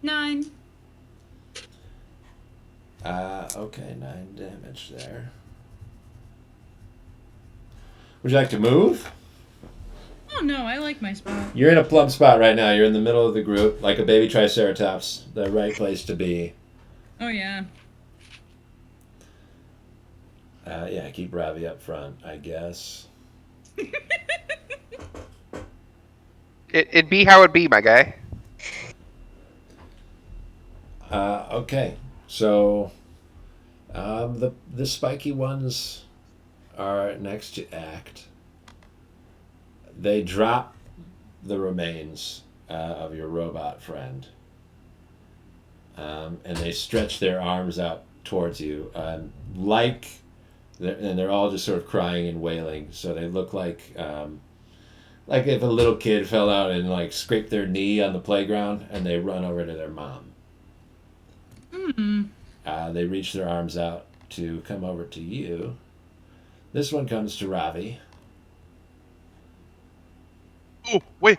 9. Okay, 9 damage there. Would you like to move? Oh no, I like my spot. You're in a plumb spot right now. You're in the middle of the group, like a baby triceratops. The right place to be. Oh yeah. Yeah, keep Ravi up front, I guess. It'd be how it be, my guy. Okay, so the spiky ones are next to act. They drop the remains of your robot friend, and they stretch their arms out towards you, and they're all just sort of crying and wailing. So they look like if a little kid fell out and like scraped their knee on the playground, and they run over to their mom. Hmm. They reach their arms out to come over to you. This one comes to Ravi. Oh, wait.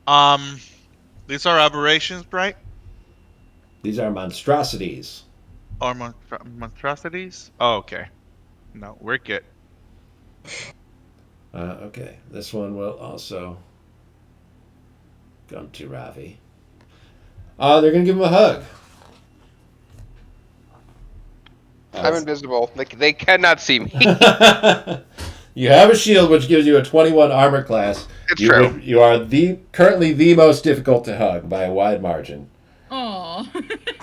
Um, these are aberrations, right? These are monstrosities. Or monstrosities? Oh, okay. No, we're good. Okay, this one will also come to Ravi. They're going to give him a hug. I'm Uh, invisible. They cannot see me. you have a shield, which gives you a 21 armor class. It's true. You are currently the most difficult to hug by a wide margin. Oh.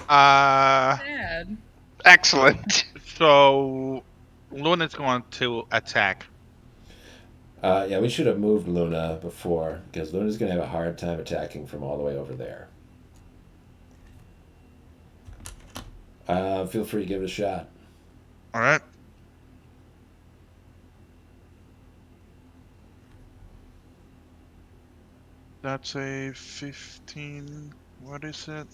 Uh, Sad. Excellent. so Luna's going to attack. Yeah, we should have moved Luna before because Luna's going to have a hard time attacking from all the way over there. Feel free to give it a shot. All right. That's a 15. What is it?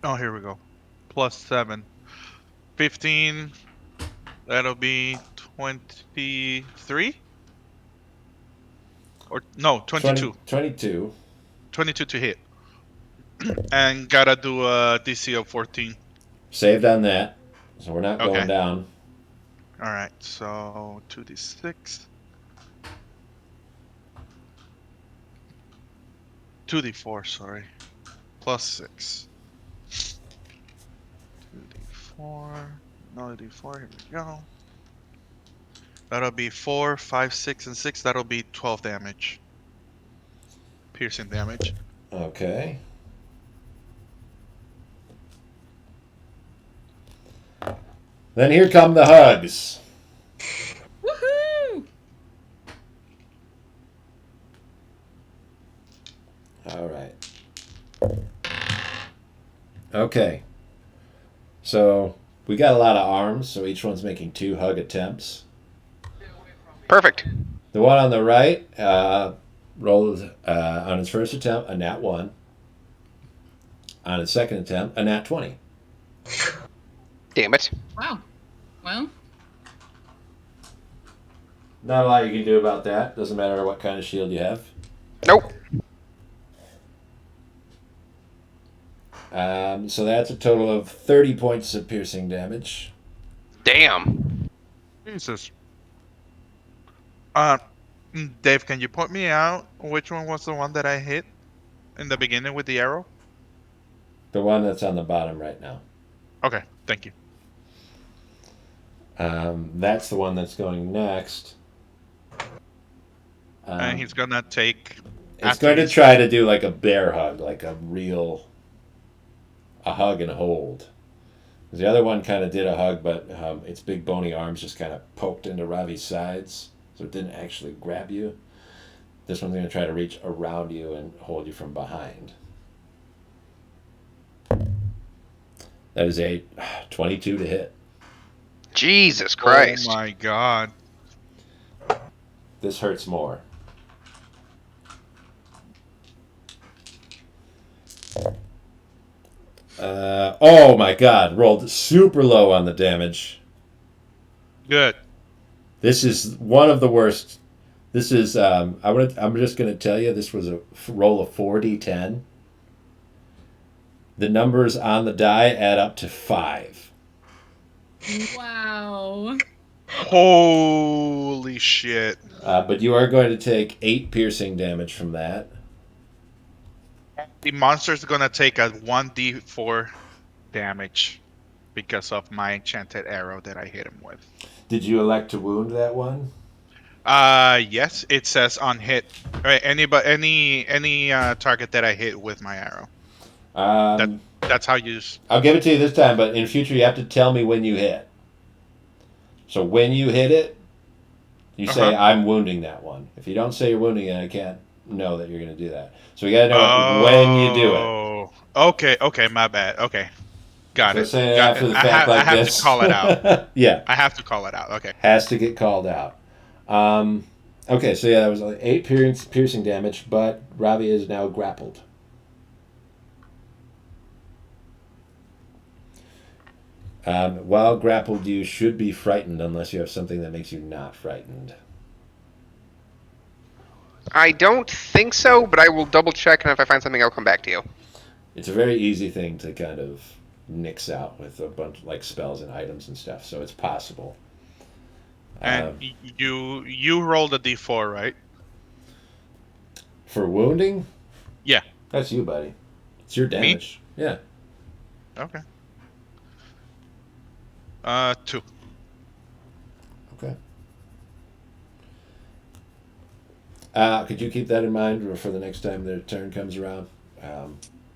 Oh, here we go. +7. 15. That'll be 23? Or no, 22. 22. 22 to hit. And gotta do a DC of 14. Saved on that, so we're not going Okay. down. All right. So 2d6. 2d4, sorry. +6. 2d4. Another d4. Here we go. That'll be 4, 5, 6, and 6. That'll be 12 damage. Piercing damage. Okay. Then here come the hugs. Woohoo! All right. Okay. So we got a lot of arms, so each one's making 2 hug attempts. Perfect. The one on the right rolled on his first attempt a nat 1. On his second attempt, a nat 20. Damn it. Wow. Well, Not a lot you can do about that. Doesn't matter what kind of shield you have. Nope. So that's a total of 30 points of piercing damage. Damn. Jesus. Dave, can you point me out which one was the one that I hit in the beginning with the arrow? The one that's on the bottom right now. Okay, thank you. That's the one that's going next. And he's gonna take. It's going to try to do like a bear hug, like a hug and hold. The other one kind of did a hug, but its big bony arms just kind of poked into Ravi's sides, so it didn't actually grab you. This one's going to try to reach around you and hold you from behind. That is a 22 to hit. Jesus Christ. Oh my God. This hurts more. Oh my God! Rolled super low on the damage. Good. This is one of the worst. This is I'm just gonna tell you this was a roll of 4d10. The numbers on the die add up to 5. wow. Holy shit. But you are going to take 8 piercing damage from that. The monster's gonna take a 1d4 damage because of my enchanted arrow that I hit him with. Did you elect to wound that one? Yes, it says on hit. Right, any target that I hit with my arrow. That's how you. I'll give it to you this time, but in future you have to tell me when you hit. So when you hit it, you say, I'm wounding that one. If you don't say you're wounding it, I can't know that you're going to do that. So we got to know when you do it. Okay, my bad. Okay, got So it. saying it Got after it. the fact I like have this. to call it out. Yeah. I have to call it out. Okay. Has to get called out. Okay, so yeah, that was like 8 piercing damage, but Ravi is now grappled. While grappled, you should be frightened unless you have something that makes you not frightened. I don't think so, but I will double check, and if I find something, I'll come back to you. It's a very easy thing to kind of nix out with a bunch like spells and items and stuff, so it's possible. And you rolled a d4, right? For wounding? Yeah. That's you, buddy. It's your Me? damage. Yeah. Okay. 2. Okay. Could you keep that in mind for the next time their turn comes around?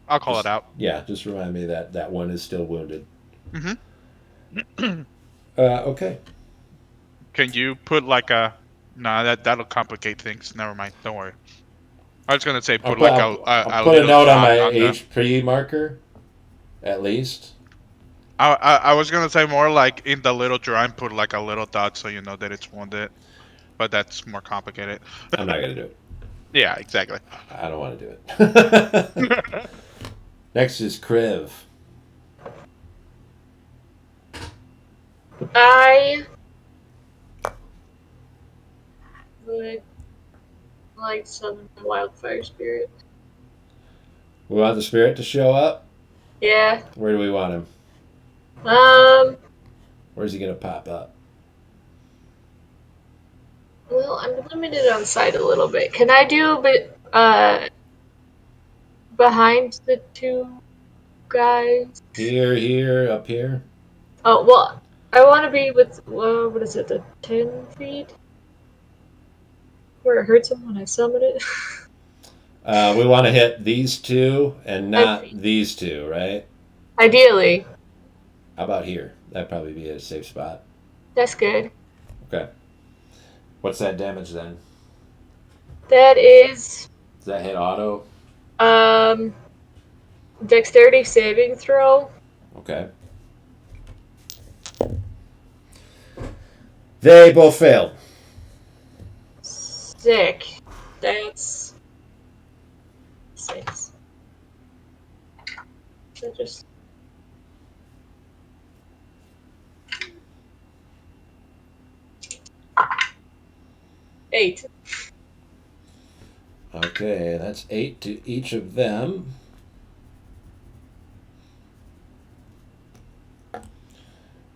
I'll call it out. Yeah, just remind me that that one is still wounded. Mm-hmm. Okay. Can you put like a? Nah, that'll complicate things. Never mind. Don't worry. I was gonna say put like I'll a put a little note on dot my on the. HP marker, at least. I was gonna say more like in the little drawing, put like a little dot so you know that it's wounded, but that's more complicated. I'm not gonna do it. Yeah, exactly. I don't want to do it. Next is Kriv. I would like to summon the wildfire spirit. We want the spirit to show up. Yeah. Where do we want him? Where's he gonna pop up? Well, I'm limited on sight a little bit. Can I do a bit behind the two guys? Here, up here. Oh, well, I want to be with, what is it, the 10 feet? Where it hurts him when I summon it? We want to hit these two and not these two, right? Ideally. How about here? That'd probably be a safe spot. That's good. Okay. What's that damage then? That is, Does that hit auto? dexterity saving throw. Okay. They both failed. Sick. That's 6. So just 8. Okay, that's 8 to each of them.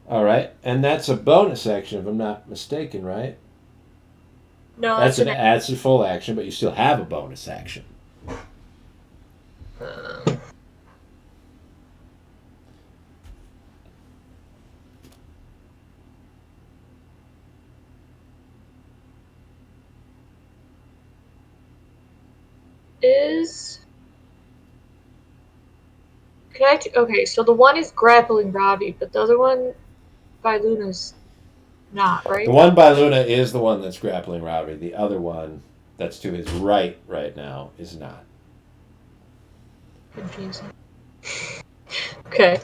All right, and that's a bonus action if I'm not mistaken, right? No, That's a full action, but you still have a bonus action. is. Okay, so the one is grappling Robbie, but the other one by Luna's not, right? The one by Luna is the one that's grappling Robbie. The other one that's to his right now is not. Confusing. Okay.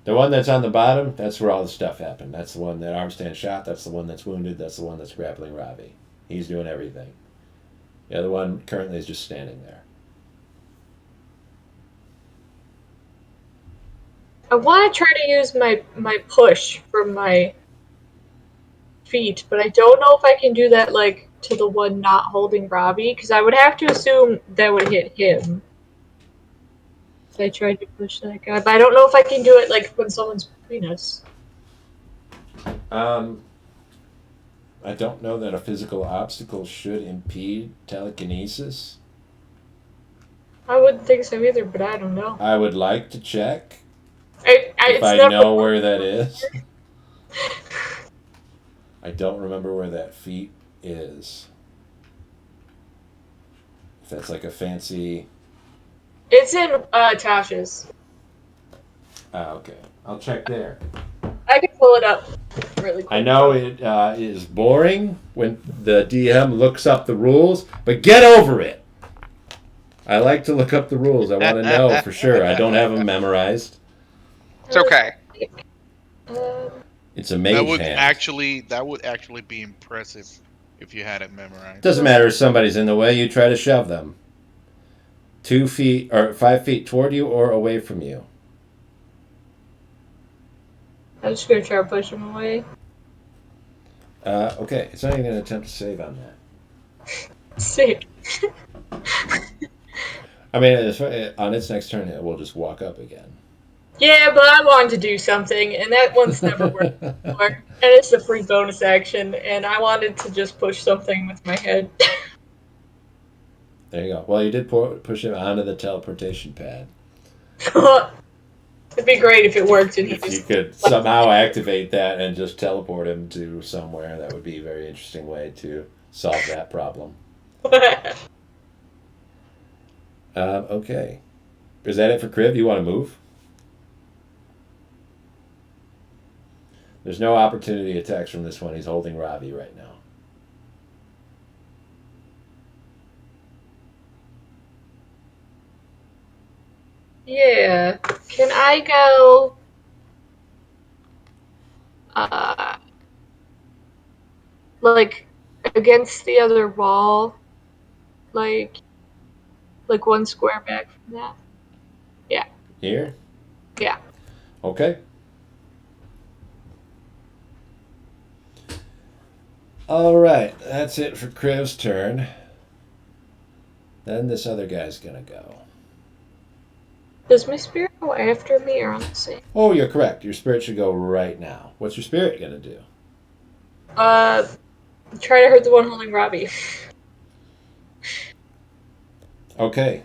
The one that's on the bottom, that's where all the stuff happened. That's the one that Armstand shot. That's the one that's wounded. That's the one that's grappling Robbie. He's doing everything. The other one currently is just standing there. I want to try to use my push from my feet, but I don't know if I can do that like to the one not holding Robbie, because I would have to assume that would hit him. If I tried to push that guy, but I don't know if I can do it like when someone's between us. I don't know that a physical obstacle should impede telekinesis. I wouldn't think so either, but I don't know. I would like to check If I know where that is. I don't remember where that feat is. If that's like a fancy... It's in Tasha's. okay. I'll check there. I can pull it up really quick. I know it is boring when the DM looks up the rules, but get over it. I like to look up the rules. I want to know for sure. I don't have them memorized. It's okay. It's a mage hand. That would actually be impressive if you had it memorized. Doesn't matter if somebody's in the way, you try to shove them. 2 feet or 5 feet toward you or away from you. I'm just gonna try to push him away. Okay, it's not even going to attempt to save on that. Sick. I mean, on its next turn, it will just walk up again. Yeah, but I wanted to do something, and that one's never worked before. And it's a free bonus action, and I wanted to just push something with my head. There you go. Well, you did push him onto the teleportation pad. It'd be great if it worked and he If you just. could somehow activate that and just teleport him to somewhere, that would be a very interesting way to solve that problem. Okay. Is that it for Crib? You want to move? There's no opportunity attacks from this one. He's holding Ravi right now. Yeah. Can I go like against the other wall? Like one square back from that? Yeah. Here? Yeah. Okay. All right. That's it for Crib's turn. Then this other guy's going to go. Does my spirit go after me or on the same? Oh, you're correct. Your spirit should go right now. What's your spirit going to do? Try to hurt the one holding Robbie. Okay.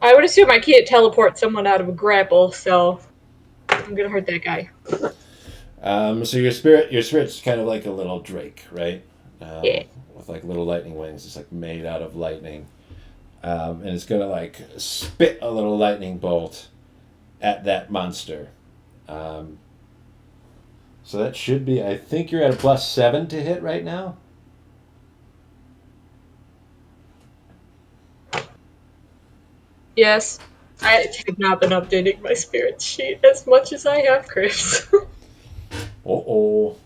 I would assume I can't teleport someone out of a grapple, so I'm gonna hurt that guy. So your spirit's kind of like a little drake, right? Yeah. With like little lightning wings. It's like made out of lightning. And it's gonna like spit a little lightning bolt at that monster. So that should be. I think you're at a +7 to hit right now. Yes. I have not been updating my spirit sheet as much as I have, Chris. Oh,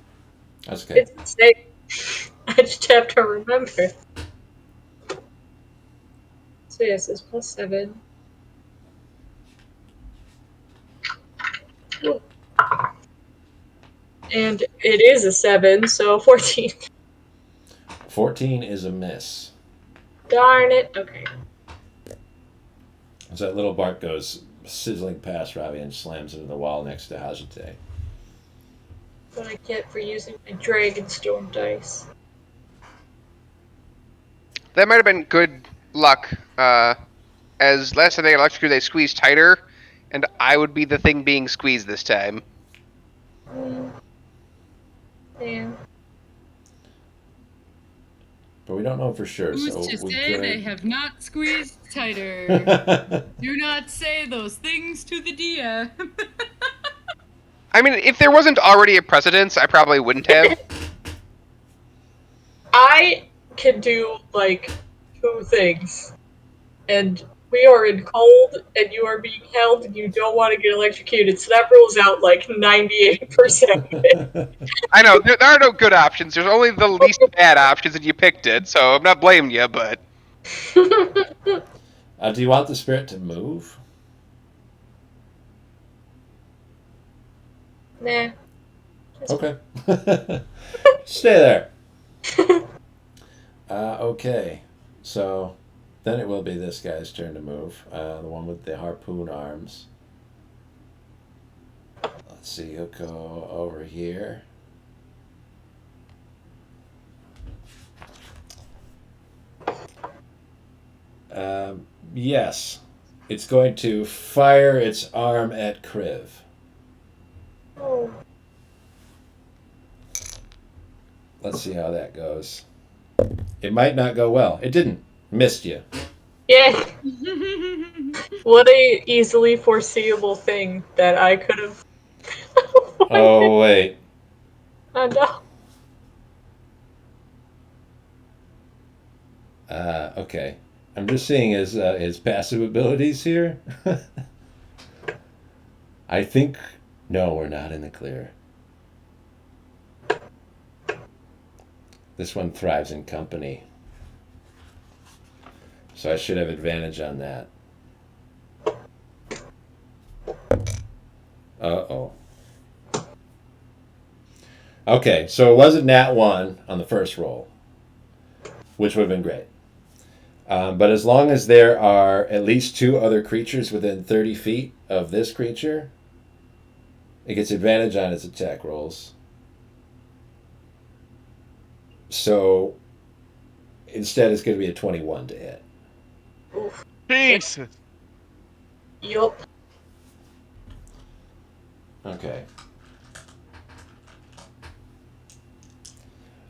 that's okay. It's a mistake. I just have to remember. So yes, it's +7. Ooh. And it is a 7, so 14. 14 is a miss. Darn it. Okay. As that little bark goes sizzling past Ravi and slams into the wall next to Hajite. What I get for using my Dragon Storm dice. That might have been good luck. As last time they got electrocuted, they squeezed tighter, and I would be the thing being squeezed this time. Yeah. But we don't know for sure. Who's so to we say could... they have not squeezed tighter? Do not say those things to the DM. I mean, if there wasn't already a precedence, I probably wouldn't have. I can do, like, 2 things. And we are in cold, and you are being held, and you don't want to get electrocuted. So that rules out, like, 98% of it. I know, there are no good options. There's only the least bad options, and you picked it, so I'm not blaming you, but... Do you want the spirit to move? Nah. Okay. Stay there. Okay. So then it will be this guy's turn to move. The one with the harpoon arms. Let's see, he'll go over here. Yes. It's going to fire its arm at Kriv. Oh. Let's see how that goes. It might not go well. It didn't. Missed you. Yeah. What a easily foreseeable thing that I could have. Oh, wait. Oh no. Okay. I'm just seeing his passive abilities here. I think... No, we're not in the clear. This one thrives in company. So I should have advantage on that. Uh-oh. Okay, so it wasn't nat 1 on the first roll, which would have been great. But as long as there are at least 2 other creatures within 30 feet of this creature, it gets advantage on its attack rolls. So instead, it's going to be a 21 to hit. Oof. Jesus. Yup. Okay.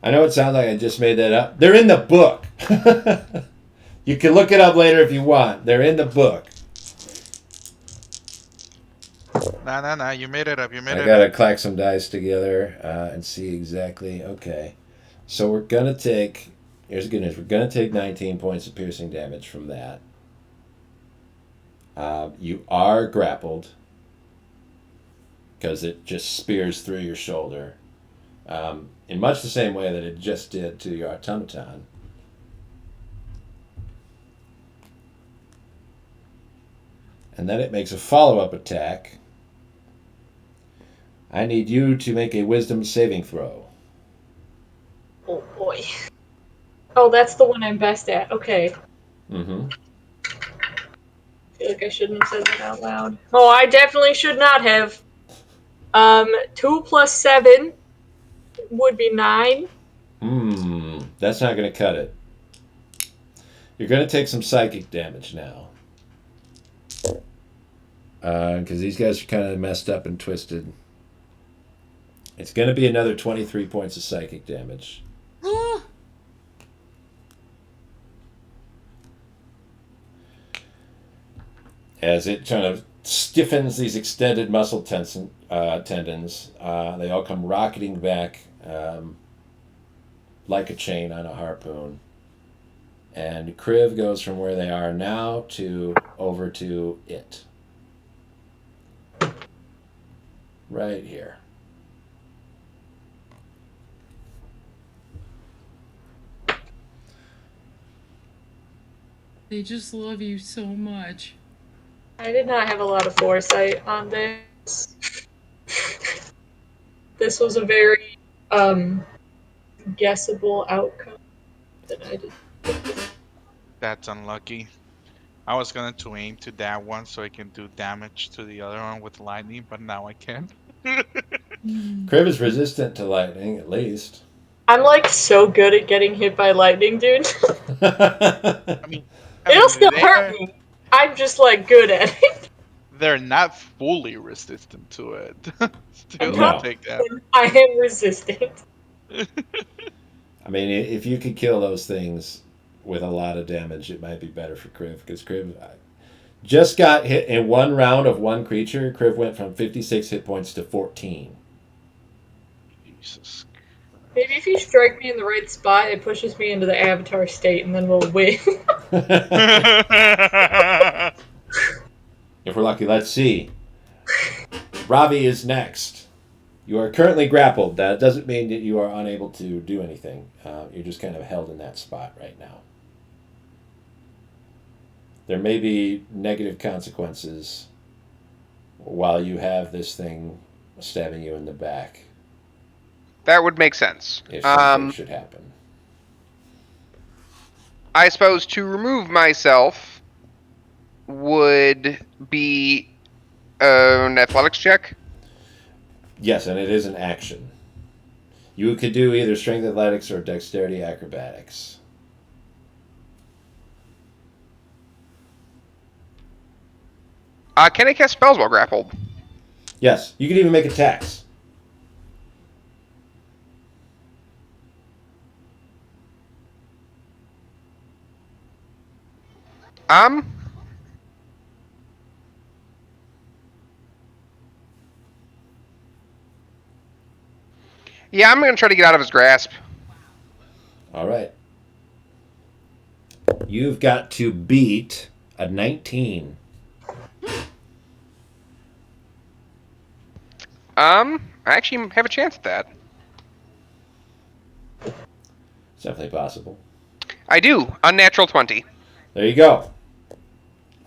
I know it sounds like I just made that up. They're in the book. You can look it up later if you want. They're in the book. Nah. You made it up. You made I it gotta up. clack some dice together and see exactly. Okay. So we're gonna take. Here's the good news. We're gonna take 19 points of piercing damage from that. You are grappled because it just spears through your shoulder, in much the same way that it just did to your automaton. And then it makes a follow-up attack. I need you to make a wisdom saving throw. Oh boy. Oh, that's the one I'm best at. Okay. Mm-hmm. I feel like I shouldn't have said that out loud. Oh, I definitely should not have. 2 plus 7 would be 9. That's not going to cut it. You're going to take some psychic damage now. Because these guys are kind of messed up and twisted. It's going to be another 23 points of psychic damage. As it kind of stiffens these extended muscle tendons, they all come rocketing back like a chain on a harpoon. And Kriv goes from where they are now to over to it. Right here. They just love you so much. I did not have a lot of foresight on this. This was a very guessable outcome that I did. That's unlucky. I was going to aim to that one so I can do damage to the other one with lightning, but now I can't. Kriv is resistant to lightning, at least. I'm like so good at getting hit by lightning, dude. I mean, It'll still hurt me. I'm just like good at it. they're not fully resistant to it. Still No. take that. I am resistant. I mean, if you could kill those things with a lot of damage, it might be better for Kriv. Because Kriv just got hit in one round of one creature. Kriv went from 56 hit points to 14. Jesus. Maybe if you strike me in the right spot, it pushes me into the avatar state, and then we'll win. If we're lucky, let's see. Ravi is next. You are currently grappled. That doesn't mean that you are unable to do anything. You're just kind of held in that spot right now. There may be negative consequences while you have this thing stabbing you in the back, That would make sense. if something should happen. I suppose to remove myself would be an athletics check. Yes, and it is an action. You could do either strength athletics or dexterity acrobatics. Can I cast spells while grappled? Yes, you could even make attacks. Um. Yeah, I'm gonna try to get out of his grasp. All right. You've got to beat a 19. I actually have a chance at that. It's definitely possible. I do. Unnatural 20. There you go.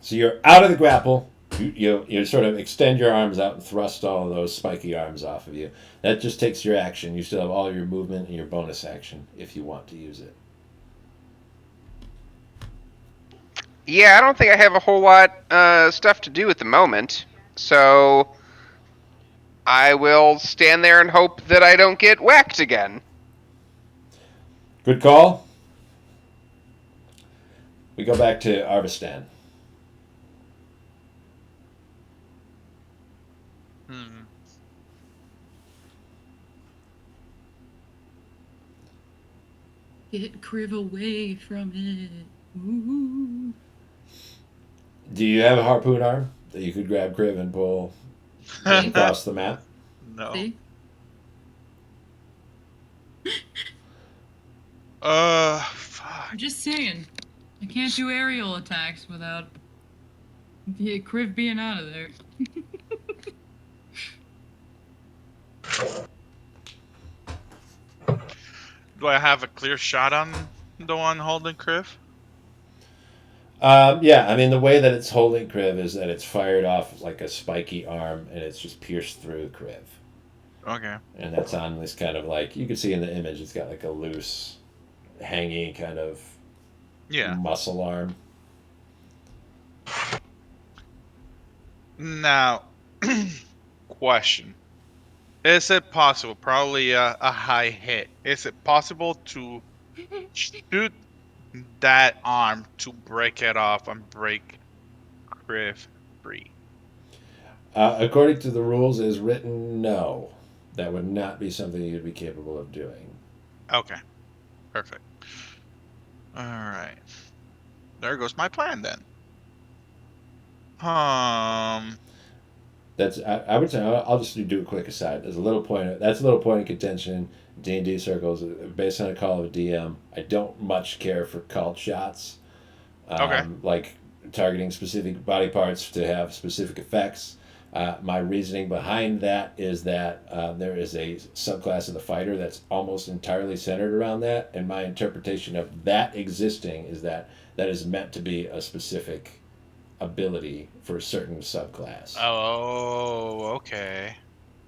So you're out of the grapple. You sort of extend your arms out and thrust all of those spiky arms off of you. That just takes your action. You still have all your movement and your bonus action if you want to use it. Yeah, I don't think I have a whole lot stuff to do at the moment, so I will stand there and hope that I don't get whacked again. Good call. We go back to Arvistan. Hmm. Get Kriv away from it. Ooh. Do you have a harpoon arm that you could grab Kriv and pull across the map? No. See? Fuck. I'm just saying. I can't do aerial attacks without Kriv being out of there. Do I have a clear shot on the one holding Kriv? Yeah, I mean, the way that it's holding Kriv is that it's fired off like a spiky arm and it's just pierced through Kriv. Okay. And that's on this kind of like, you can see in the image, it's got like a loose, hanging kind of Yeah. muscle arm. Now, question. Is it possible, probably a high hit, is it possible to shoot that arm to break it off and break Kriv free? According to the rules as written, no. That would not be something you'd be capable of doing. Okay. Perfect. Alright. There goes my plan then. That's I would say I'll just do a quick aside. There's a little point. That's a little point of contention. D&D circles based on a call of a DM. I don't much care for called shots. Okay. Like targeting specific body parts to have specific effects. My reasoning behind that is that there is a subclass of the fighter that's almost entirely centered around that, and my interpretation of that existing is that that is meant to be a specific ability for a certain subclass. Oh, okay.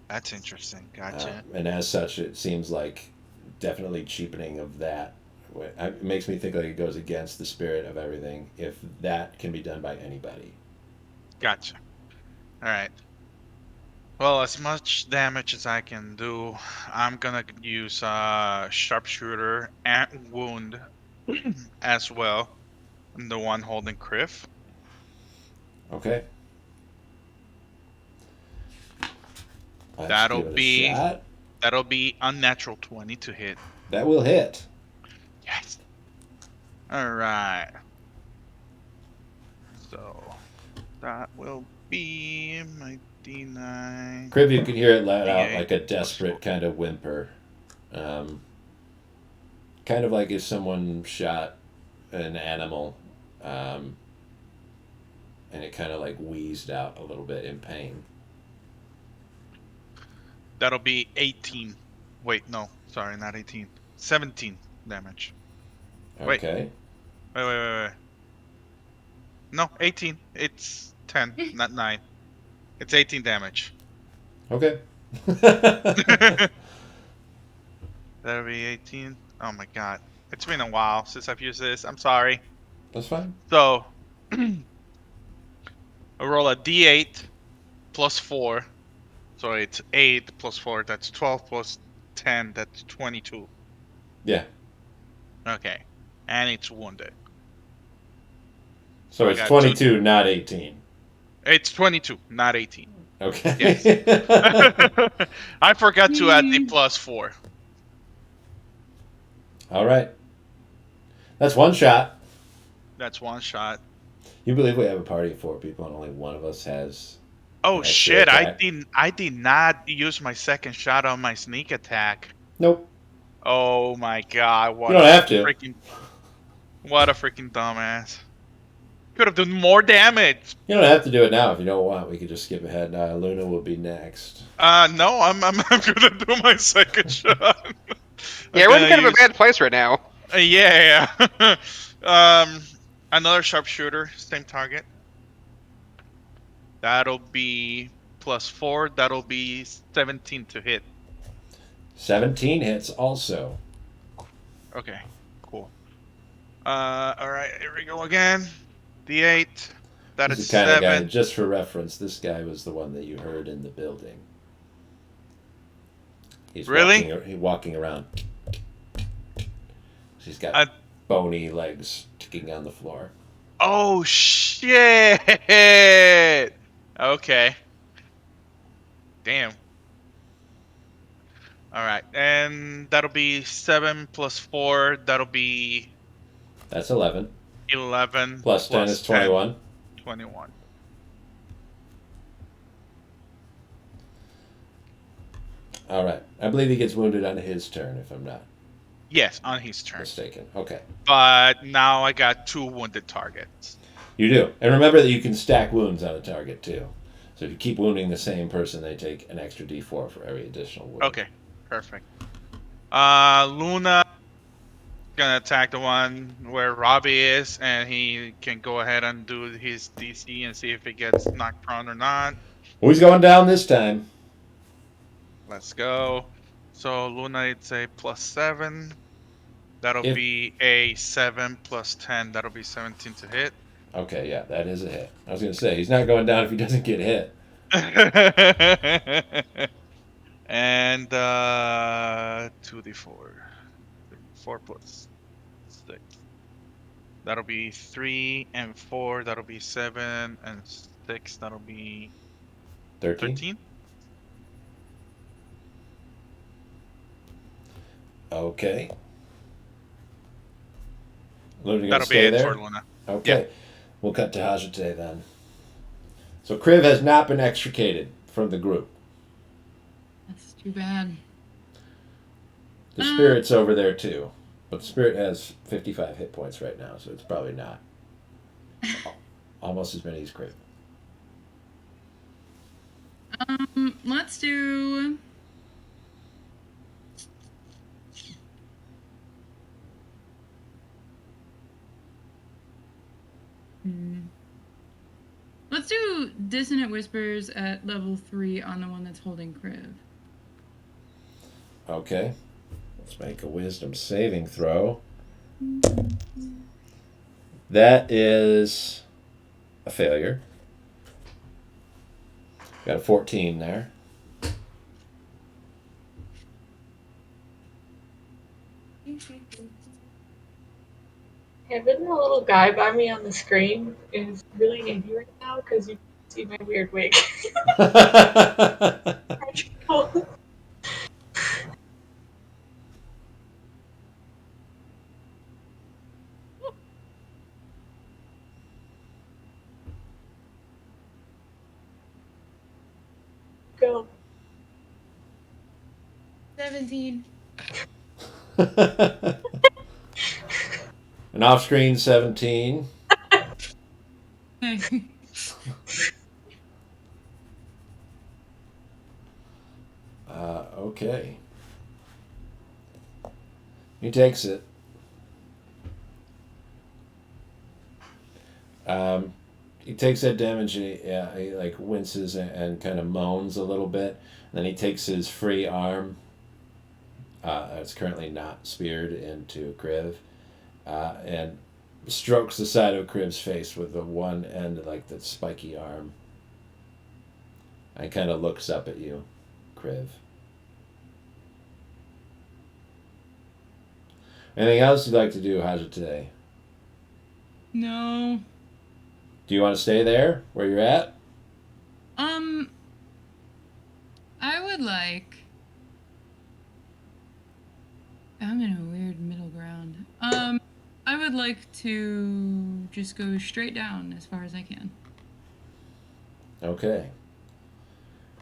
That's interesting. Gotcha. And as such, it seems like definitely cheapening of that. It makes me think like it goes against the spirit of everything if that can be done by anybody. Gotcha. Alright. Well, as much damage as I can do, I'm gonna use sharpshooter and wound as well. The one holding Kriv. Okay. Let's That'll give it a be- shot. That'll be unnatural 20 to hit. That will hit. Yes. Alright. So that will be my D9. Kriv, you can hear it let out D8 like a desperate kind of whimper. Kind of like if someone shot an animal and it kind of like wheezed out a little bit in pain. That'll be 18. Wait, no. Sorry, not 18. 17 damage. Wait. Okay. Wait. No, 18. It's 10, not 9. It's 18 damage. Okay. That'll be 18. Oh my god. It's been a while since I've used this. I'm sorry. That's fine. So, I roll a d8 plus 4. So it's 8 plus 4. That's 12 plus 10. That's 22. Yeah. Okay. And it's wounded. So I it's got 22, not 18. It's 22, not 18. Okay. Yes. I forgot to add the plus 4. All right. That's one shot. That's one shot. You believe we have a party of 4 people and only one of us has... Oh Extra shit! attack. I did not use my second shot on my sneak attack. Nope. Oh my god! What You don't have to. What a freaking dumbass! Could have done more damage. You don't have to do it now if you don't want. We could just skip ahead. Luna will be next. No, I'm gonna do my second shot. Yeah, we're in kind of a bad place right now. Yeah. Another sharpshooter, same target. That'll be +4. That'll be 17 to hit. 17 hits also. Okay, cool. All right, here we go again. D8. That He's is the kind of guy, 7. just for reference, this guy was the one that you heard in the building. He's Really? walking around. He's got I, bony legs kicking on the floor. oh shit! Okay. Damn. All right, and that'll be 7 +4. That'll be That's 11. 11 Plus 10 is 21. 21. All right. I believe he gets wounded on his turn, if I'm not Yes, on his turn. mistaken. Okay. But now I got 2 wounded targets. You do. And remember that you can stack wounds on a target, too. So if you keep wounding the same person, they take an extra d4 for every additional wound. Okay, perfect. Luna gonna attack the one where Robbie is, and he can go ahead and do his DC and see if he gets knocked prone or not. Who's going down this time? Let's go. So Luna, it's a +7. That'll If- be a 7 + 10. That'll be 17 to hit. Okay, yeah, that is a hit. I was going to say, he's not going down if he doesn't get hit. And 2d4. 4 + 6. That'll be 3 and 4. That'll be 7 and 6. That'll be 13? 13. Okay. Luna, you going to That'll be stay it there? for Luna. Okay. We'll cut to Hajite then. So Kriv has not been extricated from the group. That's too bad. The spirit's over there too. But the spirit has 55 hit points right now, so it's probably not. Almost as many as Kriv. Let's do. Let's do Dissonant Whispers at level 3 on the one that's holding Kriv. Okay. Let's make a wisdom saving throw. That is a failure. Got a 14 there. Having the little guy by me on the screen is really handy right now because you can see my weird wig. Go. 17. An off-screen 17. Okay. He takes it. He takes that damage. He like winces and kind of moans a little bit. And then he takes his free arm. It's currently not speared into Kriv, and strokes the side of Kriv's face with the one end, like the spiky arm. And kind of looks up at you, Kriv. Anything else you'd like to do, Haja, today? No. Do you want to stay there where you're at? I would like. I'm in a weird middle ground. I would like to just go straight down as far as I can. Okay.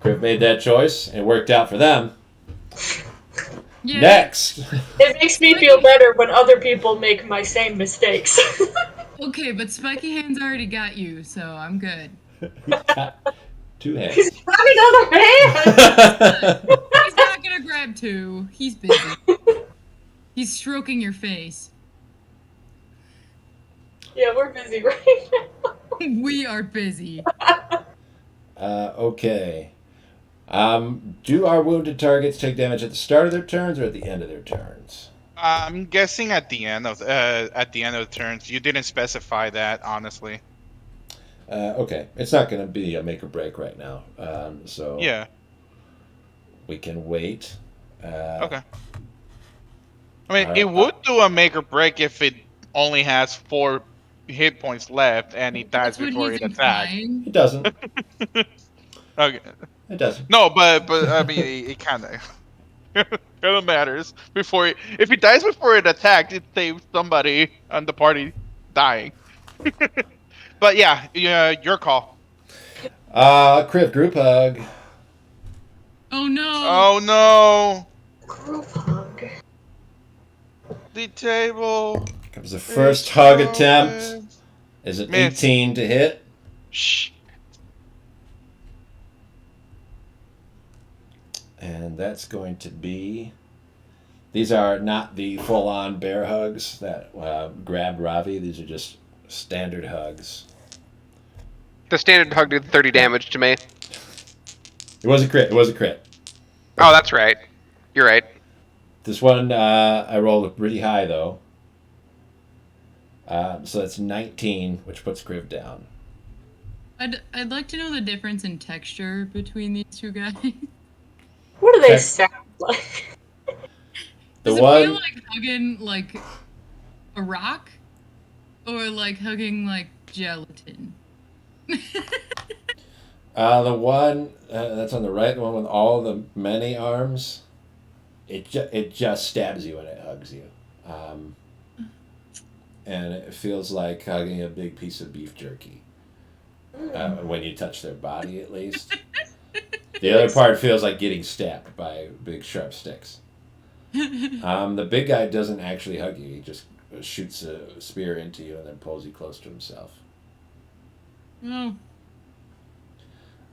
Kriv made that choice. It worked out for them. Yeah. Next. It makes me feel better when other people make my same mistakes. Okay, but Spiky Hands already got you, so I'm good. Two hands. He's got another hand! He's not gonna grab two. He's busy. He's stroking your face. Yeah, we're busy right now. We are busy. Okay. Do our wounded targets take damage at the start of their turns or at the end of their turns? I'm guessing at the end of the turns. You didn't specify that, honestly. Okay. It's not going to be a make or break right now. So Yeah. we can wait. Okay. I mean, it Our, would do a make or break if it only has 4 hit points left and it dies That's what before he's it attacks. it implying. doesn't. Okay. It doesn't. No, but I mean, it kind of matters before if it dies before it attacks, it saves somebody on the party dying. But yeah, your call. Kriv, group hug. Oh no! Oh no, Group hug. the table Comes the is first hug attempt. going. Is it Miss. 18 to hit? Shh. And that's going to be. These are not the full on bear hugs that grabbed Ravi. These are just standard hugs. The standard hug did 30 damage to me. It was a crit. It was a crit. Oh, that's right. You're right. This one, I rolled pretty high, though. So that's 19, which puts Kriv down. I'd like to know the difference in texture between these two guys. What do they Okay. sound like? The Does it one, feel like hugging like a rock, or like hugging like gelatin? the one that's on the right, the one with all the many arms, it just stabs you when it hugs you. And it feels like hugging a big piece of beef jerky. When you touch their body, at least. The other part feels like getting stabbed by big sharp sticks. The big guy doesn't actually hug you. He just shoots a spear into you and then pulls you close to himself. Oh,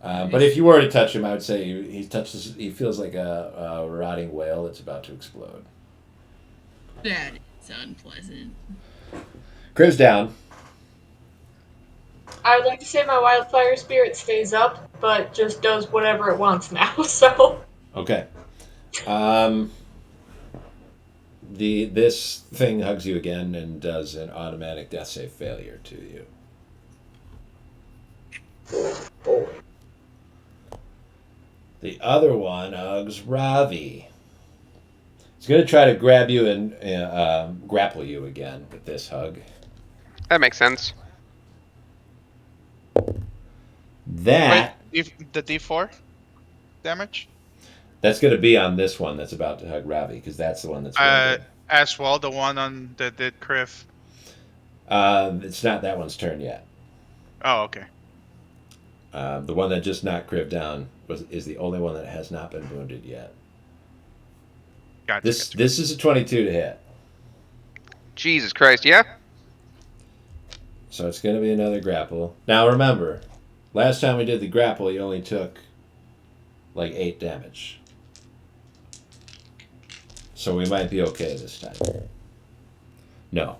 But if you were to touch him, I would say he feels like a rotting whale that's about to explode. that is unpleasant. Kriv's down. I would like to say my wildfire spirit stays up, but just does whatever it wants now, so. Okay. This thing hugs you again and does an automatic death save failure to you. The other one hugs Ravi. He's going to try to grab you and grapple you again with this hug. That makes sense. That Wait, if the D4 damage. that's going to be on this one that's about to hug Ravi because that's the one that's wounded. As well, the one on that did Criff. It's not that one's turn yet. Oh, okay. The one that just knocked Kriv down is the only one that has not been wounded yet. Gotcha. This is a 22 to hit. Jesus Christ, yeah? So it's going to be another grapple. Now remember, last time we did the grapple, he only took like 8 damage. So we might be okay this time. No.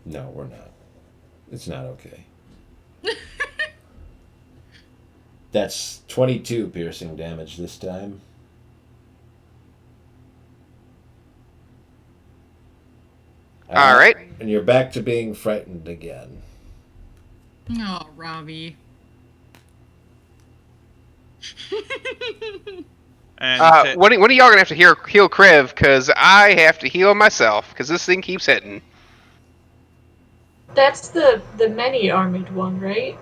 No, we're not. It's not okay. That's 22 piercing damage this time. All right. And you're back to being frightened again. Oh, Robbie. And When are y'all gonna have to heal Kriv? Cause I have to heal myself. Cause this thing keeps hitting. That's the many armored one, right?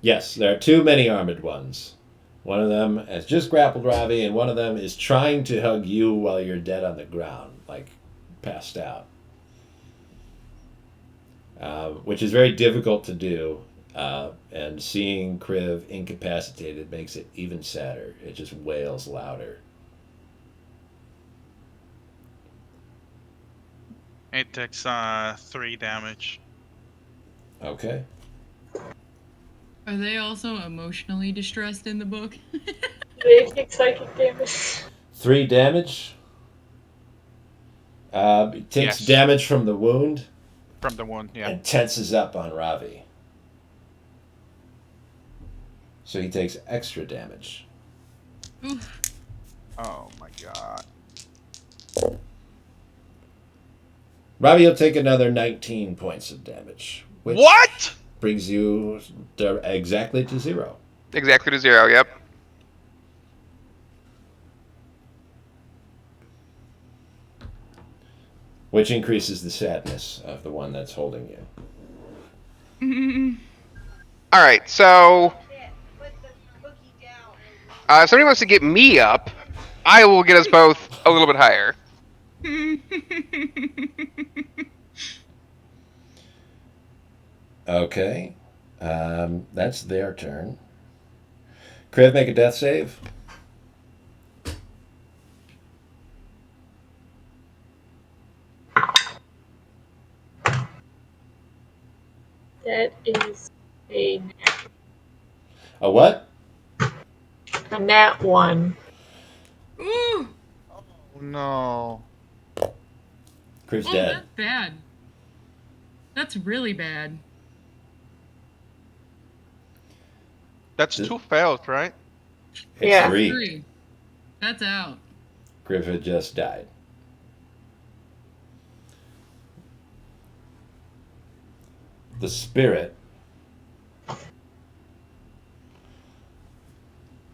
Yes, there are 2 many armored ones. One of them has just grappled Ravi, and one of them is trying to hug you while you're dead on the ground, like passed out. Which is very difficult to do, and seeing Kriv incapacitated makes it even sadder. It just wails louder. it takes 3 damage. Okay. Are they also emotionally distressed in the book? They take psychic damage. 3 damage. It takes Yes. damage from the wound From the wound, yeah. and tenses up on Ravi. So he takes extra damage. Oof. Oh my god. Robbie, you'll take another 19 points of damage. Which What? brings you exactly to 0. Exactly to 0. Yep. Which increases the sadness of the one that's holding you. All right. So, if somebody wants to get me up, I will get us both a little bit higher. Okay. That's their turn. Kriv, make a death save. That is a A what? nat 1. Ooh. Oh no. Kriv's Oh, dead. that's bad. That's really bad. That's Th- 2 fails, right? It's Yeah. 3. 3. That's out. Kriv had just died. The spirit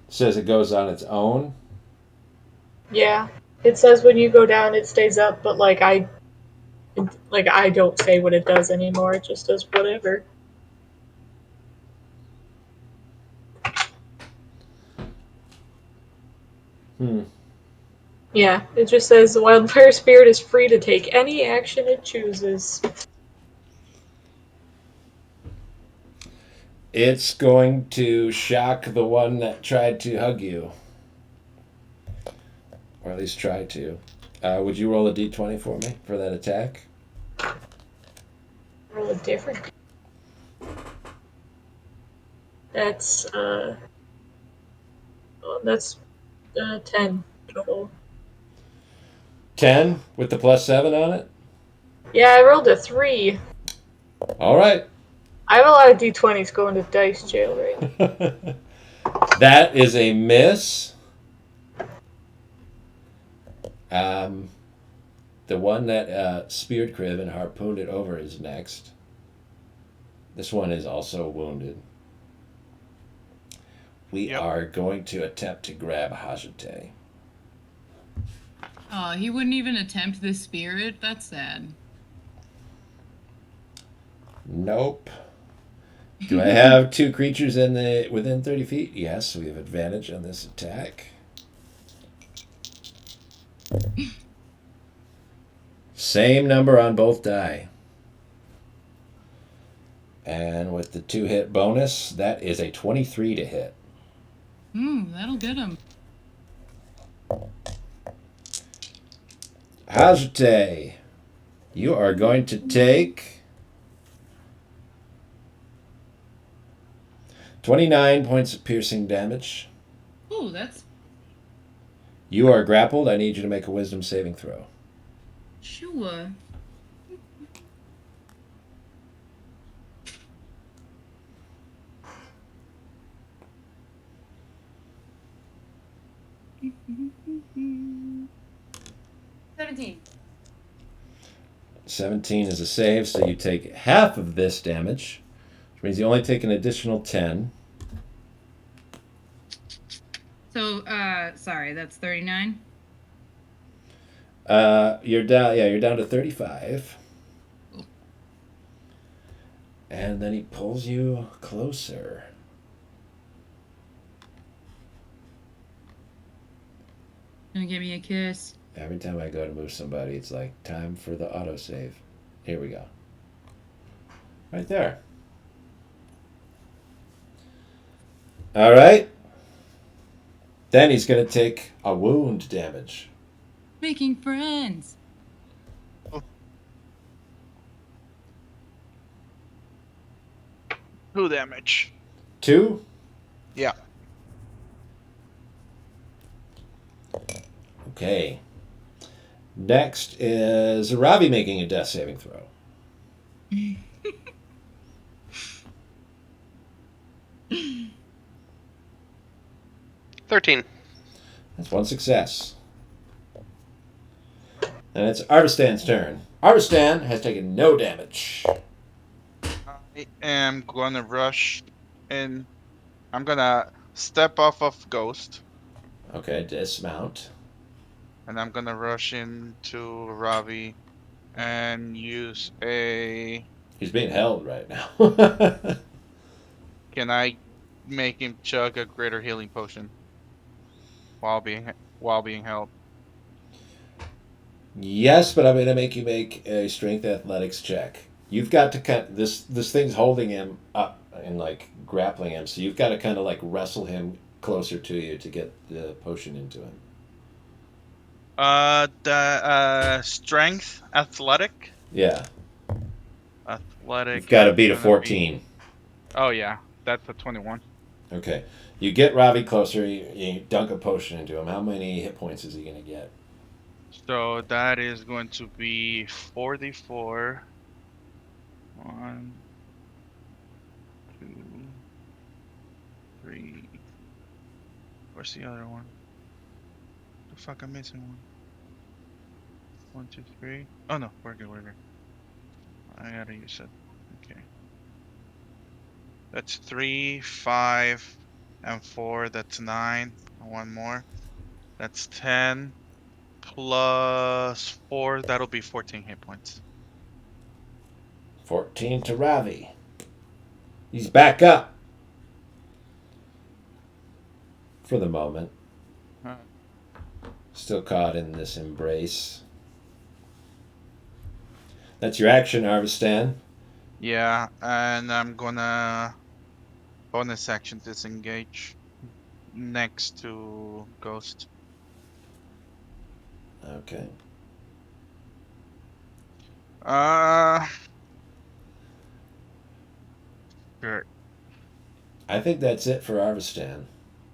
says it goes on its own. Yeah. It says when you go down, it stays up, but I don't say what it does anymore. It just does whatever. Yeah, it just says the wildfire spirit is free to take any action it chooses. It's going to shock the one that tried to hug you. Or at least try to. Would you roll a d20 for me for that attack? Roll a different. That's 10 total. 10 with the +7 on it? Yeah, I rolled a 3. All right. I have a lot of d20s going to dice jail right now. That is a miss. The one that speared Kriv and harpooned it over is next. This one is also wounded. We are going to attempt to grab Hajite. Oh, he wouldn't even attempt the spirit? That's sad. Nope. Do I have 2 creatures within 30 feet? Yes, we have advantage on this attack. Same number on both die. And with the 2-hit bonus, that is a 23 to hit. That'll get him. Hajite, you are going to take 29 points of piercing damage. Ooh, that's You are grappled. I need you to make a wisdom saving throw. sure. $17. 17 is a save, so you take half of this damage, which means you only take an additional 10. So, sorry, that's 39? You're down. Yeah, you're down to 35. And then he pulls you closer. Gonna give me a kiss. Every time I go to move somebody, it's like time for the autosave. Here we go. Right there. All right. Then he's going to take a wound damage. Making friends. Two damage. 2. Yeah. Okay. Next is Ravi making a death saving throw. 13. That's one success. And it's Arvistan's turn. Arvistan has taken no damage. I am gonna rush in. I'm gonna step off of Ghost, Okay, dismount. and I'm gonna rush into Ravi and use a. He's being held right now. Can I make him chug a greater healing potion while being held? Yes, but I'm going to make you make a strength athletics check. You've got to cut this thing's holding him up and like grappling him, so you've got to kind of like wrestle him closer to you to get the potion into him. The strength, athletic, Yeah, you've athletic got to is beat a gonna 14. be. Oh yeah, that's a 21. Okay, you get Ravi closer. You dunk a potion into him. How many hit points is he going to get? So that is going to be 44. 1, 2, 3. Where's the other one? The fuck, I'm missing one. 1, 2, 3. Oh no, we're good, we're good. I gotta use it. Okay. That's 3, 5, and 4. That's 9. One more. That's 10. Plus 4. That'll be 14 hit points. 14 to Ravi. He's back up for the moment. Huh. Still caught in this embrace. That's your action, Arvistan. Yeah, and I'm gonna bonus action disengage next to Ghost. Okay. Uh, sure. I think that's it for Arvistan.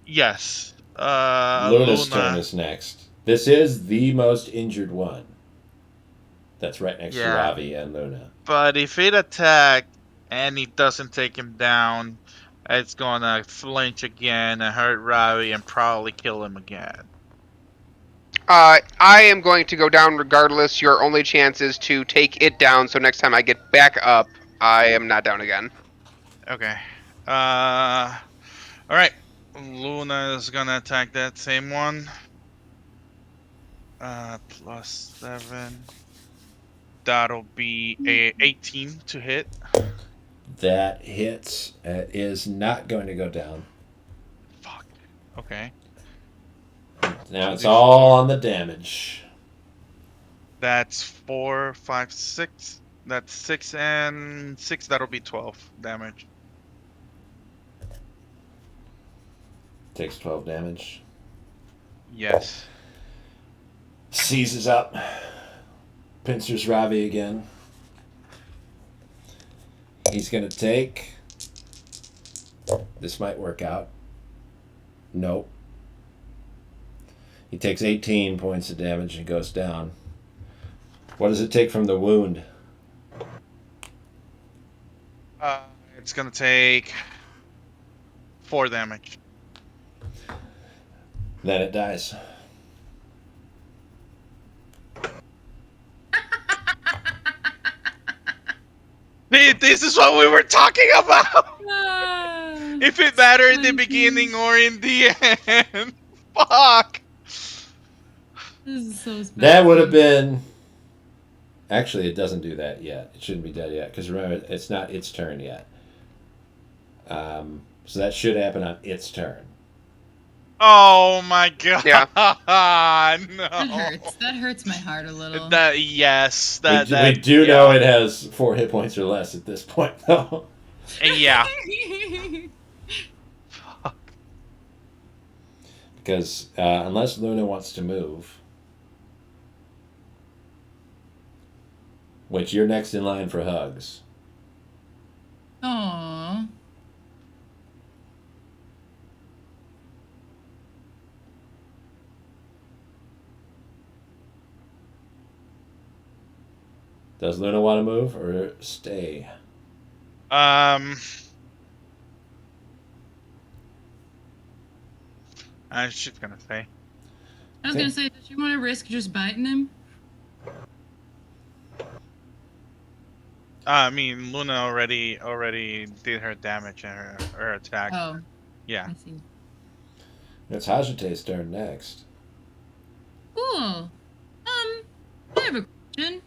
Yes. Luna's turn Luna. is next. This is the most injured one. That's right next to Yeah, Ravi and Luna. but if it attacked and it doesn't take him down, it's gonna flinch again and hurt Ravi and probably kill him again. I am going to go down regardless. Your only chance is to take it down, so next time I get back up, I am not down again. Okay. All right. Luna is gonna attack that same one. Plus 7. That'll be a 18 to hit. That hits. It is not going to go down. Fuck. Okay. Now it's 2d4. all on the damage. That's 4, 5, 6. That's 6 and 6. That'll be 12 damage. Takes 12 damage. Yes. Seizes up. Pincers Ravi again. He's going to take. This might work out. Nope. He takes 18 points of damage and goes down. What does it take from the wound? It's gonna take 4 damage. Then it dies. This is what we were talking about. Ah, If it mattered in the Thank beginning you. or in the end. Fuck. This is so special. That would have been. Actually, it doesn't do that yet. It shouldn't be dead yet. Because remember, it's not its turn yet. So that should happen on its turn. Oh my god. Yeah. No. That hurts. That hurts my heart a little. That yes. That We do yeah. know it has 4 hit points or less at this point, though. Yeah. Because unless Luna wants to move, which you're next in line for hugs. Aww. Does Luna want to move or stay? I was just gonna say. I was gonna say, does she want to risk just biting him? I mean, Luna already did her damage and her attack. Oh, Yeah. I see. It's Hajite's turn next. Cool. I have a question.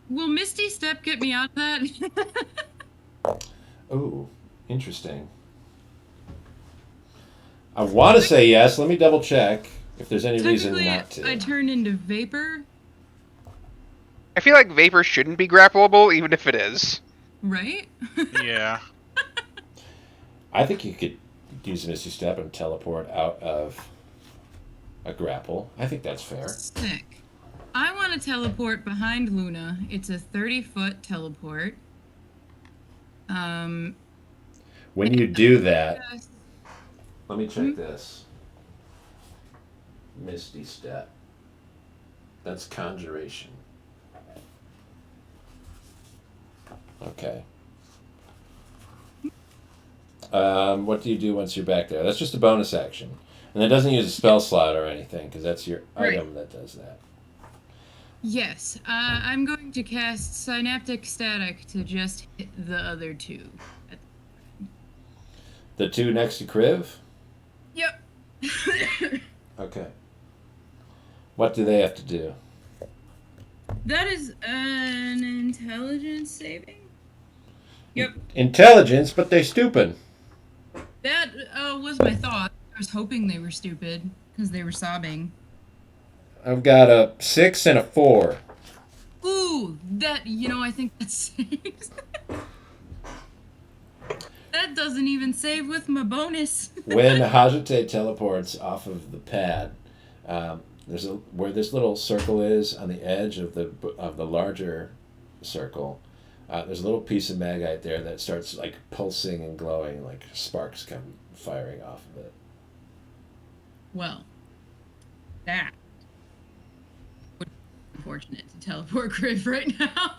Will Misty Step get me out of that? Ooh, interesting. I want to say yes. Let me double check if there's any reason Technically, not to. I turn into vapor, I feel like vapor shouldn't be grappleable, even if it is. right? Yeah. I think you could use Misty Step and teleport out of a grapple. I think that's fair. Sick. I want to teleport behind Luna. It's a 30-foot teleport. When you do that, Yes. let me check this. Misty Step. That's conjuration. Okay. What do you do once you're back there? That's just a bonus action. And it doesn't use a spell slot or anything, because that's your Right. item that does that. Yes, I'm going to cast Synaptic Static to just hit the other two. The two next to Kriv? Yep. Okay. What do they have to do? That is an intelligence saving? Yep. Intelligence, but they're stupid. That was my thought. I was hoping they were stupid because they were sobbing. I've got a 6 and a 4. Ooh, I think that saves. That doesn't even save with my bonus. When Hajite teleports off of the pad, where this little circle is on the edge of the larger circle. There's a little piece of magite there that starts like pulsing and glowing, like sparks come firing off of it. Well, that would be unfortunate to teleport Griff right now.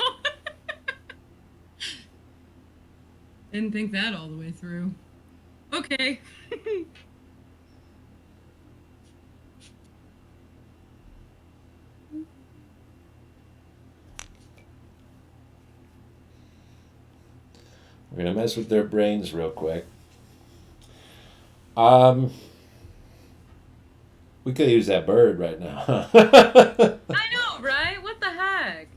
Didn't think that all the way through. Okay. We're gonna mess with their brains real quick. We could use that bird right now. I know, right? What the heck?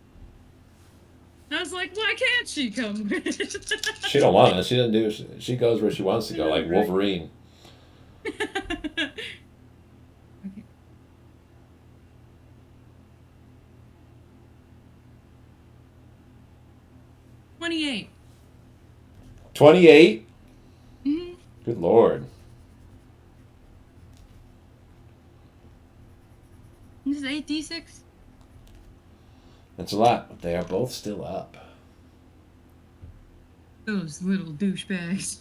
I was like, why can't she come with it? She don't want it. She doesn't do. She goes where she wants to go, like Wolverine. Okay. 28. 28. Mm-hmm. Good lord. This is 8d6. That's a lot, but they are both still up. Those little douchebags.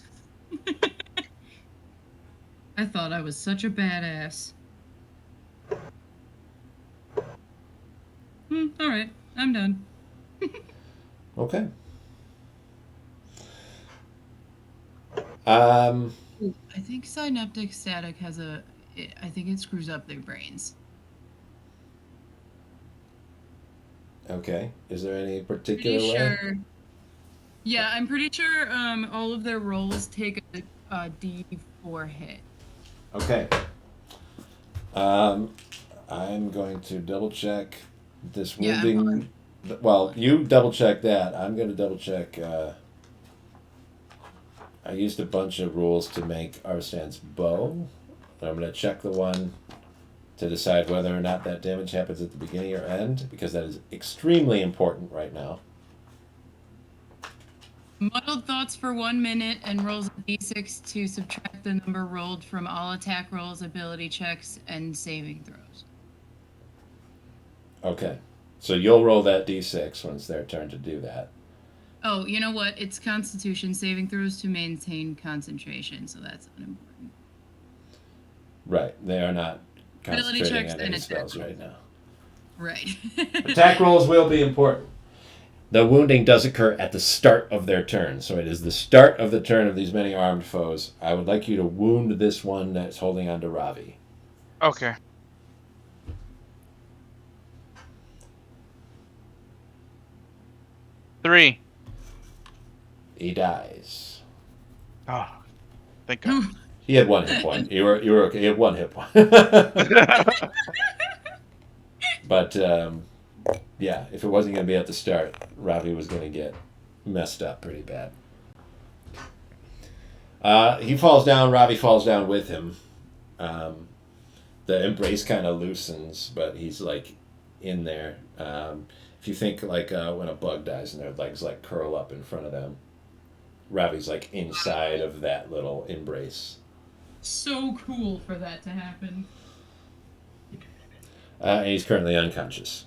I thought I was such a badass. Alright, I'm done. Okay. I think Synaptic Static has I think it screws up their brains. Okay. Is there any particular Pretty way? sure. Yeah, I'm pretty sure all of their rolls take a D4 hit. Okay. I'm going to double check this Yeah, wounding. Well, you double check that. I'm going to double check. I used a bunch of rules to make Arstan's bow. And I'm going to check the one to decide whether or not that damage happens at the beginning or end, because that is extremely important right now. Muddled thoughts for 1 minute and rolls a d6 to subtract the number rolled from all attack rolls, ability checks, and saving throws. Okay. So you'll roll that d6 when it's their turn to do that. Oh, you know what? It's Constitution saving throws to maintain concentration, so that's unimportant. Right. They are not Ability concentrating checks on and any attack spells rolls. right now. Right. Attack rolls will be important. The wounding does occur at the start of their turn. So it is the start of the turn of these many armed foes. I would like you to wound this one that's holding on to Ravi. Okay. Three. He dies. Oh, thank God. He had 1 hit point. You were okay. He had 1 hit point. But yeah, if it wasn't going to be at the start, Ravi was going to get messed up pretty bad. He falls down. Ravi falls down with him. The embrace kind of loosens, but he's like in there. If you think like when a bug dies and their legs like curl up in front of them, Ravi's like inside of that little embrace. So cool for that to happen. And he's currently unconscious.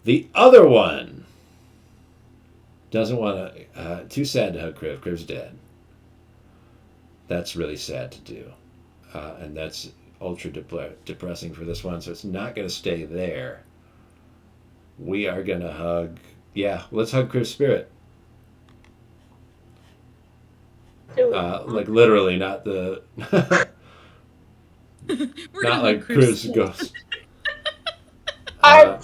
The other one doesn't want to. Too sad to hug Kriv. Kriv's dead. That's really sad to do. And that's ultra depressing for this one, so it's not going to stay there. We are going to hug. Yeah, let's hug Kriv's spirit. Like literally, not the. Not like Kriv's ghost. I'm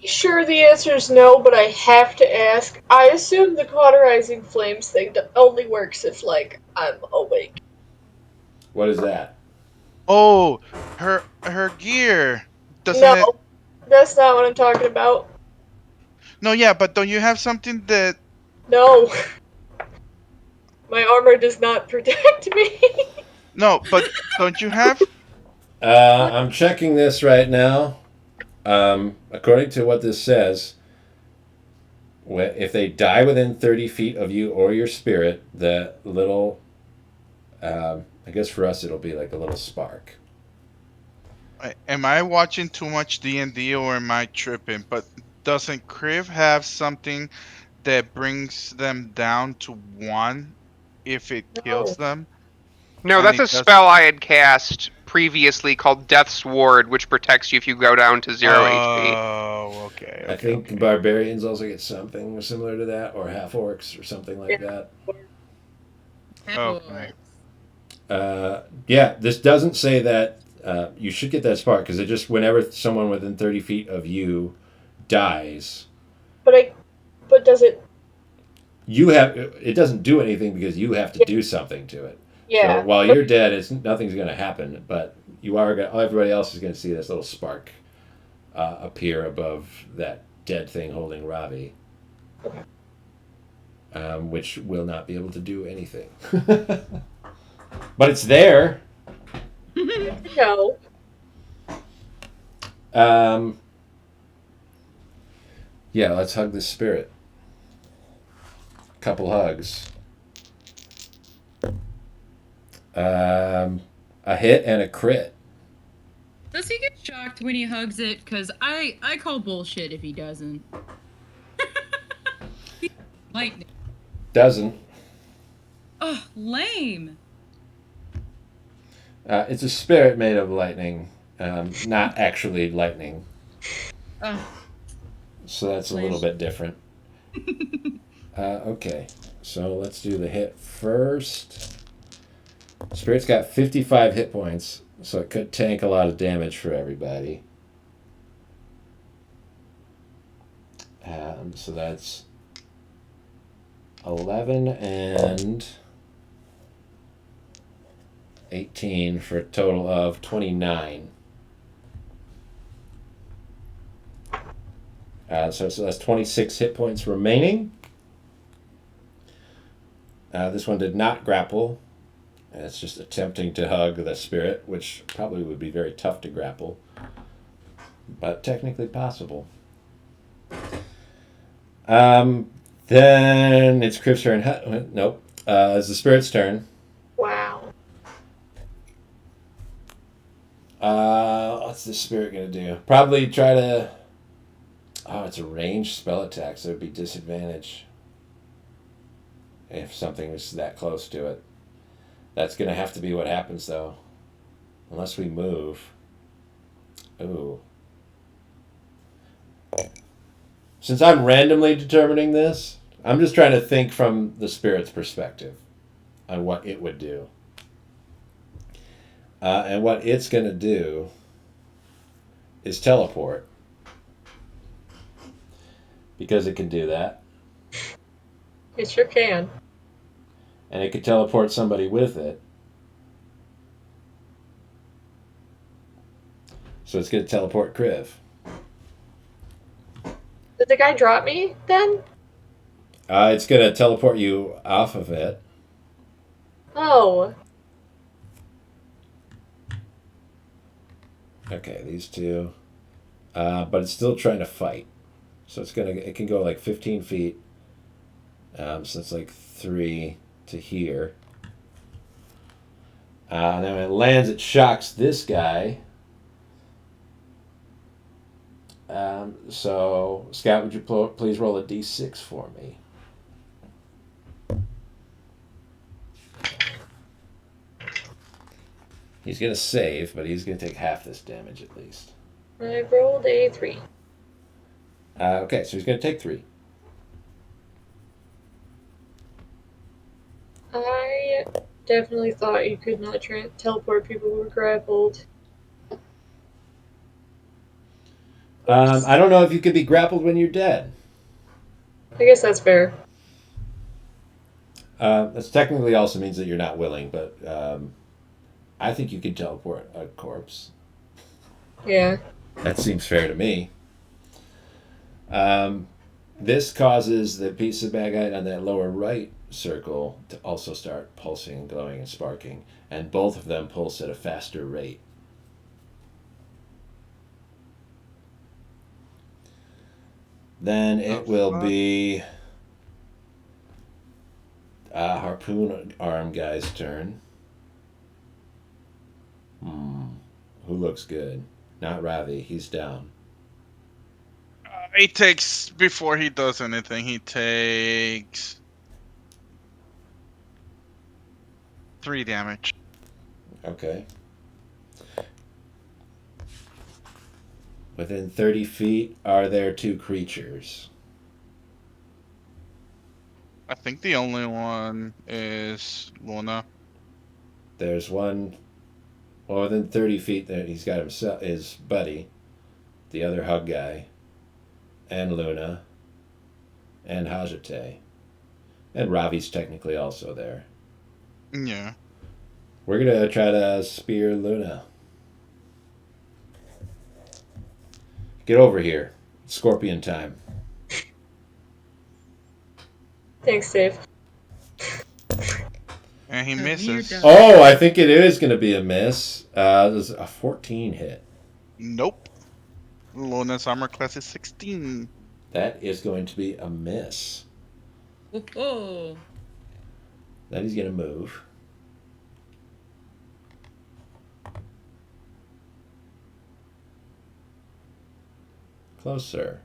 sure the answer is no, but I have to ask. I assume the cauterizing flames thing only works if, like, I'm awake. What is that? Oh, her gear. Doesn't No, it? that's not what I'm talking about. No, yeah, but don't you have something that? No. My armor does not protect me. No, but don't you have? I'm checking this right now. According to what this says, if they die within 30 feet of you or your spirit, the little, I guess for us it'll be like a little spark. Am I watching too much D&D or am I tripping? But doesn't Kriv have something that brings them down to 1 if it kills them? No, And that's it a doesn't- spell I had cast previously called Death's Ward, which protects you if you go down to 0 HP. Oh, okay. I think barbarians also get something similar to that, or half orcs or something like that. Okay. Yeah, this doesn't say that you should get that spark because it just whenever someone within 30 feet of you dies, But does it? you have it doesn't do anything because you have to do something to it. Yeah. So while you're dead, nothing's going to happen, but you are going. Everybody else is going to see this little spark appear above that dead thing holding Ravi, which will not be able to do anything. But it's there. No. Yeah, let's hug this spirit. Couple hugs. A hit and a crit. Does he get shocked when he hugs it? Because I call bullshit if he doesn't. Lightning. Doesn't. Oh, lame. It's a spirit made of lightning, not actually lightning. Oh. So that's a little bit different. Okay, so let's do the hit first. Spirit's got 55 hit points, so it could tank a lot of damage for everybody. So that's 11 and 18 for a total of 29. So that's 26 hit points remaining. This one did not grapple. It's just attempting to hug the spirit, which probably would be very tough to grapple, but technically possible. Then it's Kriv's turn. Nope. It's the spirit's turn. Wow. What's the spirit gonna do? Probably try to. Oh, it's a ranged spell attack, so it'd be disadvantage if something was that close to it. That's gonna have to be what happens, though, unless we move. Ooh. since I'm randomly determining this, I'm just trying to think from the spirit's perspective on what it would do. And what it's going to do is teleport. Because it can do that. It sure can. And it could teleport somebody with it. So it's going to teleport Kriv. Did the guy drop me then? It's going to teleport you off of it. Oh. Okay, these two. But it's still trying to fight. So it can go like 15 feet. So it's like 3 to here. And then when it lands, it shocks this guy. So, Scout, would you please roll a d6 for me? He's going to save, but he's going to take half this damage at least. I rolled a 3. Okay, so he's going to take 3. I definitely thought you could not teleport people who were grappled. I don't know if you could be grappled when you're dead. I guess that's fair. That technically also means that you're not willing, but I think you can teleport a corpse. Yeah. That seems fair to me. This causes the piece of bagite on that lower right circle to also start pulsing and glowing and sparking, and both of them pulse at a faster rate. Then it will be harpoon arm guy's turn. Who looks good? Not Ravi. He's down. He takes, before he does anything, he takes 3 damage. Okay. Within 30 feet, are there 2 creatures? I think the only one is Luna. There's one within 30 feet. There, he's got himself, his buddy, the other hug guy, and Luna, and Hajate. And Ravi's technically also there. Yeah. We're going to try to spear Luna. Get over here. Scorpion time. Thanks, Dave. And he So misses. you're done. Oh, I think it is going to be a miss. There's a 14 hit. Nope. Luna's armor class is 16. That is going to be a miss. Oh. Then he's going to move. Closer.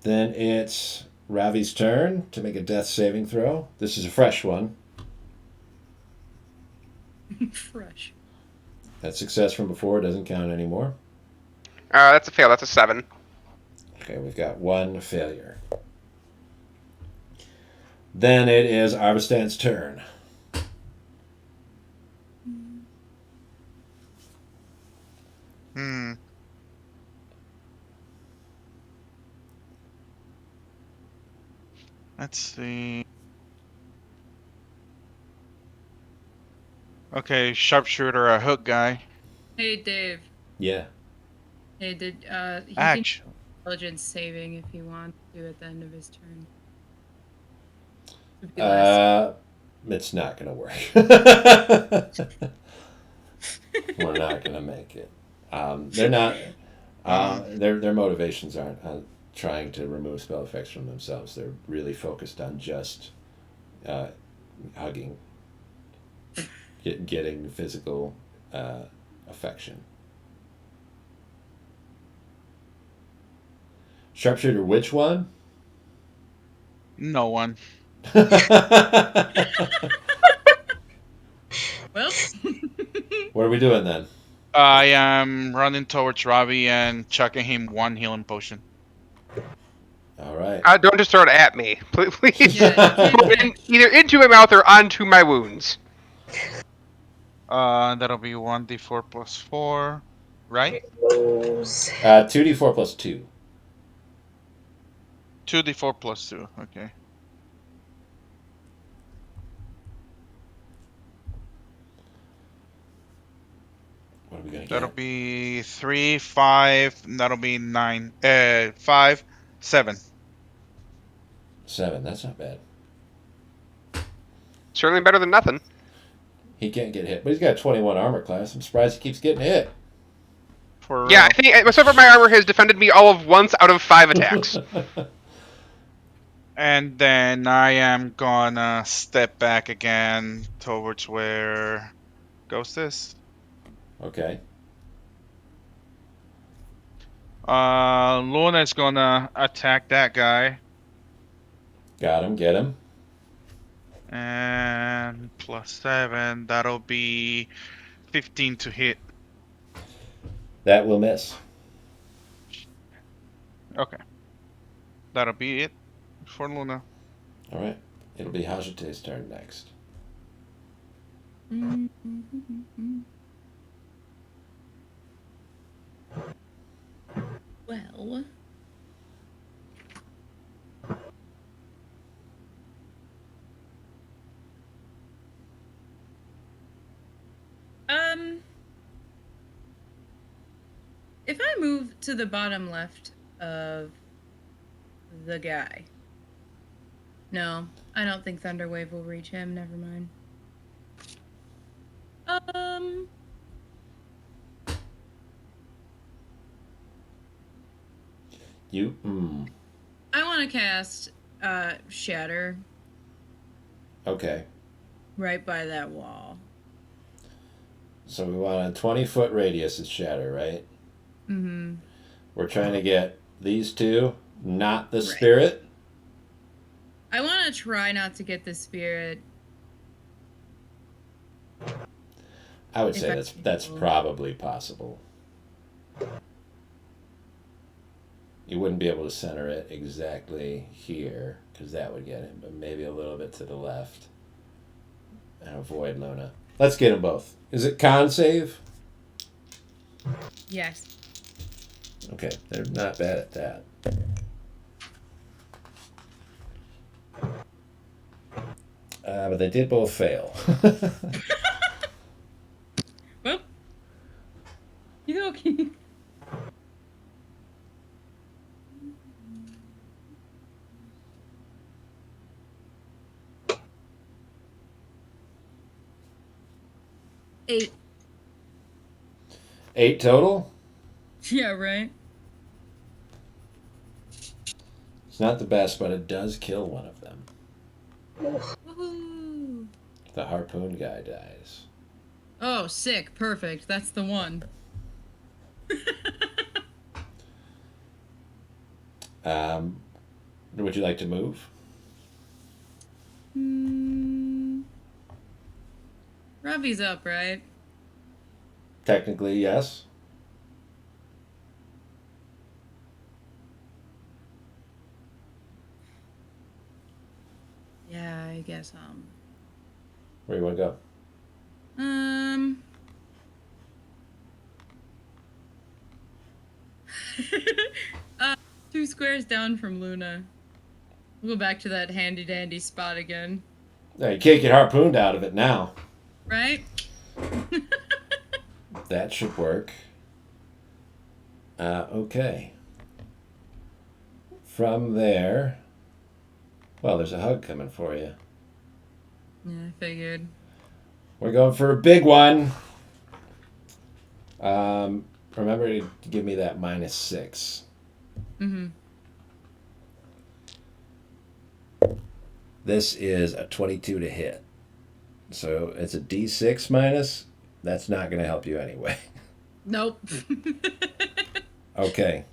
Then it's Ravi's turn to make a death saving throw. This is a fresh one. Fresh. That success from before doesn't count anymore. That's a fail. That's a 7. Okay, we've got 1 failure. Then it is Arvistan's turn. Let's see. Okay, sharpshooter, a hook guy. Hey, Dave. Yeah. Hey, he can Action. intelligence saving if he wants to at the end of his turn. Would be less. It's not going to work. We're not going to make it. They're not. Their motivations aren't trying to remove spell effects from themselves. They're really focused on just hugging, getting physical affection. Sharpshooter, which one? No one. Well. What are we doing then? I am running towards Robbie and chucking him one healing potion. All right. Don't just throw it at me, please. Yeah, Either into my mouth or onto my wounds. That'll be 1d4 plus 4, right? Those. 2d4 plus 2. 2d4 plus 2, okay. What are we going to That'll get? be 3, 5, that'll be 9, 5, 7. 7. That's not bad. Certainly better than nothing. He can't get hit, but he's got a 21 armor class. I'm surprised he keeps getting hit. For Yeah, real. I think so far my armor has defended me all of once out of 5 attacks. And then I am gonna step back again towards where Ghost is. Okay. Luna's gonna attack that guy. Got him. Get him. And plus 7, that'll be 15 to hit. That will miss. Okay. That'll be it for Luna. All right. It'll be Hajate's turn next. Well. If I move to the bottom left of the guy. No, I don't think Thunderwave will reach him. Never mind. You? I want to cast Shatter Okay. right by that wall. So we want a 20-foot radius of shatter, right? Mm-hmm. We're trying to get these two, not the Right. spirit. I want to try not to get the spirit. I would If say I that's can. probably possible. You wouldn't be able to center it exactly here, because that would get him, but maybe a little bit to the left. And avoid Luna. Let's get them both. Is it con save? Yes. Okay, they're not bad at that. But they did both fail. Well, you okay? Eight. 8 total? Yeah, right. It's not the best, but it does kill one of them. Woohoo! The harpoon guy dies. Oh, sick. Perfect. That's the one. Would you like to move? Ravi's up, right? Technically, yes. Yeah, I guess. Where do you want to go? uh, 2 squares down from Luna. We'll go back to that handy dandy spot again. No, you can't get harpooned out of it now. Right? That should work. Okay. From there, well, there's a hug coming for you. Yeah, I figured. We're going for a big one. Remember to give me that -6. Mm-hmm. This is a 22 to hit. So it's a D6 minus. That's not going to help you anyway. Nope. Okay.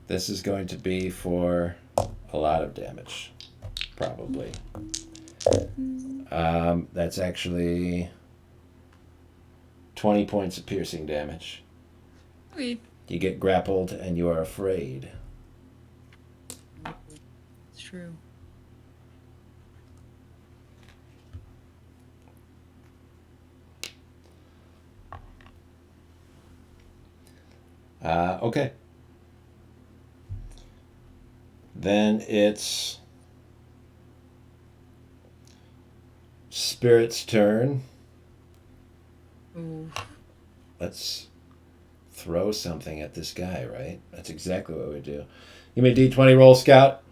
This is going to be for a lot of damage. Probably. That's actually 20 points of piercing damage. Okay. You get grappled and you are afraid. It's true. Okay. Then it's Spirit's turn. Ooh. Let's throw something at this guy, right? That's exactly what we do. Give me a d20 roll, Scout.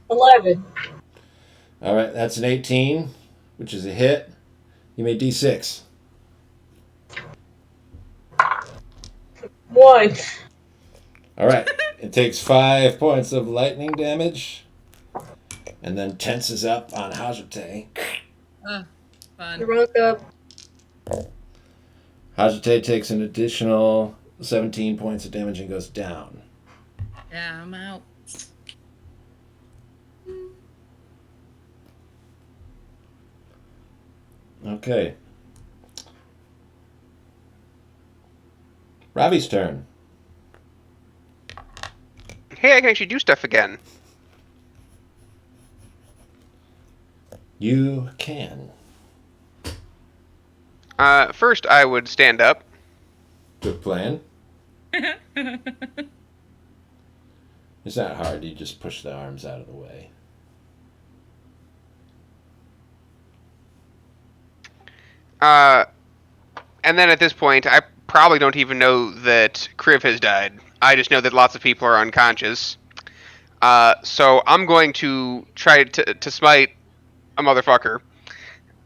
11. All right, that's an 18, which is a hit. Give me a d6. 1. All right, it takes 5 points of lightning damage and then tenses up on Hajite. Fun. You're welcome. Hajite takes an additional 17 points of damage and goes down. Yeah, I'm out. Okay. Ravi's turn. Hey, I can actually do stuff again. You can. First, I would stand up. Good plan. It's not hard. You just push the arms out of the way. And then at this point, I probably don't even know that Kriv has died. I just know that lots of people are unconscious. So I'm going to try to smite a motherfucker.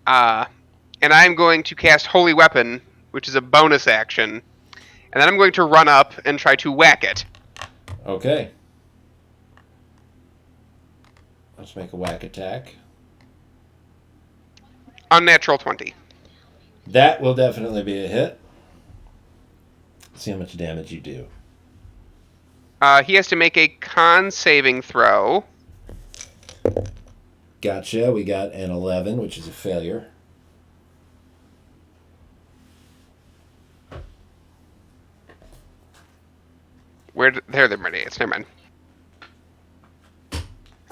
And I'm going to cast Holy Weapon, which is a bonus action. And then I'm going to run up and try to whack it. Okay. Let's make a whack attack. Unnatural 20. That will definitely be a hit. Let's see how much damage you do. He has to make a con saving throw. Gotcha. We got an 11, which is a failure. There, they're ready. Never mind.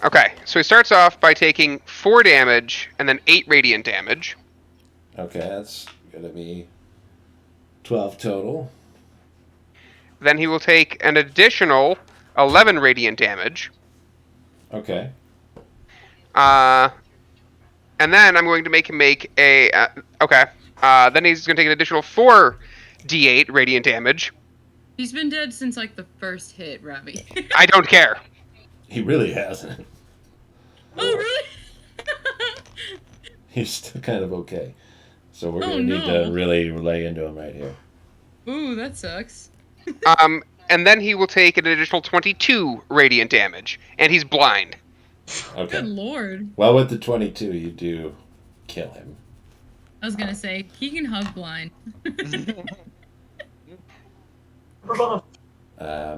Okay, so he starts off by taking 4 damage and then 8 radiant damage. Okay, that's going to be 12 total. Then he will take an additional 11 radiant damage. Okay. And then I'm going to make him make a... okay. Then he's going to take an additional 4d8 radiant damage. He's been dead since like the first hit, Robbie. I don't care. He really hasn't. Oh, really? He's still kind of okay. So we're Oh, going to need no. to really lay into him right here. Ooh, that sucks. And then he will take an additional 22 radiant damage. And he's blind. Okay. Good lord. Well, with the 22, you do kill him. I was gonna say, he can hug blind.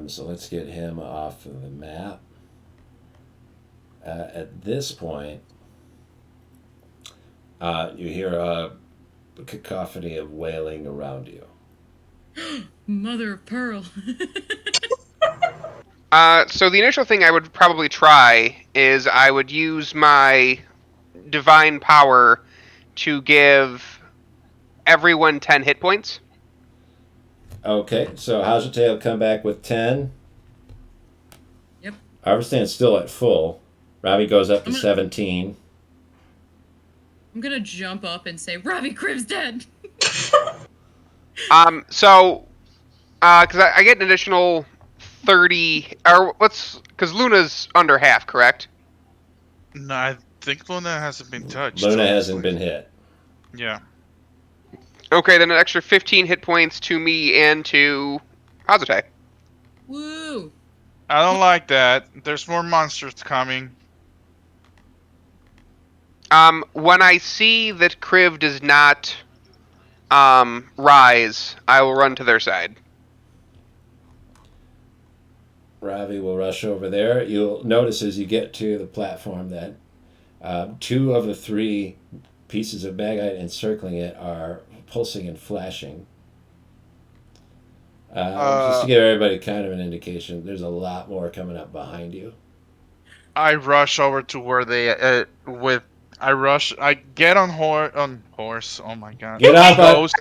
So let's get him off of the map. At this point, you hear a cacophony of wailing around you. Mother of pearl. So the initial thing I would probably try is I would use my divine power to give everyone 10 hit points. Okay, so Hajite will come back with 10. Yep. Arvistan's still at full. Robbie goes up to I'm gonna- 17. I'm gonna jump up and say, Robbie Crib's dead. So, because I get an additional 30, or because Luna's under half, correct? No, I think Luna hasn't been touched. Luna hasn't honestly. been hit. Yeah. Okay, then an extra 15 hit points to me and to Hazate. Woo. I don't like that. There's more monsters coming. When I see that Kriv does not rise, I will run to their side. Ravi will rush over there. You'll notice as you get to the platform that 2 of the 3 pieces of bagite encircling it are pulsing and flashing. Just to give everybody kind of an indication, there's a lot more coming up behind you. I rush over to where they I get on horse. Oh my god. Get on, bud. Ghost.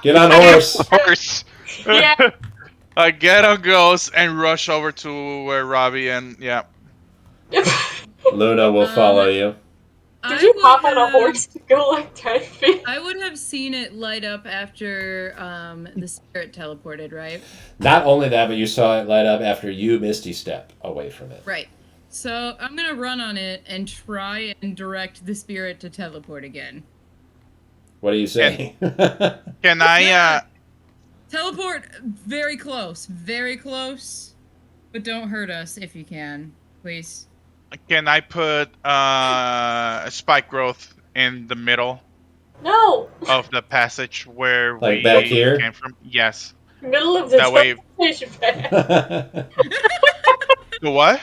Get on horse. Horse. Yeah. I get on Ghost and rush over to where Robbie and yeah. Luna will follow you. Did you hop on a horse to go like 10 feet? I would have seen it light up after the spirit teleported, right? Not only that, but you saw it light up after you Misty Step away from it. Right. So I'm gonna run on it and try and direct the spirit to teleport again. What do you say? Can I Teleport very close, but don't hurt us if you can, please. Can I put spike growth in the middle No! of the passage where Like we back here? came from? Yes. Middle of the That way- teleportation pad. The what?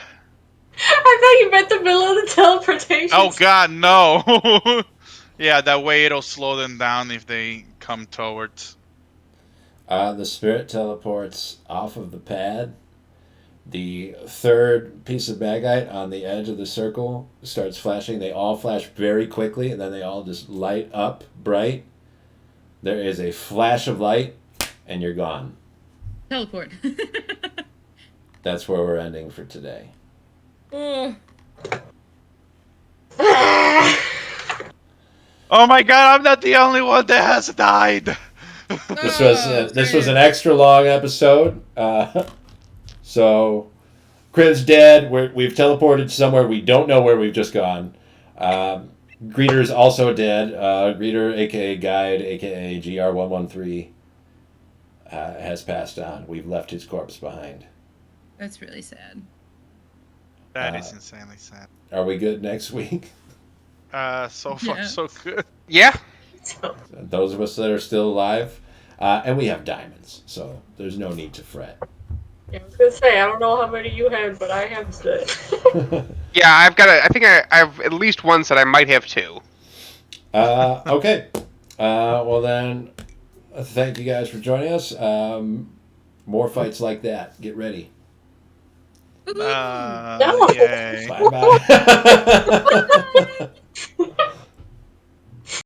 I thought you meant the middle of the teleportation. Oh god, no. Yeah, that way it'll slow them down if they come towards. The spirit teleports off of the pad. The third piece of bagite on the edge of the circle starts flashing. They all flash very quickly, and then they all just light up bright. There is a flash of light, and you're gone. Teleport. That's where we're ending for today. Oh. Oh my god, I'm not the only one that has died. This was an extra long episode. So, Criv's dead. We've teleported somewhere we don't know where we've just gone. Greeter's also dead. Greeter, aka Guide, aka GR113, has passed on. We've left his corpse behind. That's really sad. That is insanely sad. Are we good next week? So far Yeah. so good. Yeah. Those of us that are still alive, and we have diamonds, so there's no need to fret. Yeah, I was gonna say, I don't know how many you had, but I have six. Yeah, I've got I think I have at least one set. I might have two. Okay. Well then, thank you guys for joining us. More fights like that. Get ready. No. Yay. Bye bye.